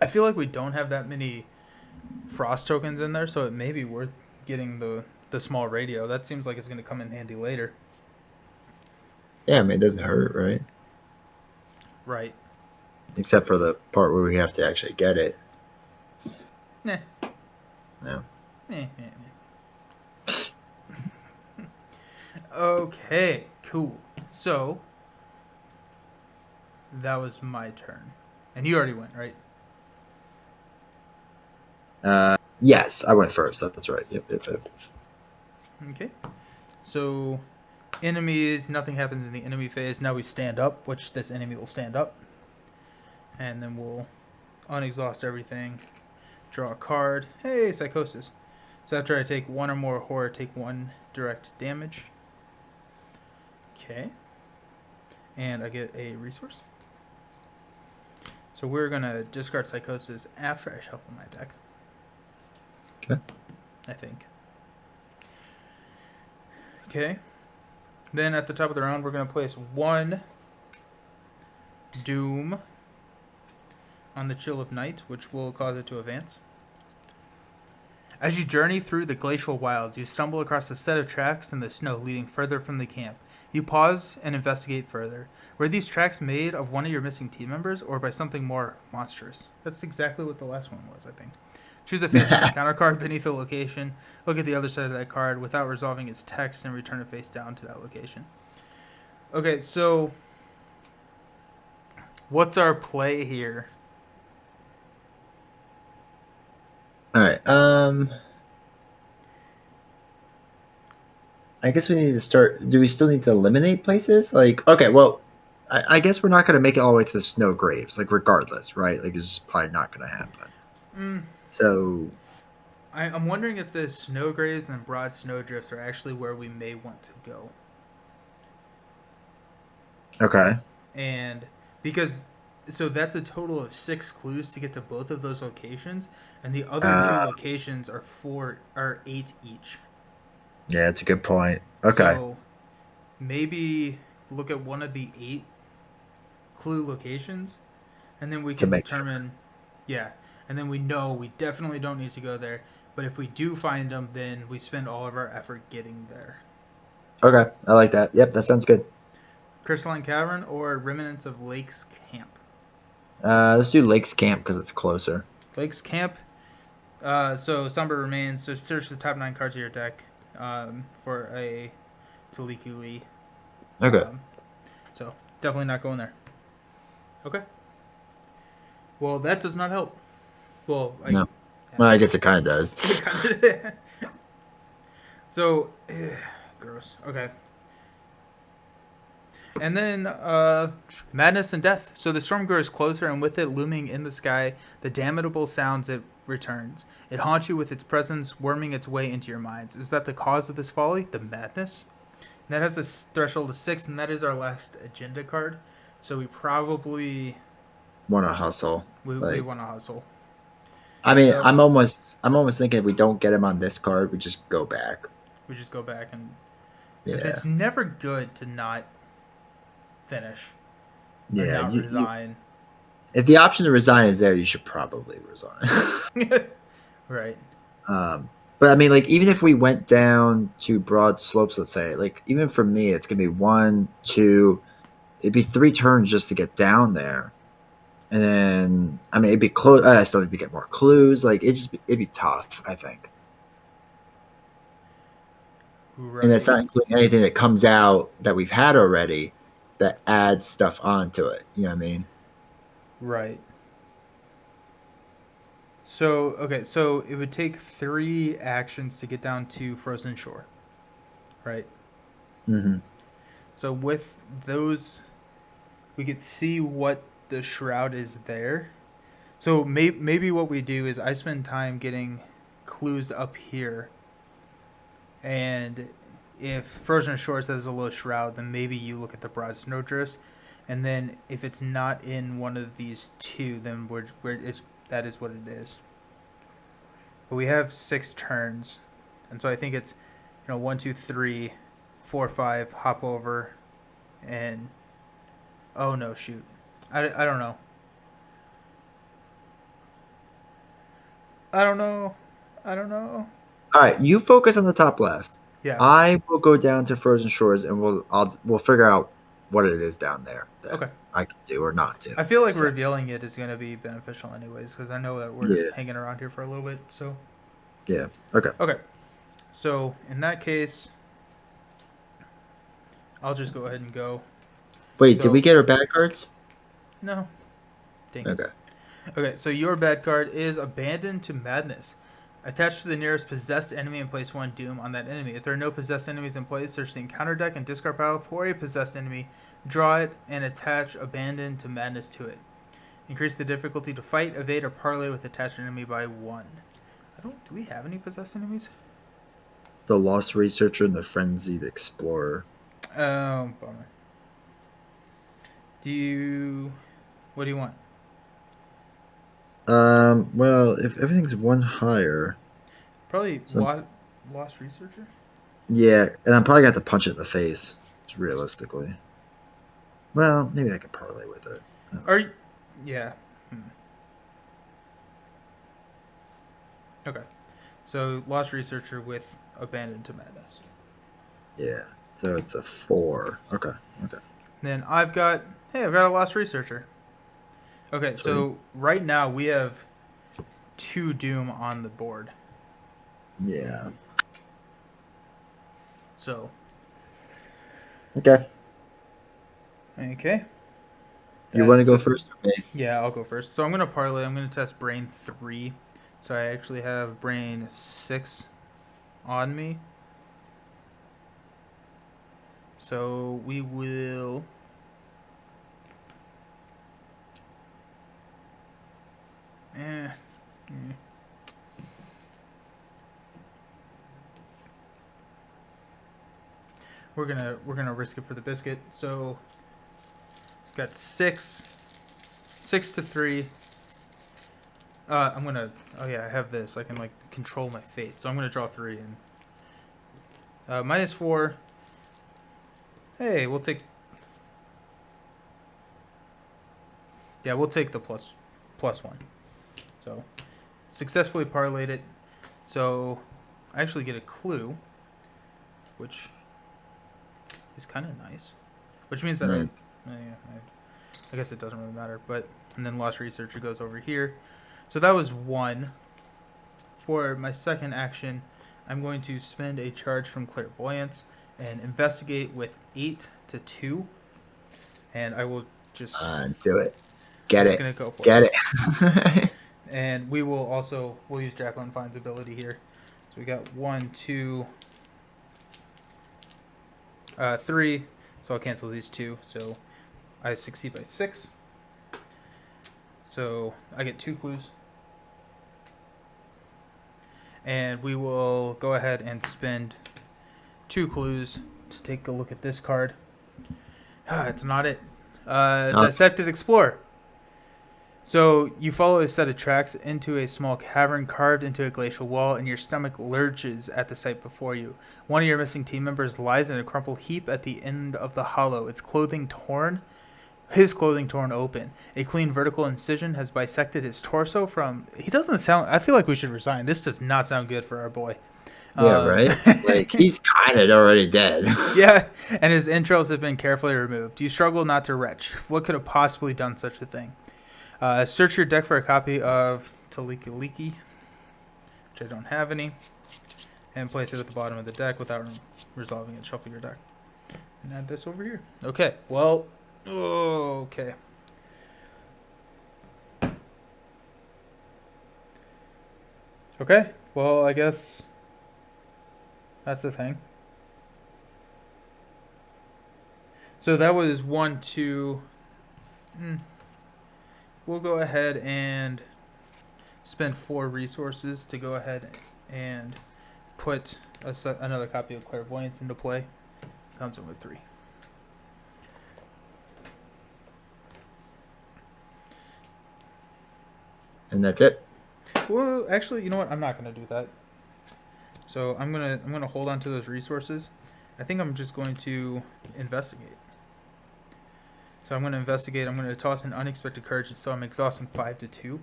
I feel like we don't have that many frost tokens in there, so it may be worth getting the small radio. That seems like it's going to come in handy later. Yeah, I mean, it doesn't hurt, right? Right. Except for the part where we have to actually get it. Nah. Yeah. Eh. Okay, cool. So that was my turn, and you already went, right? Yes, I went first. That's right. Yep. Okay. So enemies, nothing happens in the enemy phase. Now we stand up, which this enemy will stand up, and then we'll unexhaust everything. Draw a card. Hey, psychosis. So after I take one or more horror, take one direct damage. Okay. And I get a resource. So we're going to discard psychosis after I shuffle my deck. Okay. I think. Okay. Then at the top of the round, we're going to place one Doom on the Chill of Night, which will cause it to advance. As you journey through the glacial wilds, you stumble across a set of tracks in the snow leading further from the camp. You pause and investigate further. Were these tracks made of one of your missing team members or by something more monstrous? That's exactly what the last one was, I think. Choose a face-up encounter card beneath the location. Look at the other side of that card without resolving its text and return it face down to that location. Okay, so what's our play here? All right. I guess we need to start. Do we still need to eliminate places? Like, okay, well, I guess we're not going to make it all the way to the snow graves, like, regardless, right? Like, it's just probably not going to happen. Mm, So, I'm wondering if the snow graves and broad snowdrifts are actually where we may want to go. okay. And because so that's a total of 6 clues to get to both of those locations, and the other two locations are 8 each. Yeah, that's a good point. Okay. So maybe look at one of the 8 clue locations, and then we To can make determine. Yeah, and then we know we definitely don't need to go there. But if we do find them, then we spend all of our effort getting there. Okay, I like that. Yep, that sounds good. Crystalline Cavern or Remnants of Lakes Camp. Let's do Lakes Camp because it's closer. Lakes Camp. So Somber remains. So search the top 9 cards of your deck for a Talikuli. Okay. So definitely not going there. Okay. Well, that does not help. Well, No. Well, I guess it kind of does. So, gross. Okay. And then Madness and Death. So the storm grows closer, and with it looming in the sky, the damnable sounds it returns. It haunts you with its presence, worming its way into your minds. Is that the cause of this folly? The madness? And that has a threshold of 6, and that is our last agenda card. So we probably Want to hustle. we want to hustle. I mean, So- I'm almost thinking if we don't get him on this card, we just go back. We just go back and Yeah. because it's never good to not finish. Or Yeah. not resign. If the option to resign is there, you should probably resign. Right. But I mean, like, even if we went down to broad slopes, let's say, like, even for me, it's gonna be 1, 2. It'd be 3 turns just to get down there, and then I mean, it'd be close. I still need to get more clues. Like, it'd be tough, I think. Right. And that's not including anything that comes out that we've had already that adds stuff onto it. You know what I mean? Right. So, okay, so it would take 3 actions to get down to Frozen Shore. Right? Mm-hmm. So with those, we could see what the shroud is there. So maybe what we do is I spend time getting clues up here. And if Frozen Shore says a low shroud, then maybe you look at the broad snowdrifts. And then if it's not in one of these 2, then that is what it is. But we have 6 turns, and so I think it's 1, 2, 3, 4, 5, hop over, and oh no, shoot, I don't know. I don't know. All right, you focus on the top left. Yeah. I will go down to Frozen Shores, and we'll figure out what it is down there that Okay. I can do or not do. I feel like revealing it is going to be beneficial anyways, because I know that we're Yeah. hanging around here for a little bit. So. Yeah. Okay. Okay. So in that case, I'll just go ahead and go. Wait, did So we get our bad cards? no, dang it. Okay. Okay, so your bad card is Abandoned to Madness. Attach to the nearest possessed enemy and place 1 doom on that enemy. If there are no possessed enemies in play, search the encounter deck and discard pile for a possessed enemy. Draw it and attach Abandoned to Madness to it. Increase the difficulty to fight, evade, or parlay with attached enemy by 1. Do we have any possessed enemies? The Lost Researcher and the Frenzied Explorer. Oh, bummer. What do you want? Well, if everything's 1 higher. Probably So, Lost Researcher? yeah, and I'm probably got to punch it in the face, just realistically. Well, maybe I could parlay with it. Are you... Yeah. Okay. So, Lost Researcher with Abandoned to Madness. Yeah, so it's a 4. Okay. Then I've got a Lost Researcher. Okay, Sweet. so right now we have 2 Doom on the board. Yeah. So. Okay. Okay. You want to go first? Okay. Yeah, I'll go first. So I'm going to parlay. I'm going to test Brain 3. So I actually have Brain 6 on me. So we will... We're gonna risk it for the biscuit. So got 6 to 3. I'm gonna. Oh yeah, I have this. I can like control my fate. So I'm gonna draw 3 and -4. Hey, we'll take. Yeah, we'll take the plus 1. So successfully parlayed it. So I actually get a clue, which is kind of nice. Which means that I guess it doesn't really matter. And then Lost Researcher goes over here. So that was 1. For my second action, I'm going to spend a charge from Clairvoyance and investigate with 8 to 2. And I will just do it. Get it. Gonna go for Get it. And we'll use Jacqueline Fine's ability here. So we got 1, 2, 3. So I'll cancel these 2. So I succeed by 6. So I get 2 clues. And we will go ahead and spend 2 clues to take a look at this card. It's not it. Dissected Explorer. So you follow a set of tracks into a small cavern carved into a glacial wall, and your stomach lurches at the sight before you. One of your missing team members lies in a crumpled heap at the end of the hollow, his clothing torn open. A clean vertical incision has bisected his torso from... He doesn't sound... I feel like we should resign. This does not sound good for our boy. Yeah, right? Like, he's kind of already dead. Yeah, and his entrails have been carefully removed. You struggle not to retch. What could have possibly done such a thing? Search your deck for a copy of Taliki, which I don't have any, and place it at the bottom of the deck without resolving it. Shuffle your deck. And add this over here. Okay, well... okay. Okay, well, I guess that's the thing. So that was 1, 2... We'll go ahead and spend 4 resources to go ahead and put another copy of Clairvoyance into play. Comes in with 3. And that's it. Well, actually, you know what? I'm not going to do that. So I'm gonna hold on to those resources. I think I'm just going to investigate. So I'm going to investigate. I'm going to toss an unexpected courage, so I'm exhausting 5 to 2.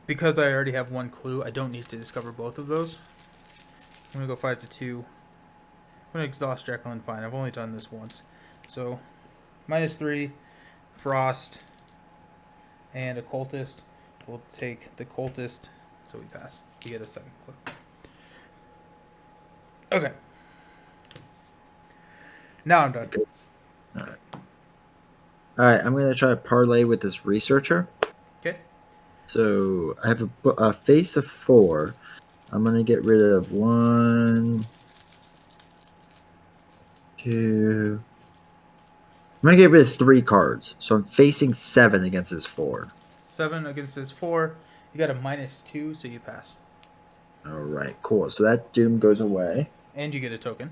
Because I already have 1 clue, I don't need to discover both of those. I'm going to go 5 to 2. I'm going to exhaust Jacqueline Fine. I've only done this once. So -3, Frost, and Occultist. We'll take the Cultist, so we pass. We get a 2nd clue. Okay. Now I'm done. All right. All right. I'm gonna try to parlay with this researcher. Okay. So I have a face of 4. I'm gonna get rid of 1, 2. I'm gonna get rid of 3 cards. So I'm facing 7 against his 4. 7 against his 4. You got a -2, so you pass. All right, cool. So that doom goes away. And you get a token.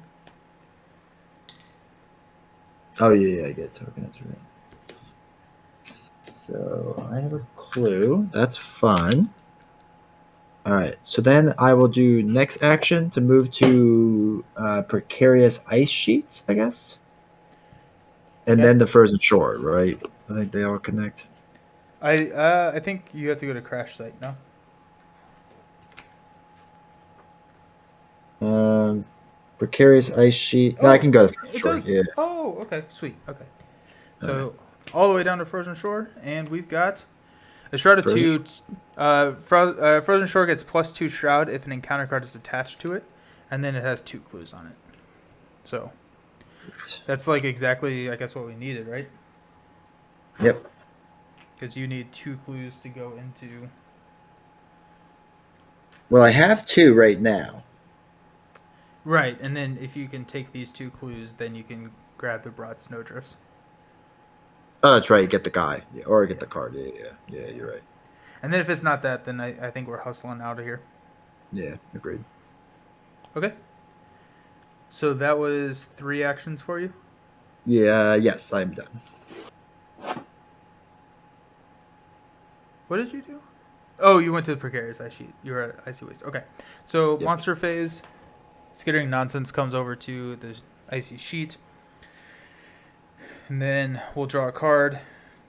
Oh yeah, I get a token. That's right. So I have a clue. That's fun. All right. So then I will do next action to move to precarious ice sheets, I guess, and Okay. then the frozen shore. Right. I think they all connect. I think you have to go to crash site, no? Um, precarious ice sheet. No, I Oh, can go to the frozen it shore. Yeah. does. Oh, okay. Sweet. Okay. All right. So, all the way down to Frozen Shore, and we've got a Shroud of Frozen. 2. Frozen Shore gets +2 Shroud if an encounter card is attached to it, and then it has 2 clues on it. So, that's like exactly, I guess, what we needed, right? Yep. Because you need 2 clues to go into. Well, I have 2 right now. Right, and then if you can take these 2 clues, then you can grab the broad snowdrifts. Oh, that's right. Get the guy, yeah, or get Yeah. the card. Yeah. You're right. And then if it's not that, then I think we're hustling out of here. Yeah, agreed. Okay. So that was 3 actions for you? Yeah. Yes, I'm done. What did you do? Oh, you went to the precarious ice sheet. You were at icy waste. Okay. So Yep. monster phase, skittering nonsense comes over to the icy sheet. And then we'll draw a card.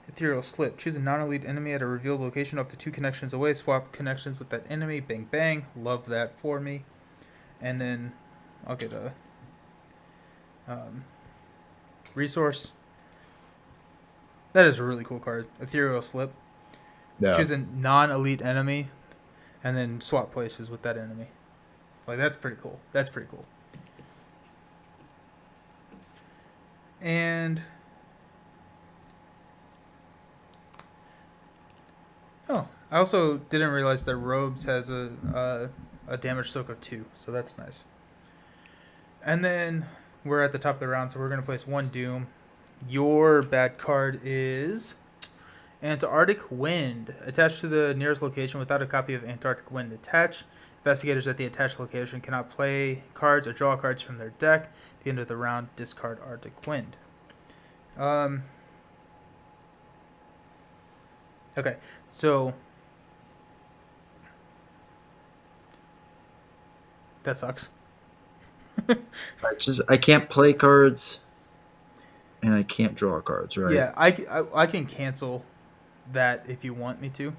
Ethereal slip. Choose a non-elite enemy at a revealed location up to 2 connections away. Swap connections with that enemy. Bang bang. Love that for me. And then I'll get a resource. That is a really cool card. Ethereal slip. Yeah. Choose a non-elite enemy, and then swap places with that enemy. Like, that's pretty cool. That's pretty cool. And oh, I also didn't realize that Robes has a damage soak of 2, so that's nice. And then we're at the top of the round, so we're gonna place 1 Doom. Your bad card is Antarctic Wind. Attached to the nearest location without a copy of Antarctic Wind attached. Investigators at the attached location cannot play cards or draw cards from their deck. At the end of the round, discard Arctic Wind. Okay, so that sucks. I can't play cards, and I can't draw cards. Right. Yeah, I can cancel that if you want me to,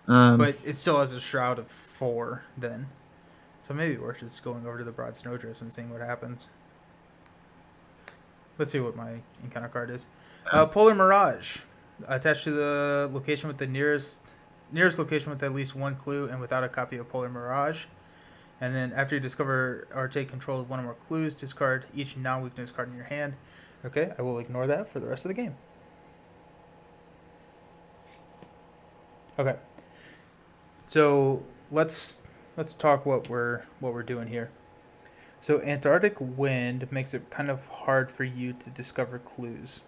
Um. but it still has a shroud of 4 then. So maybe we're just going over to the broad snowdrifts and seeing what happens. Let's see what my encounter card is. Polar Mirage. Attached to the location with the nearest location with at least 1 clue and without a copy of Polar Mirage. And then after you discover or take control of 1 or more clues, discard each non-weakness card in your hand. Okay, I will ignore that for the rest of the game. Okay. So let's talk what we're doing here. So Antarctic Wind makes it kind of hard for you to discover clues.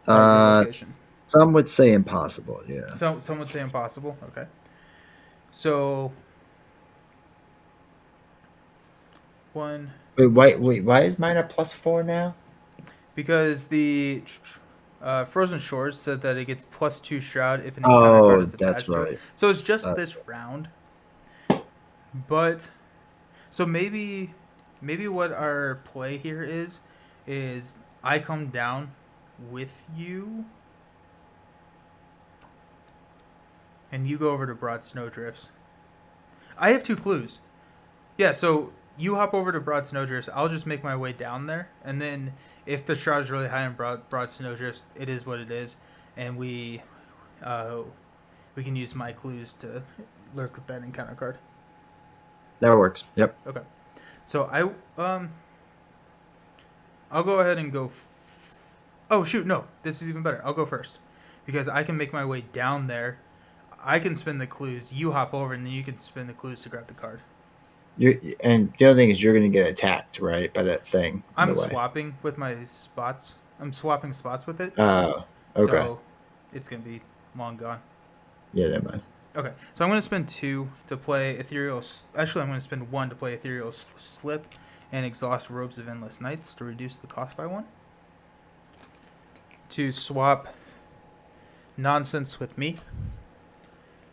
Location. Some would say impossible. Yeah. Some would say impossible. Okay. So one Wait. Why is mine a +4 now? because the Frozen Shores said that it gets +2 Shroud if an encounter card Oh, is that's attached to it. right. So it's just That's this round. But so maybe what our play here is I come down with you and you go over to Broad Snowdrifts. I have 2 clues. Yeah, so you hop over to Broad Snowdrifts. I'll just make my way down there, and then if the shroud is really high in Broad Snowdrifts, it is what it is, and we can use my clues to lurk with that encounter card. that works. Yep. Okay, so I'll go ahead and go. Oh shoot, no, this is even better. I'll go first because I can make my way down there. I can spin the clues. You hop over, and then you can spin the clues to grab the card. And the other thing is you're going to get attacked, right, by that thing in the I'm way. swapping with my spots. I'm swapping spots with it. Oh, okay. So it's gonna be long gone. Yeah, never mind. Okay, so I'm going to spend 2 to play Ethereal... Actually, I'm going to spend 1 to play Ethereal Slip and exhaust Robes of Endless Nights to reduce the cost by 1. To swap Nonsense with me.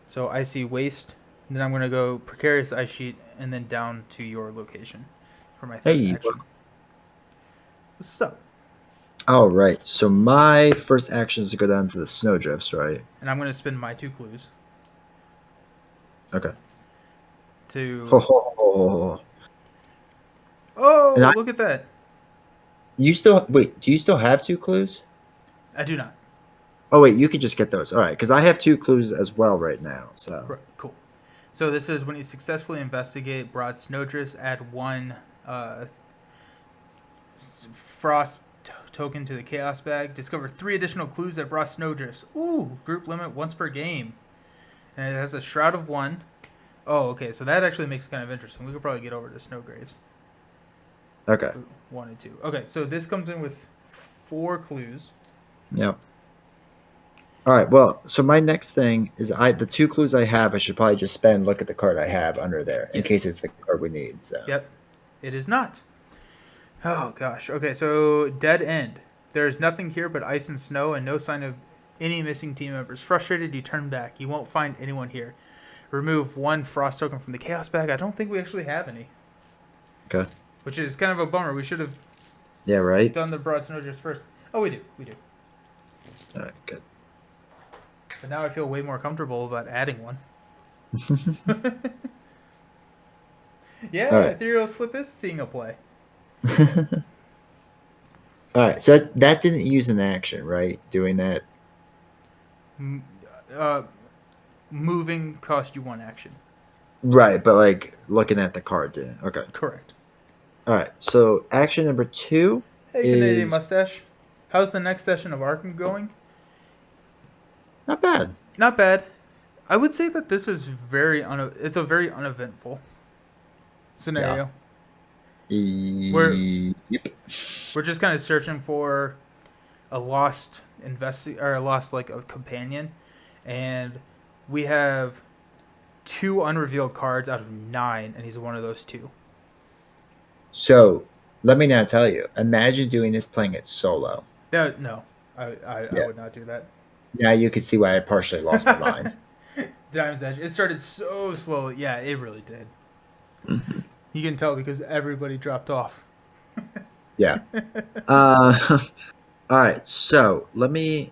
So Icy Waste. Then I'm going to go Precarious Ice Sheet and then down to your location for my third action. What's up? All right, so my first action is to go down to the snowdrifts, right? And I'm going to spend my 2 clues. Okay. Oh, look at that. Do you still have 2 clues? I do not. Oh, wait, you could just get those. All right, because I have 2 clues as well right now. So Right, cool. So this is when you successfully investigate broad snowdrifts, add 1 frost token to the chaos bag. Discover 3 additional clues that brought snowdrifts. Ooh, group limit once per game. And it has a Shroud of 1. Oh, okay, so that actually makes it kind of interesting. We could probably get over to Snowgraves. okay. 1 and 2. Okay, so this comes in with 4 clues. Yep. All right. Well, so my next thing is the 2 clues I have. I should probably just spend. Look at the card I have under there in case it's the card we need. So. Yep. It is not. Oh gosh. Okay, so Dead End. There is nothing here but ice and snow, and no sign of any missing team members. Frustrated, you turn back. You won't find anyone here. Remove 1 frost token from the chaos bag. I don't think we actually have any. Okay. Which is kind of a bummer. We should have done the broad snowdrifts first. Oh, we do. All right, good. But now I feel way more comfortable about adding 1. Yeah, right. Ethereal Slip is seeing a play. All right, so that didn't use an action, right? Doing that. Moving cost you 1 action. Right, but like looking at the card didn't. Okay. Correct. All right, so action number 2 Hey, Canadian Mustache. How's the next session of Arkham going? Not bad. Not bad. I would say that this is it's a very uneventful scenario. Yeah. We're just kind of searching for a lost a companion, and we have 2 unrevealed cards out of 9, and he's one of those 2. So let me now tell you. Imagine doing this playing it solo. No, I would not do that. Now you can see why I partially lost my mind. Diamond's Edge. It started so slowly. Yeah, it really did. You can tell because everybody dropped off. Yeah. All right. So let me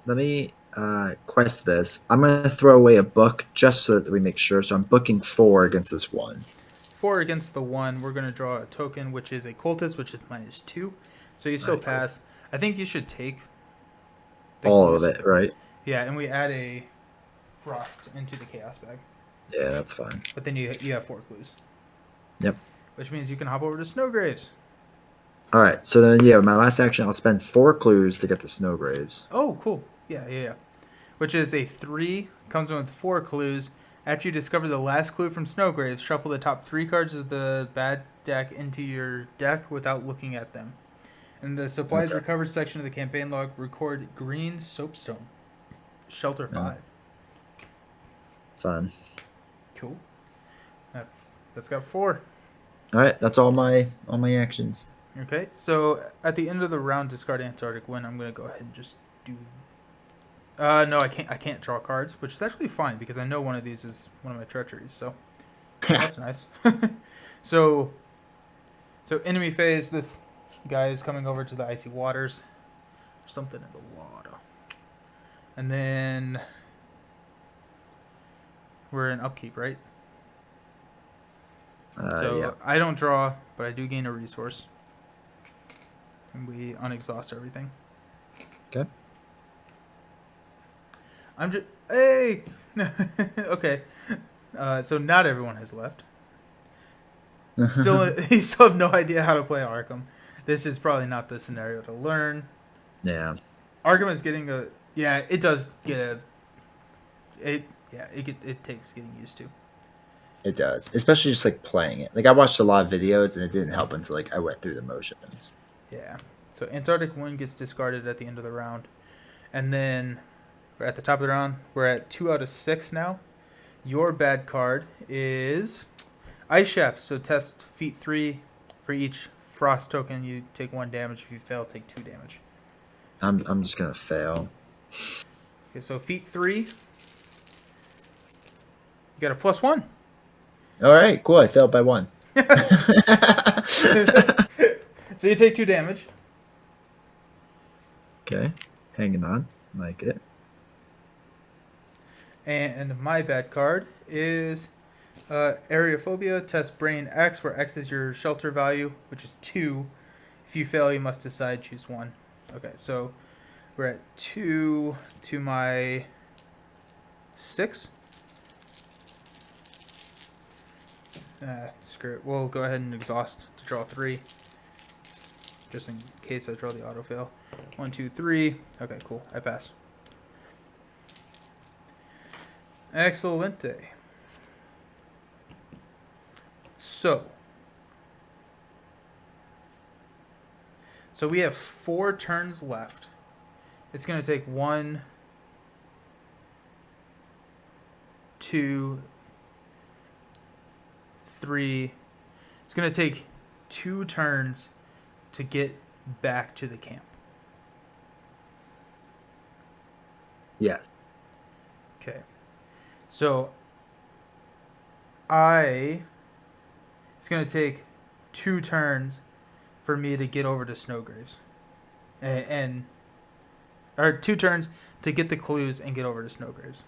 quest this. I'm gonna throw away a book just so that we make sure. So I'm booking 4 against this 1. 4 against the 1. We're gonna draw a token, which is a cultist, which is -2. So you still pass. Cool. I think you should take all of it, right? Yeah, and we add a frost into the chaos bag. Yeah, that's fine. But then you have 4 clues. Yep. Which means you can hop over to Snowgraves. All right. So then, my last action, I'll spend 4 clues to get the Snowgraves. Oh, cool. Yeah. Which is a 3, comes in with 4 clues. After you discover the last clue from Snowgraves, shuffle the top 3 cards of the bad deck into your deck without looking at them. In the supplies recovered section of the campaign log, record green soapstone. Shelter 5. Fun. Cool. That's got 4. All right, that's all my actions. Okay, so at the end of the round, discard Antarctic Wind. I'm gonna go ahead and just do. No, I can't draw cards, which is actually fine because I know one of these is one of my treacheries. So that's nice. So enemy phase. This guy is coming over to the icy waters. There's something in the water, and then we're in upkeep, right? Yeah. I don't draw, but I do gain a resource. And we unexhaust everything. Okay. I'm just... Hey! Okay. So not everyone has left. You still have no idea how to play Arkham. this is probably not the scenario to learn. Yeah. Arkham is getting a it does get a it takes getting used to. It does, especially just like playing it. Like I watched a lot of videos and it didn't help until like I went through the motions. Yeah. So Antarctic Wind gets discarded at the end of the round, and then we're at the top of the round. We're at 2 out of 6 now. Your bad card is Ice Chef. So test feat 3 for each frost token. You take 1 damage. If you fail, take 2 damage. I'm just gonna fail. Okay, so feat 3, you got a +1. All right, cool. I failed by 1. So you take 2 damage. Okay, hanging on, like it. And my bad card is Aerophobia. Test Brain X, where X is your shelter value, which is 2. If you fail, you must decide, choose 1. Okay, so we're at 2 to my 6. Screw it. We'll go ahead and exhaust to draw 3. Just in case I draw the autofail. 1, 2, 3. Okay, cool. I pass. Excelente. So we have 4 turns left. It's going to take 1, 2, 3. It's going to take 2 turns to get back to the camp. Yes. Okay. So it's going to take 2 turns for me to get over to Snowgraves. Or 2 turns to get the clues and get over to Snowgraves.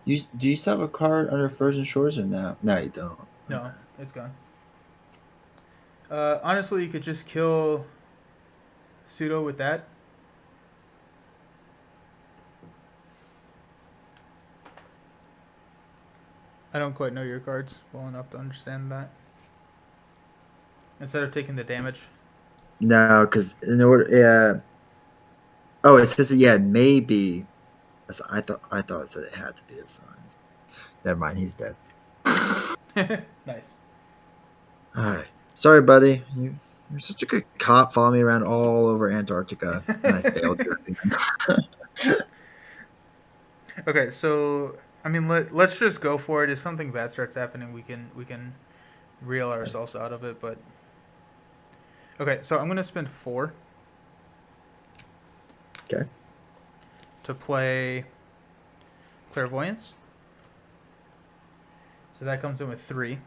Do you still have a card under Frozen Shores or no? No, you don't. No, it's gone. Honestly, you could just kill Pseudo with that. I don't quite know your cards well enough to understand that. Instead of taking the damage. No, because in order, yeah. Oh, it says maybe. I thought it said it had to be assigned. Never mind, he's dead. Nice. All right, sorry, buddy. You're such a good cop, following me around all over Antarctica, and I failed you. Okay, so I mean, let's just go for it. If something bad starts happening, we can reel ourselves out of it. But okay, so I'm gonna spend 4. Okay. To play Clairvoyance. So that comes in with 3.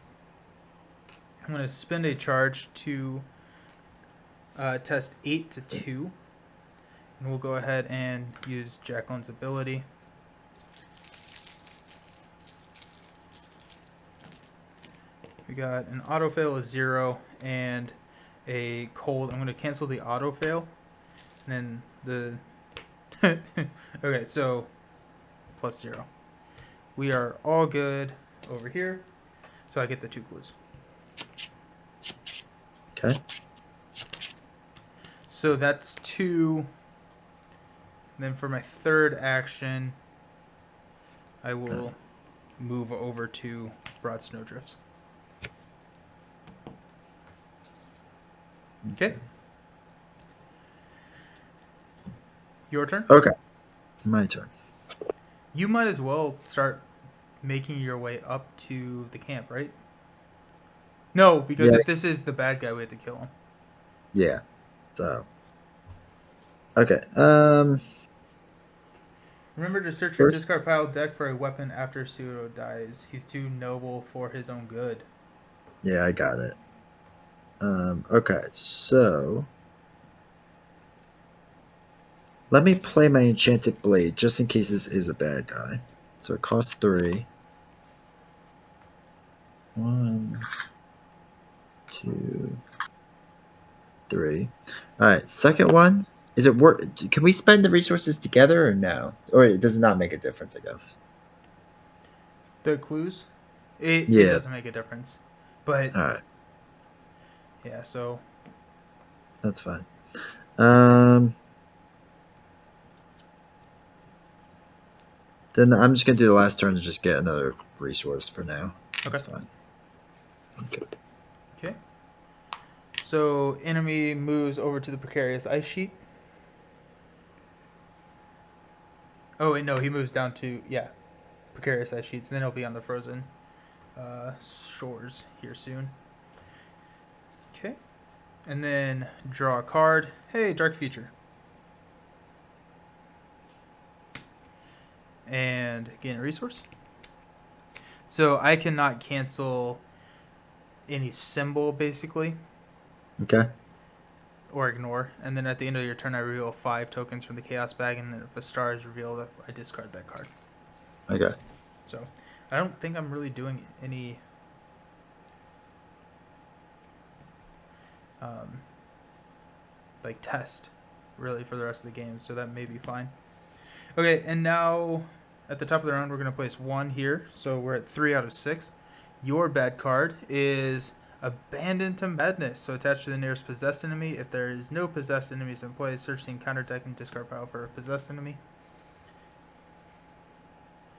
I'm gonna spend a charge to test 8 to 2, and we'll go ahead and use Jacqueline's ability. We got an autofail of 0 and a cold. I'm going to cancel the autofail. And then the... okay, so +0. We are all good over here. So I get the 2 clues. Okay. So that's 2. Then for my 3rd action, I will move over to Broad Snowdrifts. Okay. Your turn? Okay. My turn. You might as well start making your way up to the camp, right? No, because if this is the bad guy, we have to kill him. Yeah. So. Okay. Remember to search your discard pile deck for a weapon after Pseudo dies. He's too noble for his own good. Yeah, I got it. Okay, so let me play my Enchanted Blade just in case this is a bad guy. So it costs 3. 1, 2, 3. All right, second one. Is it work? Can we spend the resources together or no? Or it does not make a difference, I guess. The clues? It doesn't make a difference. But all right. Yeah, so That's fine. Then I'm just gonna do the last turn to just get another resource for now. That's okay. fine. Okay. Okay. So enemy moves over to the precarious ice sheet. Oh wait, no, he moves down to precarious ice sheets. Then he'll be on the frozen shores here soon. Okay, and then draw a card. Hey, Dark Future, and gain a resource. So I cannot cancel any symbol basically, Okay. or ignore. And then at the end of your turn, I reveal 5 tokens from the chaos bag, and then if a star is revealed, I discard that card. Okay. So I don't think I'm really doing any like test really for the rest of the game, so that may be fine. Okay, and now at the top of the round we're going to place 1 here, so we're at 3 out of 6. Your bad card is Abandoned to Madness, so attached to the nearest possessed enemy. If there is no possessed enemies in play, search the encounter deck and discard pile for a possessed enemy.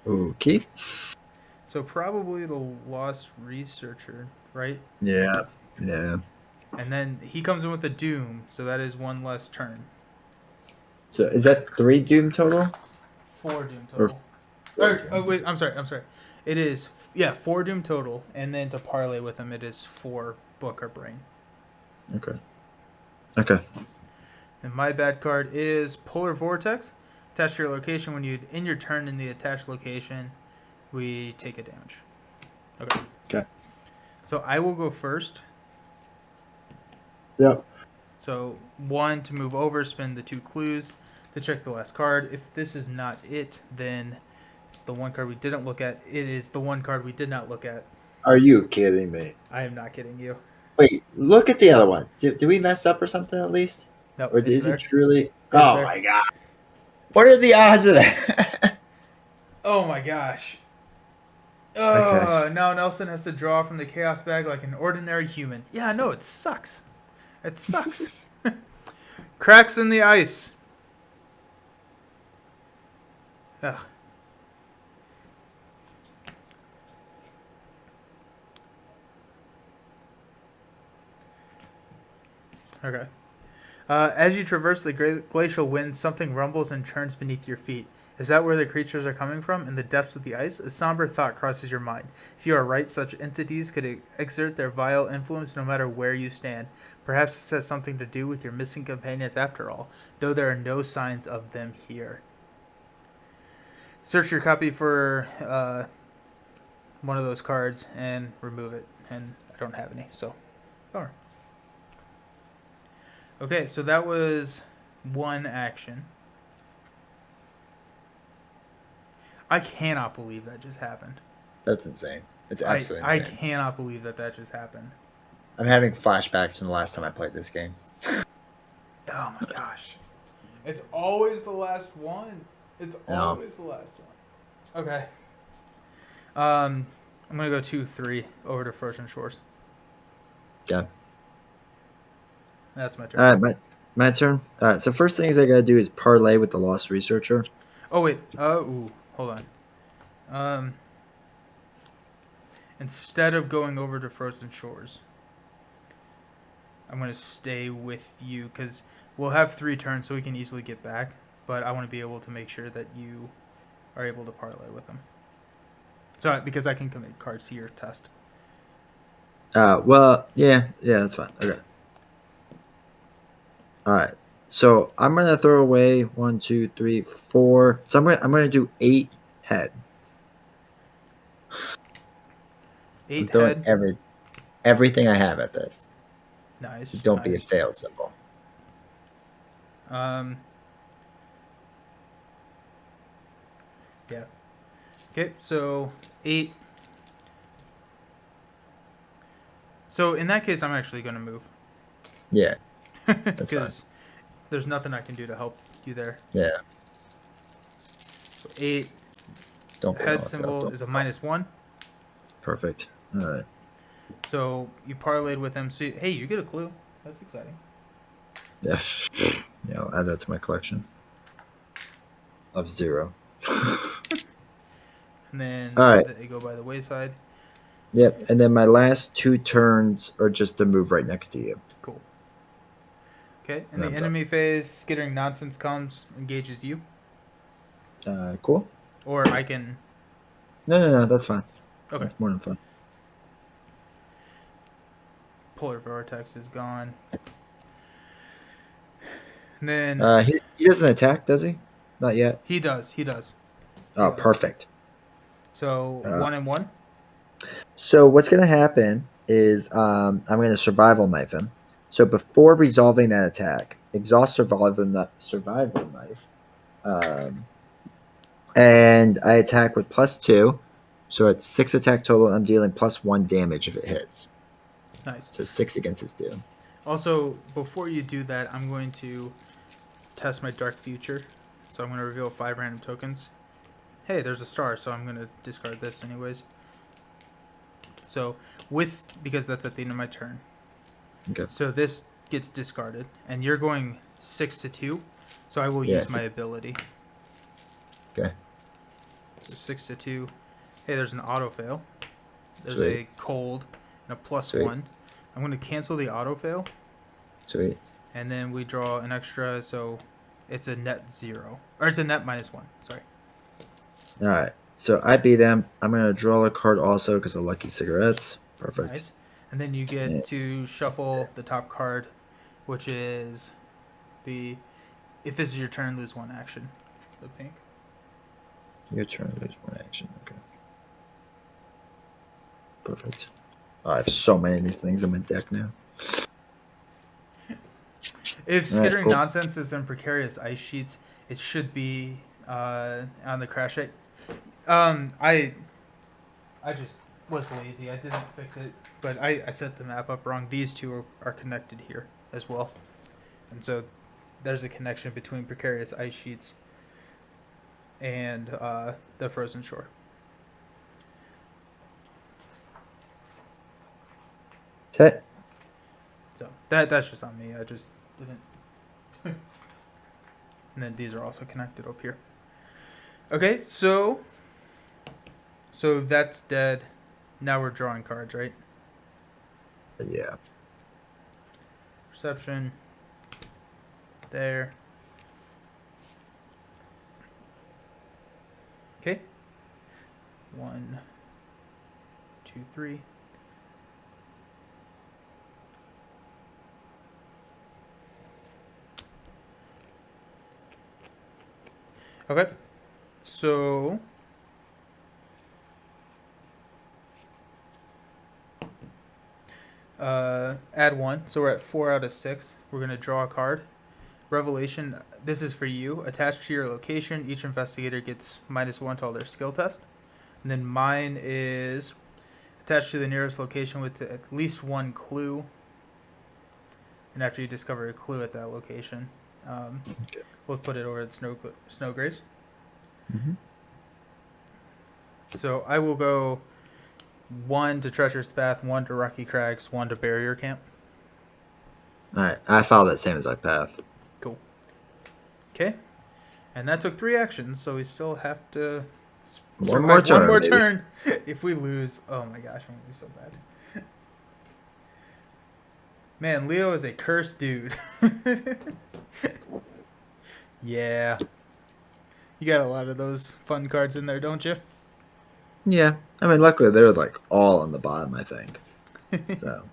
Okay. So probably the Lost Researcher, right? Yeah. Yeah. And then he comes in with the Doom, so that is 1 less turn. So is that 3 doom total? 4 Doom Or total. Oh wait, I'm sorry. It is 4 Doom total, and then to parlay with them, it is 4 Book or Brain. Okay. Okay. And my bad card is Polar Vortex. Attached to your location, when you end your turn in the attached location, we take a damage. Okay. Okay. So I will go first. Yep. So 1 to move over, spend the 2 clues to check the last card. If this is not it, then it's the 1 card we didn't look at. It is the 1 card we did not look at. Are you kidding me? I am not kidding you. Wait, look at the other one. Did we mess up or something at least? No, Or is there. it truly? It's Oh there. my god. What are the odds of that? Oh my gosh. Okay. Now Nelson has to draw from the chaos bag like an ordinary human. Yeah, no, it sucks. It sucks. Cracks in the ice. Ugh. Okay. As you traverse the glacial wind, something rumbles and churns beneath your feet. Is that where the creatures are coming from, in the depths of the ice? A somber thought crosses your mind. If you are right, such entities could exert their vile influence no matter where you stand. Perhaps this has something to do with your missing companions after all, though there are no signs of them here. Search your copy for one of those cards and remove it. And I don't have any, so bummer. Okay, so that was 1 action. I cannot believe that just happened. That's insane. It's absolutely I insane. cannot believe that just happened. I'm having flashbacks from the last time I played this game. Oh my gosh. It's always the last one. It's always the last one. Okay. I'm going to go 2-3 over to Frozen Shores. Yeah. That's my turn. All right, my turn. All right, so first things I gotta do is parlay with the Lost Researcher. Oh wait. Hold on. Instead of going over to Frozen Shores, I'm gonna stay with you because we'll have 3 turns, so we can easily get back. But I want to be able to make sure that you are able to parlay with them. So because I can commit cards to your test. Well, yeah, that's fine. Okay. All right. So I'm gonna throw away 1, 2, 3, 4. So I'm gonna do 8 head. 8 I'm throwing head. everything I have at this. Nice. Don't be a fail symbol. Yeah. Okay, so 8. So in that case, I'm actually going to move. Yeah. That's fine. Because there's nothing I can do to help you there. Yeah. So 8. Don't Head symbol is a -1. Perfect. All right. So you parlayed with him. So hey, you get a clue. That's exciting. Yeah. Yeah, I'll add that to my collection of 0. And then All right. they go by the wayside. Yep. And then my last 2 turns are just to move right next to you. Cool. Okay. In And the I'm done. enemy phase, skittering nonsense comes, engages you. Cool. Or I can. No. That's fine. Okay. That's more than fine. Polar vortex is gone. And then He doesn't attack, does he? Not yet. he does. He does. He Oh, does. perfect. So Uh, 1 and 1. so what's going to happen is I'm going to survival knife him. So before resolving that attack, exhaust survival knife, and I attack with +2. So it's 6 attack total. I'm dealing +1 damage if it hits. Nice. So 6 against his doom. Also, before you do that, I'm going to test my dark future. So I'm going to reveal 5 random tokens. Hey, there's a star, so I'm going to discard this anyways. So because that's at the end of my turn. Okay. So this gets discarded, and you're going 6-2. So I will use my ability. Okay. So 6-2. Hey, there's an auto fail. There's Sweet. a cold and a +1. Sweet. I'm going to cancel the auto fail. Sweet. And then we draw an extra, so it's a net 0. Or it's a net -1. Sorry. All right. So I beat them. I'm going to draw a card also because of Lucky Cigarettes. Perfect. Nice. And then you get to shuffle the top card, which is if this is your turn, lose 1 action, I think. Your turn. Lose 1 action. Okay. Perfect. I have so many of these things in my deck now. If Skittering cool. Nonsense is in Precarious Ice Sheets, it should be on the crash sheet. I just was lazy. I didn't fix it, but I set the map up wrong. These two are connected here as well, and so there's a connection between Precarious Ice Sheets and the Frozen Shore. Okay. So that's just on me. I just didn't. And then these are also connected up here. Okay, so that's dead. Now we're drawing cards, right? Yeah. Perception. There. Okay. 1, 2, 3. Okay. So add 1. So we're at 4 out of 6. We're going to draw a card. Revelation, this is for you. Attached to your location, each investigator gets -1 to all their skill test. And then mine is attached to the nearest location with at least 1 clue. And after you discover a clue at that location, we'll put it over at Snow Graves. Mm-hmm. So I will go 1 to Treasure's Path, 1 to Rocky Crags, 1 to Barrier Camp. All right. I follow that same exact path. Cool. Okay. And that took 3 actions, so we still have to One more turn. If we lose, oh my gosh, I'm going to be so bad. Man, Leo is a cursed dude. Yeah. You got a lot of those fun cards in there, don't you? Yeah. I mean, luckily they're like all on the bottom, I think. So.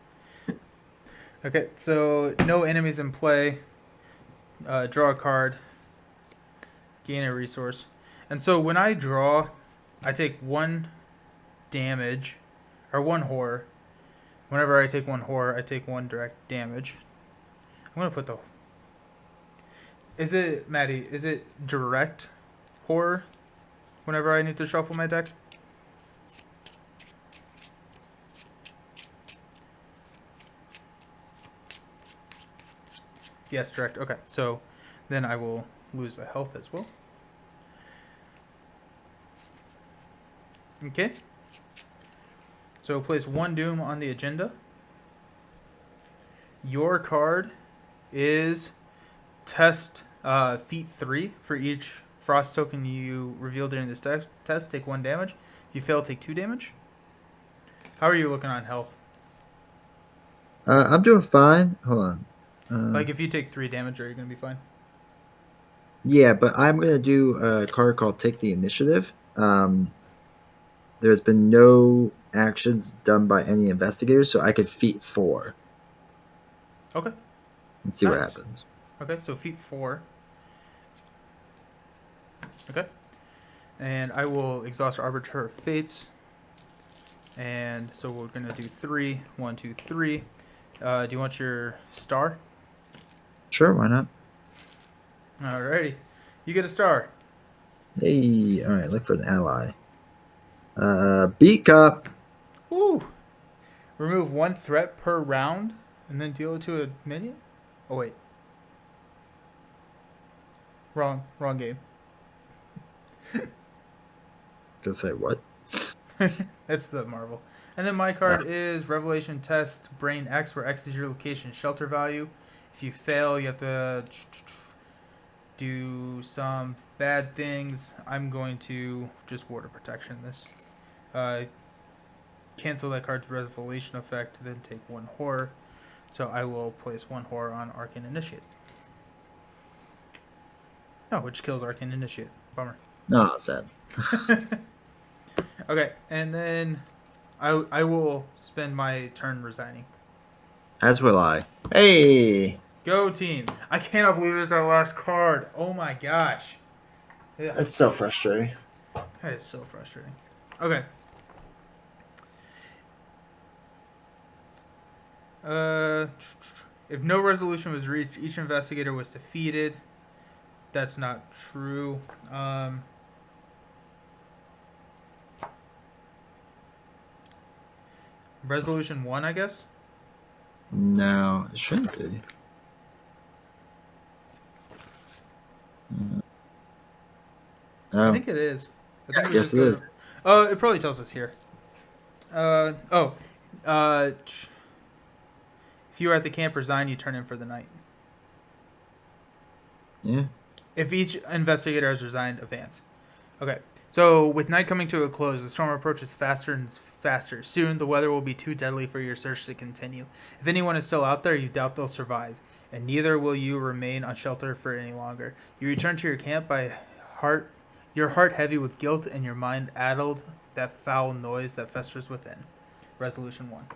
Okay, so no enemies in play. Draw a card. Gain a resource. And so when I draw, I take 1 damage, or 1 horror. Whenever I take 1 horror, I take 1 direct damage. I'm going to put the... Is it, Maddie, is it direct horror whenever I need to shuffle my deck? Yes, direct. Okay, so then I will lose a health as well. Okay. So place 1 Doom on the agenda. Your card is test feat 3 for each frost token you reveal during this test. Take 1 damage. If you fail, take 2 damage. How are you looking on health? I'm doing fine. Hold on. Like if you take 3 damage, are you going to be fine? Yeah, but I'm gonna do a card called Take the Initiative. There's been no actions done by any investigators, so I could feat 4 Okay. and see what Nice. happens. Okay, so feat 4. Okay. And I will exhaust Arbiter of Fates. And so we're going to do 3. 1, 2, 3. Do you want your star? Sure, why not? Alrighty. You get a star. Hey, all right, look for an ally. Beat Cop. Woo! Remove 1 threat per round and then deal it to a minion? Oh, wait. Wrong game. Gonna say what? That's the Marvel. And then my card is Revelation Test Brain X, where X is your location shelter value. If you fail, you have to do some bad things. I'm going to just Ward of Protection this. Cancel that card's Revelation effect, then take 1 horror. So I will place 1 horror on Arcane Initiate. Oh, which kills Arcane Initiate. Bummer. No, sad. Okay, and then I will spend my turn resigning. As will I. Hey, Go team! I cannot believe it's our last card. Oh my gosh. Yeah, that's so frustrating. that is so frustrating. Okay. If no resolution was reached, each investigator was defeated. That's not true. Resolution 1, I guess? No, it shouldn't be. I think it is. I think we Yes, just it go is. to- Oh, it probably tells us here. If you are at the camp, resign, you turn in for the night. Yeah. If each investigator has resigned, advance. Okay. So, with night coming to a close, the storm approaches faster and faster. Soon, the weather will be too deadly for your search to continue. If anyone is still out there, you doubt they'll survive, and neither will you remain on shelter for any longer. You return to your camp your heart heavy with guilt and your mind addled that foul noise that festers within. Resolution 1.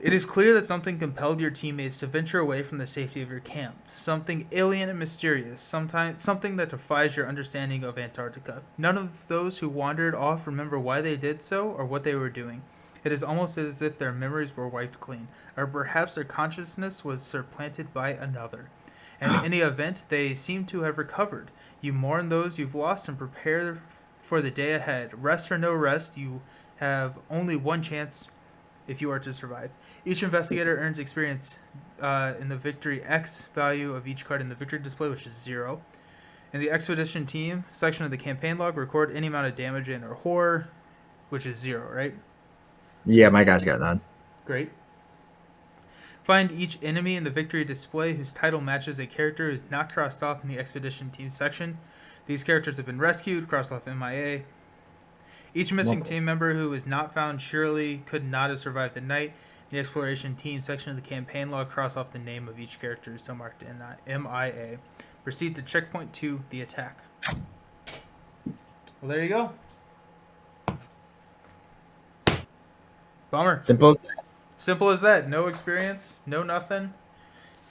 It is clear that something compelled your teammates to venture away from the safety of your camp. Something alien and mysterious. Something that defies your understanding of Antarctica. None of those who wandered off remember why they did so or what they were doing. It is almost as if their memories were wiped clean, or perhaps their consciousness was supplanted by another. In any event, they seem to have recovered. You mourn those you've lost and prepare for the day ahead. Rest or no rest, you have only one chance if you are to survive. Each investigator earns experience in the victory X value of each card in the victory display, which is 0. In the expedition team section of the campaign log, record any amount of damage in or horror, which is 0, right? Yeah, my guy's got none. Great. Find each enemy in the victory display whose title matches a character who is not crossed off in the expedition team section. These characters have been rescued, crossed off MIA. Each missing team member who is not found surely could not have survived the night. In the exploration team section of the campaign log, cross off the name of each character who is still marked in MIA. Proceed to checkpoint 2, the attack. Well, there you go. Bummer. Simple as that. Simple as that. No experience, no nothing.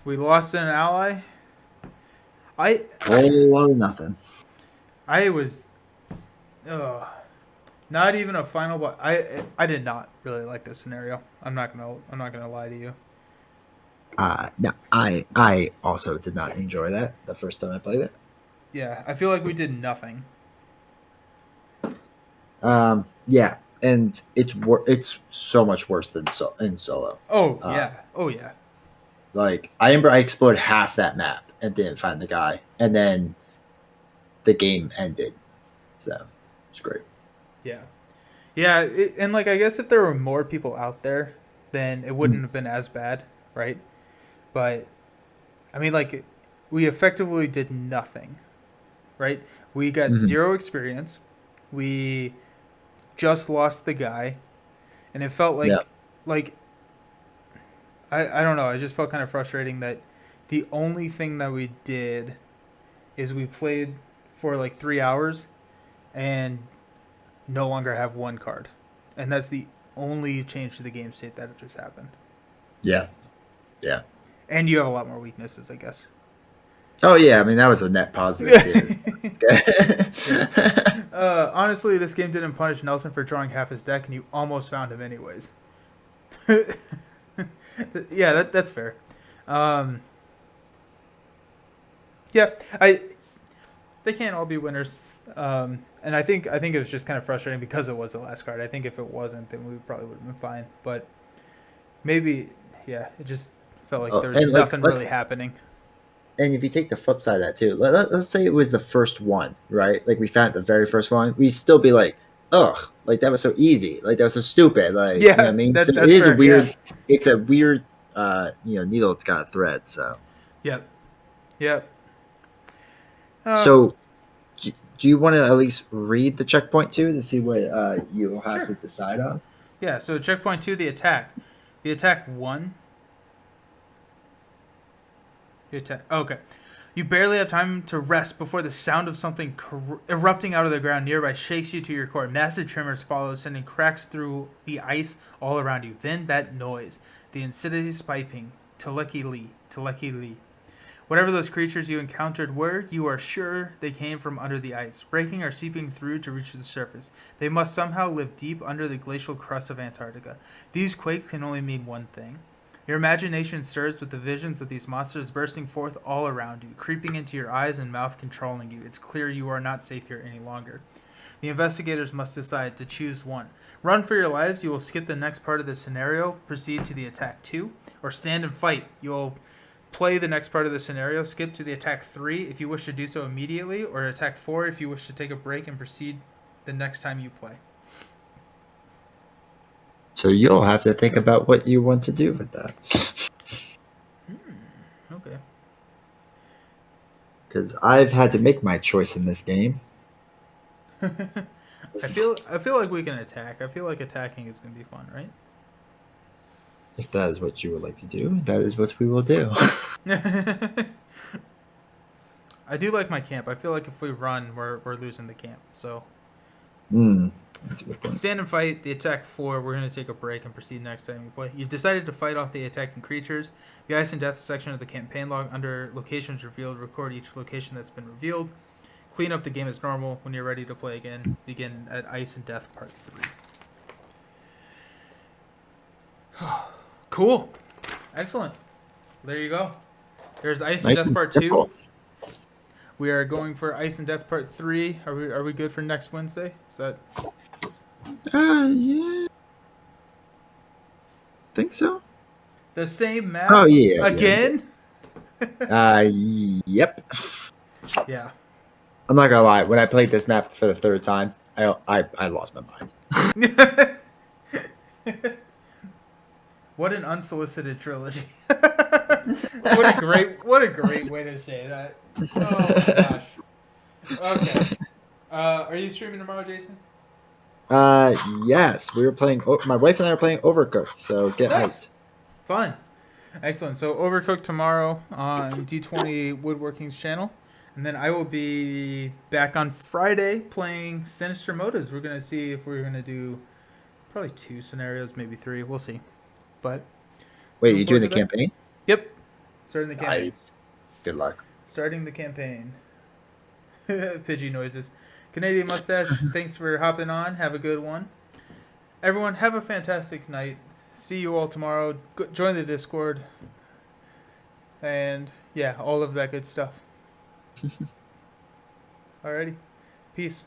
We lost an ally. Whole lot of nothing. I was not even a final, but I did not really like this scenario. I'm not gonna lie to you. No, I also did not enjoy that the first time I played it. Yeah, I feel like we did nothing. Yeah, and it's so much worse than in solo. Oh yeah. Like I remember I explored half that map and didn't find the guy, and then the game ended. So it's great. Yeah. Yeah, and like I guess if there were more people out there, then it wouldn't have been as bad, right? But I mean, like we effectively did nothing, right? We got Mm-hmm. zero experience. We just lost the guy, and it felt Yeah. like I don't know. I just felt kind of frustrating that the only thing that we did is we played for like 3 hours and no longer have one card, and that's the only change to the game state that just happened. Yeah. Yeah. And you have a lot more weaknesses, I guess. Oh yeah, I mean that was a net positive too. Honestly, this game didn't punish Nelson for drawing half his deck, and you almost found him anyways. Yeah, that's fair. Um, yeah, they can't all be winners. And I think it was just kind of frustrating because it was the last card. I think if it wasn't, then we probably would have been fine. But maybe, yeah, it just felt like Oh, there was and like nothing let's really happening. and if you take the flip side of that too, let's say it was the first one, right? Like we found the very first one, we'd still be like, ugh, like that was so easy, like that was so stupid, like you know what I Yeah, mean? So that it that's is a fair. Yeah. weird, it's a weird, needle. It's got a thread. So, Yep. Yep. Uh, so do you want to at least read the checkpoint too to see what you'll have to sure. decide on? Yeah. So checkpoint 2, the attack. The attack 1. The attack. Oh, okay. You barely have time to rest before the sound of something erupting out of the ground nearby shakes you to your core. Massive tremors follow, sending cracks through the ice all around you. Then that noise, the insidious piping, Teleki Lee, Teleki Lee. Whatever those creatures you encountered were, you are sure they came from under the ice, breaking or seeping through to reach the surface. They must somehow live deep under the glacial crust of Antarctica. These quakes can only mean one thing. Your imagination stirs with the visions of these monsters bursting forth all around you, creeping into your eyes and mouth, controlling you. It's clear you are not safe here any longer. The investigators must decide to choose one. Run for your lives, you will skip the next part of the scenario, proceed to the attack 2, or stand and fight. You'll play the next part of the scenario, skip to the attack 3 if you wish to do so immediately, or attack 4 if you wish to take a break and proceed the next time you play. So you'll have to think about what you want to do with that. Okay. Because I've had to make my choice in this game. I feel like we can attack. I feel like attacking is going to be fun, right? If that is what you would like to do, that is what we will do. I do like my camp. I feel like if we run, we're losing the camp. So That's a good point. stand and fight. The attack 4. We're going to take a break and proceed next time we play. You've decided to fight off the attacking creatures. The Ice and Death section of the campaign log under locations revealed. Record each location that's been revealed. Clean up the game as normal. When you're ready to play again, begin at Ice and Death Part 3. Cool. Excellent. There you go. There's Ice and Nice Death and Part simple. 2. We are going for Ice and Death Part 3. Are we good for next Wednesday? Is that Yeah. Think so. the same map Oh yeah. again? Yep. Yeah. I'm not gonna lie. When I played this map for the third time, I lost my mind. What an unsolicited trilogy. what a great way to say that. Oh my gosh. Okay. Are you streaming tomorrow, Jason? Yes, we were playing. My wife and I are playing Overcooked. So get Nice. hyped. Fun. Excellent. So Overcooked tomorrow on D20 Woodworking's channel. And then I will be back on Friday playing Sinister Motives. We're going to see if we're going to do probably 2 scenarios, maybe 3. We'll see. But Wait, looking you doing the forward to that. campaign? Yep. Starting the campaign. Nice. Good luck. Starting the campaign. Pidgey noises. Canadian Mustache, thanks for hopping on. Have a good one. Everyone, have a fantastic night. See you all tomorrow. Join the Discord. And, yeah, all of that good stuff. Alrighty. Peace.